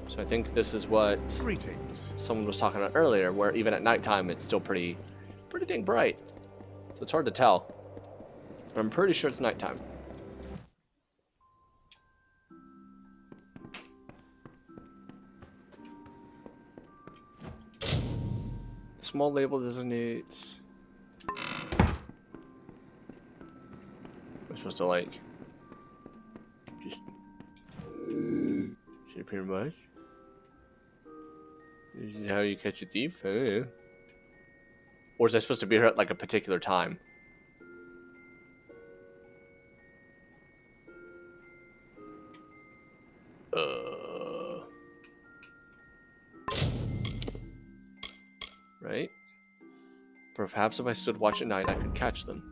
So I think this is what someone was talking about earlier, where even at nighttime it's still pretty dang bright. So it's hard to tell. But I'm pretty sure it's nighttime. The small label designates... Am I supposed to like... just... should appear much? This is how you catch a thief? I don't know. Or is I supposed to be here at like a particular time? Right? Perhaps if I stood watch at night, I could catch them.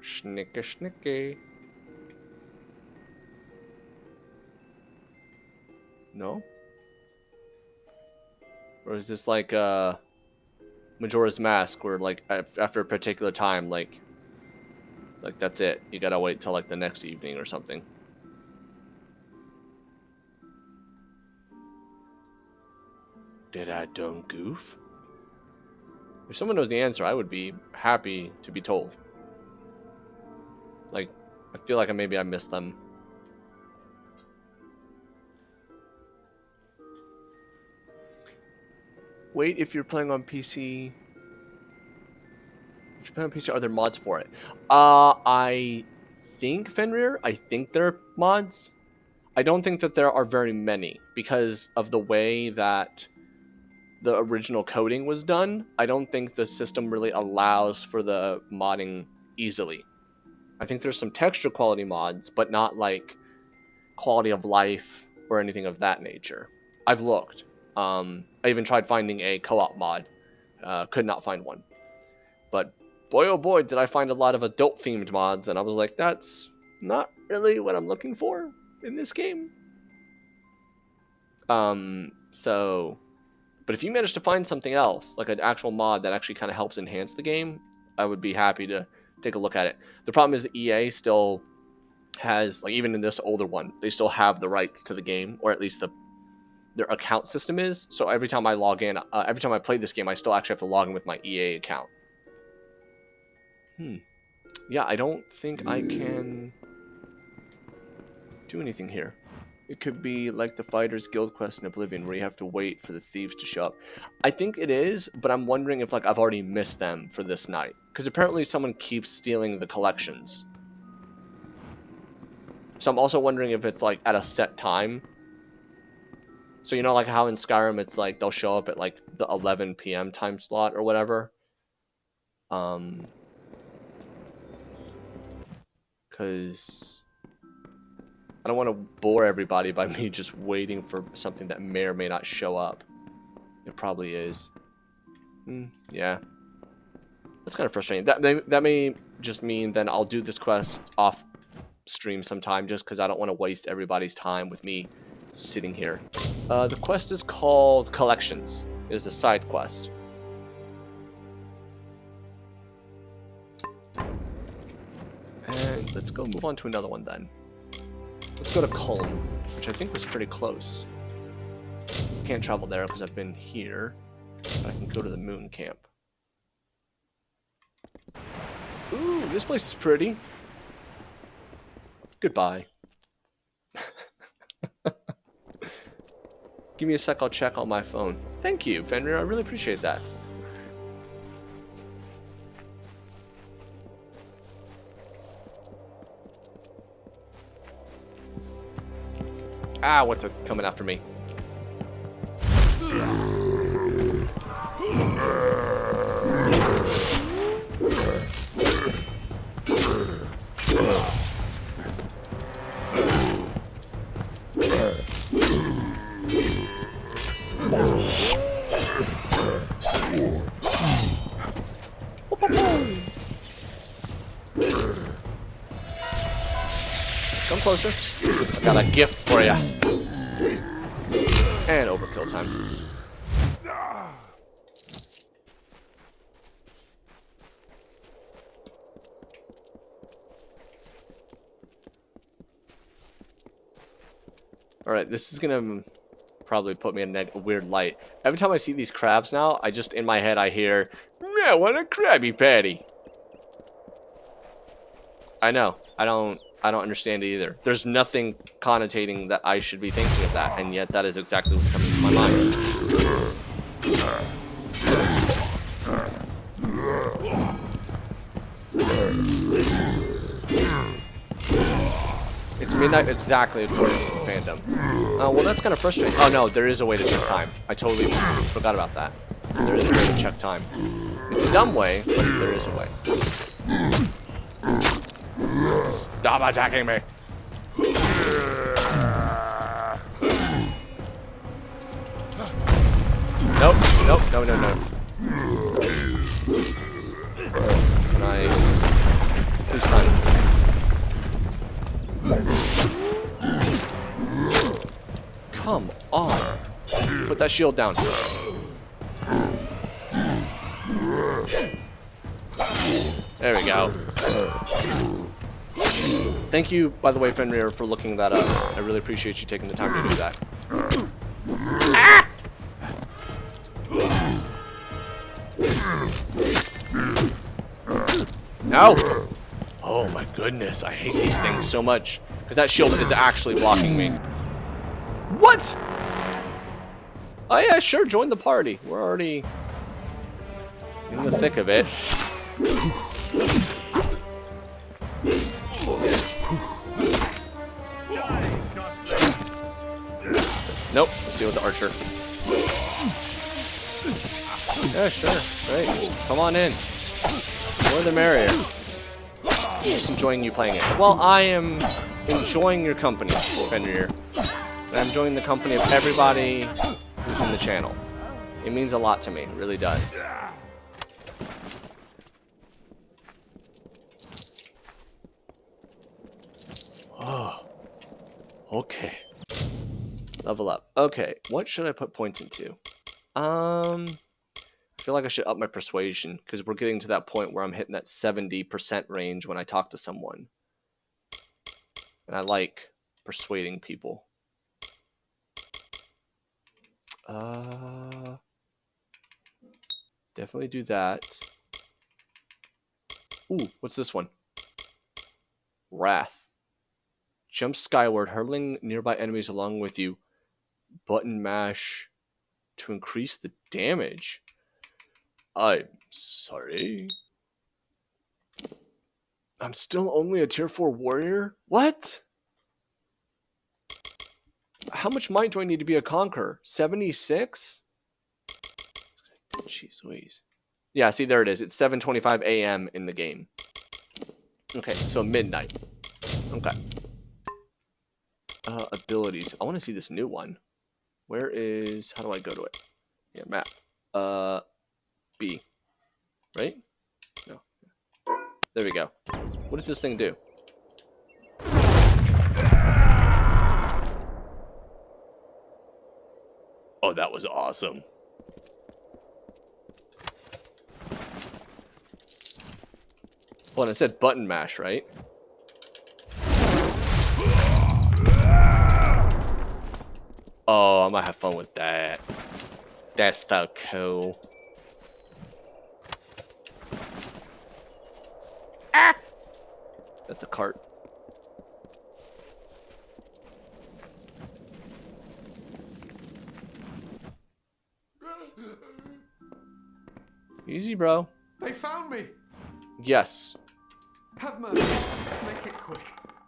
Snicky, snicky. No? Or is this like Majora's Mask, where like after a particular time, like that's it. You gotta wait till like the next evening or something. Did I done goof? If someone knows the answer, I would be happy to be told. Like, I feel like maybe I missed them. Wait if you're playing on PC. If you play on PC, are there mods for it? I think, Fenrir, I think there are mods. I don't think that there are very many because of the way that the original coding was done. I don't think the system really allows for the modding easily. I think there's some texture quality mods, but not like quality of life or anything of that nature. I've looked. I even tried finding a co-op mod. Could not find one. But boy oh boy did I find a lot of adult themed mods, and I was like, that's not really what I'm looking for in this game. So, but if you manage to find something else, like an actual mod that actually kind of helps enhance the game, I would be happy to take a look at it. The problem is that EA still has, like, even in this older one, they still have the rights to the game, or at least their account system is. So every time I log in, every time I play this game, I still actually have to log in with my EA account. Yeah, I don't think I can do anything here. It could be like the Fighters Guild quest in Oblivion, where you have to wait for the thieves to show up. I think it is, but I'm wondering if, like, I've already missed them for this night. Because apparently someone keeps stealing the collections. So I'm also wondering if it's, like, at a set time. So, you know, like how in Skyrim it's like they'll show up at, like, the 11 p.m. time slot or whatever. Because I don't want to bore everybody by me just waiting for something that may or may not show up. It probably is. Yeah. That's kind of frustrating. That may just mean then I'll do this quest off stream sometime, just because I don't want to waste everybody's time with me sitting here. The quest is called Collections. It is a side quest. And let's go move on to another one then. Let's go to Culm, which I think was pretty close. Can't travel there because I've been here, but I can go to the moon camp. Ooh, this place is pretty. Goodbye. Give me a sec, I'll check on my phone. Thank you, Fenrir, I really appreciate that. Ah, what's it coming after me? Come closer. I've got a gift for you. And overkill time. Alright, this is gonna probably put me in a weird light. Every time I see these crabs now, I just, in my head, I hear, "Yeah, what a Krabby Patty." I know. I don't understand it either. There's nothing connotating that I should be thinking of that, and yet that is exactly what's coming to my mind. It's midnight exactly according to the fandom. Well, that's kind of frustrating. Oh no, there is a way to check time. I totally forgot about that. There is a way to check time. It's a dumb way, but there is a way. Stop attacking me! Nope, nope, no, no, no. Can I... Please stun. Come on. Put that shield down. There we go. Thank you, by the way, Fenrir, for looking that up. I really appreciate you taking the time to do that. Ah! No! Oh my goodness, I hate these things so much. Because that shield is actually blocking me. What? Oh yeah, sure, join the party. We're already in the thick of it. Nope, let's deal with the archer. Yeah, sure, great. Come on in. More the merrier. Just enjoying you playing it. Well, I am enjoying your company, Fenrir. And I'm enjoying the company of everybody who's in the channel. It means a lot to me, it really does. Oh, okay. Level up. Okay, what should I put points into? I feel like I should up my persuasion, because we're getting to that point where I'm hitting that 70% range when I talk to someone. And I like persuading people. Definitely do that. Ooh, what's this one? Wrath. Jump skyward, hurling nearby enemies along with you. Button mash to increase the damage. I'm sorry. I'm still only a tier 4 warrior? What? How much might do I need to be a conqueror? 76? Jeez Louise. Yeah, see, there it is. It's 7:25 a.m. in the game. Okay, so midnight. Okay. Abilities. I want to see this new one. Where is... How do I go to it? Yeah, map. B. Right? No. There we go. What does this thing do? Oh, that was awesome. Well, it said button mash, right? Oh, I might have fun with that. That's so cool. Ah! That's a cart. Easy, bro. They found me! Yes. Have mercy. Make it quick.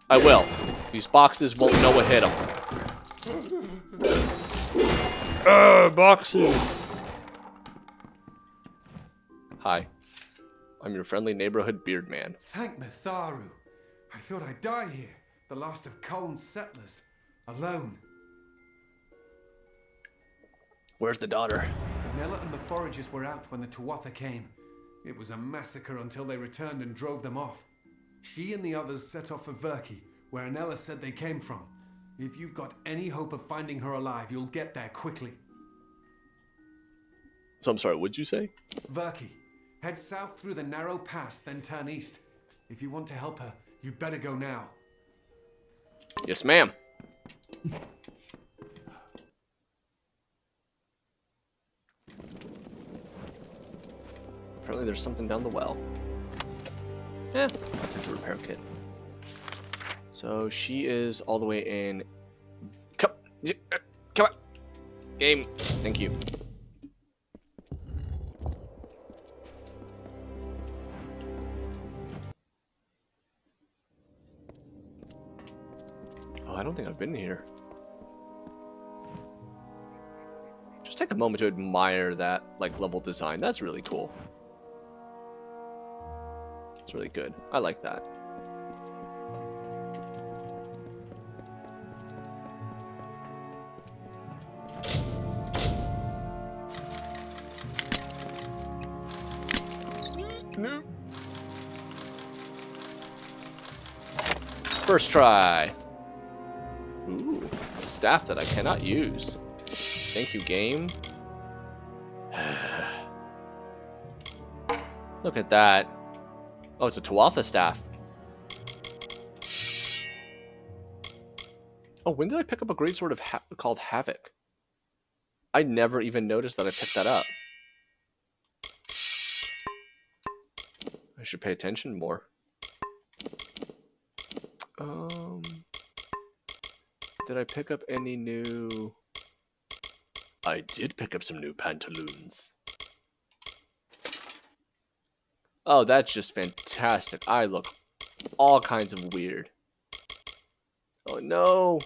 I will. These boxes won't know what hit them. Boxes! Hi. I'm your friendly neighborhood beard man. Thank Mitharu. I thought I'd die here, the last of Culn's settlers. Alone. Where's the daughter? Nella and the foragers were out when the Tuatha came. It was a massacre until they returned and drove them off. She and the others set off for Verki, where Anella said they came from. If you've got any hope of finding her alive, you'll get there quickly. So I'm sorry, what'd you say? Verki. Head south through the narrow pass, then turn east. If you want to help her, you'd better go now. Yes, ma'am. Apparently there's something down the well. Yeah, that's like a repair kit. So she is all the way in. Come on. Game. Thank you. Oh, I don't think I've been here. Just take a moment to admire that like level design. That's really cool. It's really good. I like that. No. First try. Ooh, a staff that I cannot use. Thank you, game. Look at that. Oh, it's a Tuatha staff. Oh, when did I pick up a greatsword called Havoc? I never even noticed that I picked that up. I should pay attention more. Did I pick up any new... I did pick up some new pantaloons. Oh, that's just fantastic. I look all kinds of weird. Oh no.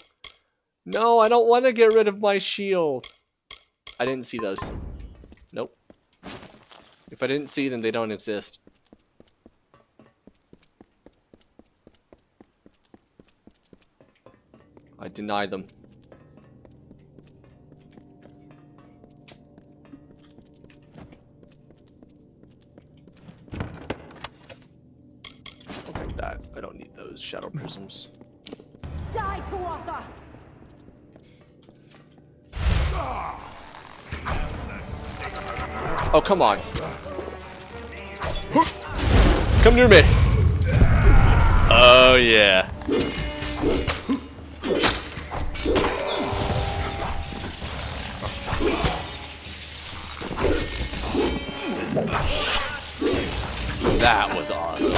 No, I don't want to get rid of my shield. I didn't see those. Nope. If I didn't see them, they don't exist. I deny them. I'll take that. I don't need those shadow prisms. Die, Tuatha! Oh, come on. Come near me. Oh, yeah. That was awesome.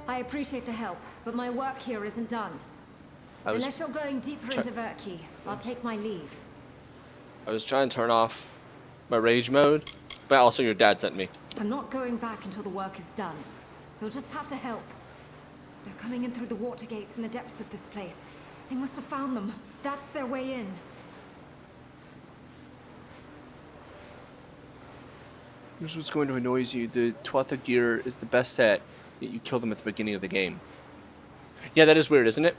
I appreciate the help, but my work here isn't done. Unless you're going deeper into Verki, I'll take my leave. I was trying to turn off my rage mode, but also your dad sent me. I'm not going back until the work is done. You'll just have to help. They're coming in through the water gates in the depths of this place. They must have found them. That's their way in. Here's what's going to annoy you. The Tuatha gear is the best set, yet you kill them at the beginning of the game. Yeah, that is weird, isn't it?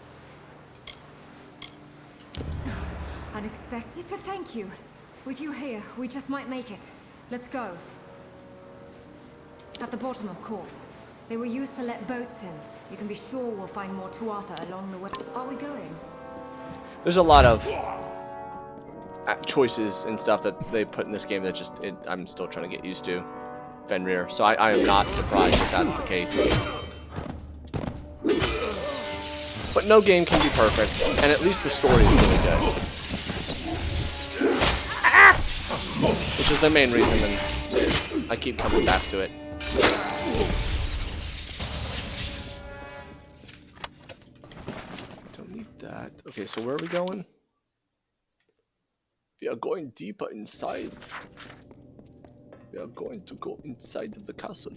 Unexpected, but thank you. With you here, we just might make it. Let's go. At the bottom, of course. They were used to let boats in. You can be sure we'll find more Tuatha along the way. Are we going? There's a lot of choices and stuff that they put in this game that just I'm still trying to get used to. Fenrir, so I am not surprised if that's the case. But no game can be perfect, and at least the story is really good. Which is the main reason and I keep coming back to it. Don't need that. Okay, so where are we going? We are going deeper inside. We are going to go inside of the castle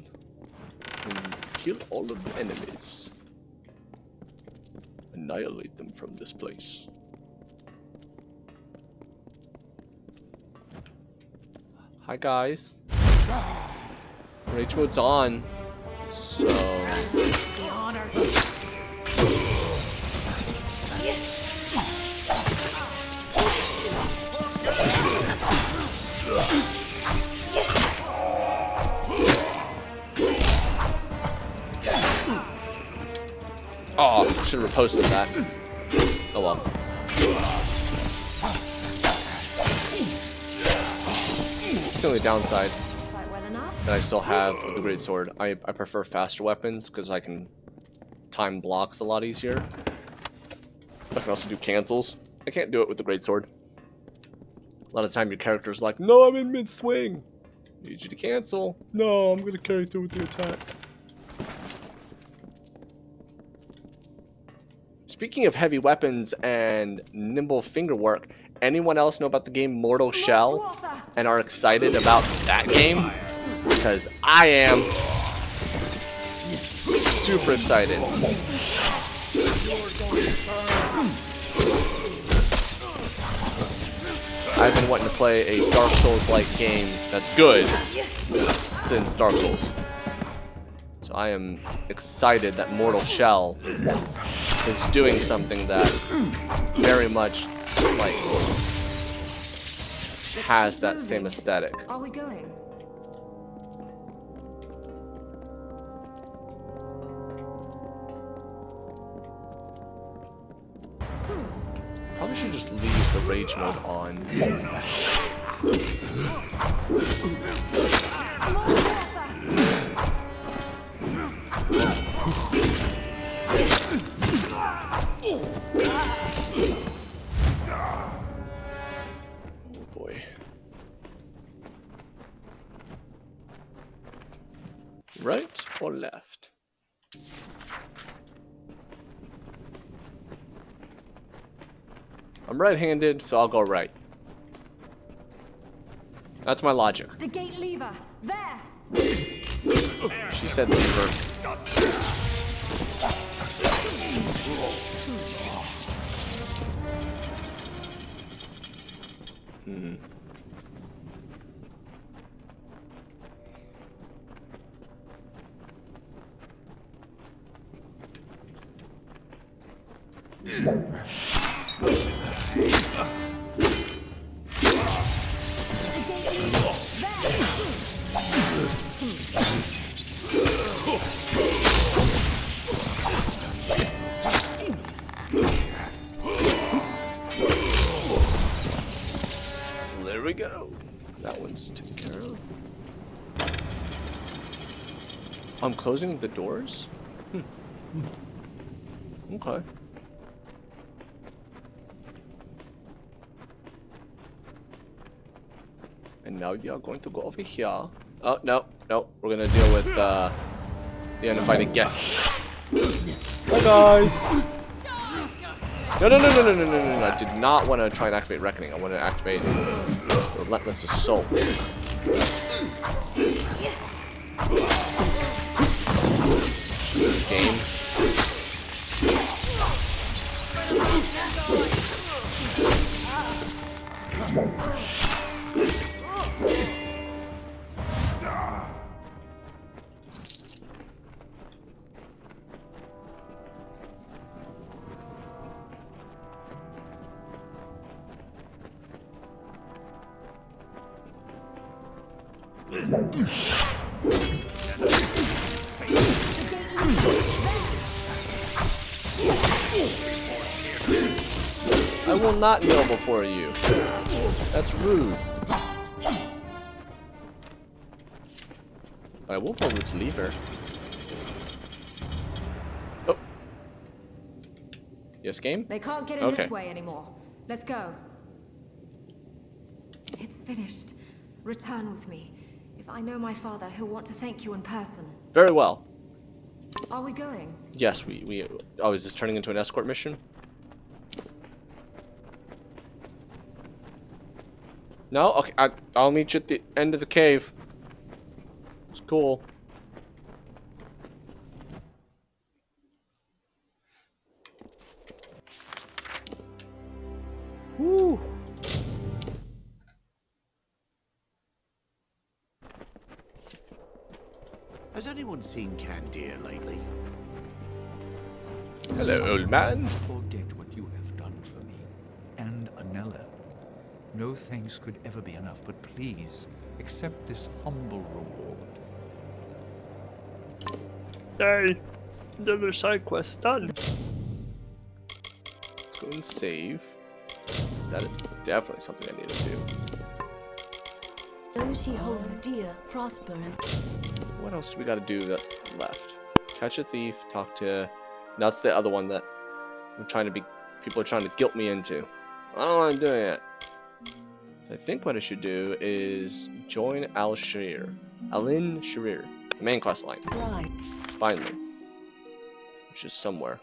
and kill all of the enemies. Annihilate them from this place. Hi guys. Rage mode's on. So oh, should have posted that. Oh well. It's the only downside that I still have with the greatsword. I prefer faster weapons because I can time blocks a lot easier. I can also do cancels. I can't do it with the greatsword. A lot of time your character's like, no, I'm in mid-swing. Need you to cancel. No, I'm gonna carry through with the attack. Speaking of heavy weapons and nimble finger work, anyone else know about the game Mortal Shell and are excited about that game? Because I am super excited. I've been wanting to play a Dark Souls-like game that's good since Dark Souls. So I am excited that Mortal Shell is doing something that very much like has that same aesthetic. Are we going? Probably should just leave the rage mode on. Oh boy. Right or left? I'm right-handed, so I'll go right. That's my logic. The gate lever! There! She said leave her. There we go. That one's taken care of. I'm closing the doors? Okay. And now we are going to go over here. Oh, no, no. We're going to deal with the uninvited guests. Hi, guys. No, no, no, no, no, no, no, no, no. I did not want to try and activate Reckoning. I want to activate Relentless Assault. This game. I will not kneel before you. That's rude. I will pull this lever. Oh. Yes, game? They can't get in this way anymore. Let's go. It's finished. Return with me. If I know my father, he'll want to thank you in person. Very well. Are we going? Yes, oh, is this turning into an escort mission? No? Okay, I'll meet you at the end of the cave. It's cool. Woo. Has anyone seen Candir lately? Hello, old man. Forget what you have done for me. And Anella. No thanks could ever be enough, but please, accept this humble reward. Yay! Another side quest done. Let's go and save. Because that is definitely something I need to do. Those she holds dear prosper and... What else do we gotta do that's left? Catch a thief, talk to... That's the other one that I'm trying to be... People are trying to guilt me into. I don't want to do it. So I think what I should do is join Alin Sharir, the main quest line. Right. Finally. Which is somewhere.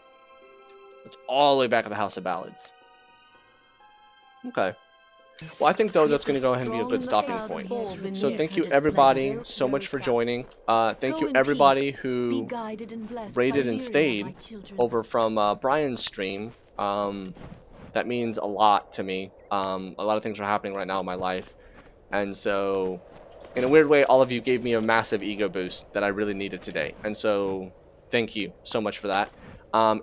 It's all the way back at the House of Ballads. Okay. Well, I think, though, that's going to go ahead and be a good stopping point. So thank you, everybody, so much for joining. Thank you, everybody who rated and stayed over from Brian's stream. That means a lot to me. A lot of things are happening right now in my life. And so, in a weird way, all of you gave me a massive ego boost that I really needed today. And so, thank you so much for that.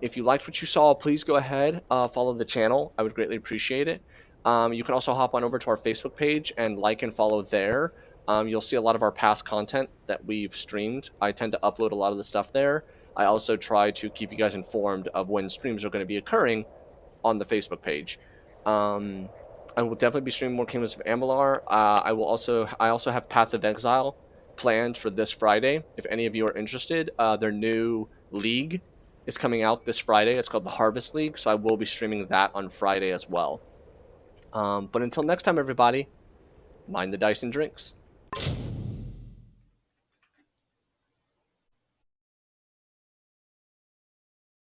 If you liked what you saw, please go ahead, follow the channel. I would greatly appreciate it. You can also hop on over to our Facebook page and like and follow there. You'll see a lot of our past content that we've streamed. I tend to upload a lot of the stuff there. I also try to keep you guys informed of when streams are going to be occurring on the Facebook page. I will definitely be streaming more Kingdoms of Amalur. I also have Path of Exile planned for this Friday. If any of you are interested, their new league is coming out this Friday. It's called the Harvest League, so I will be streaming that on Friday as well. But until next time, everybody, mind the dice and drinks.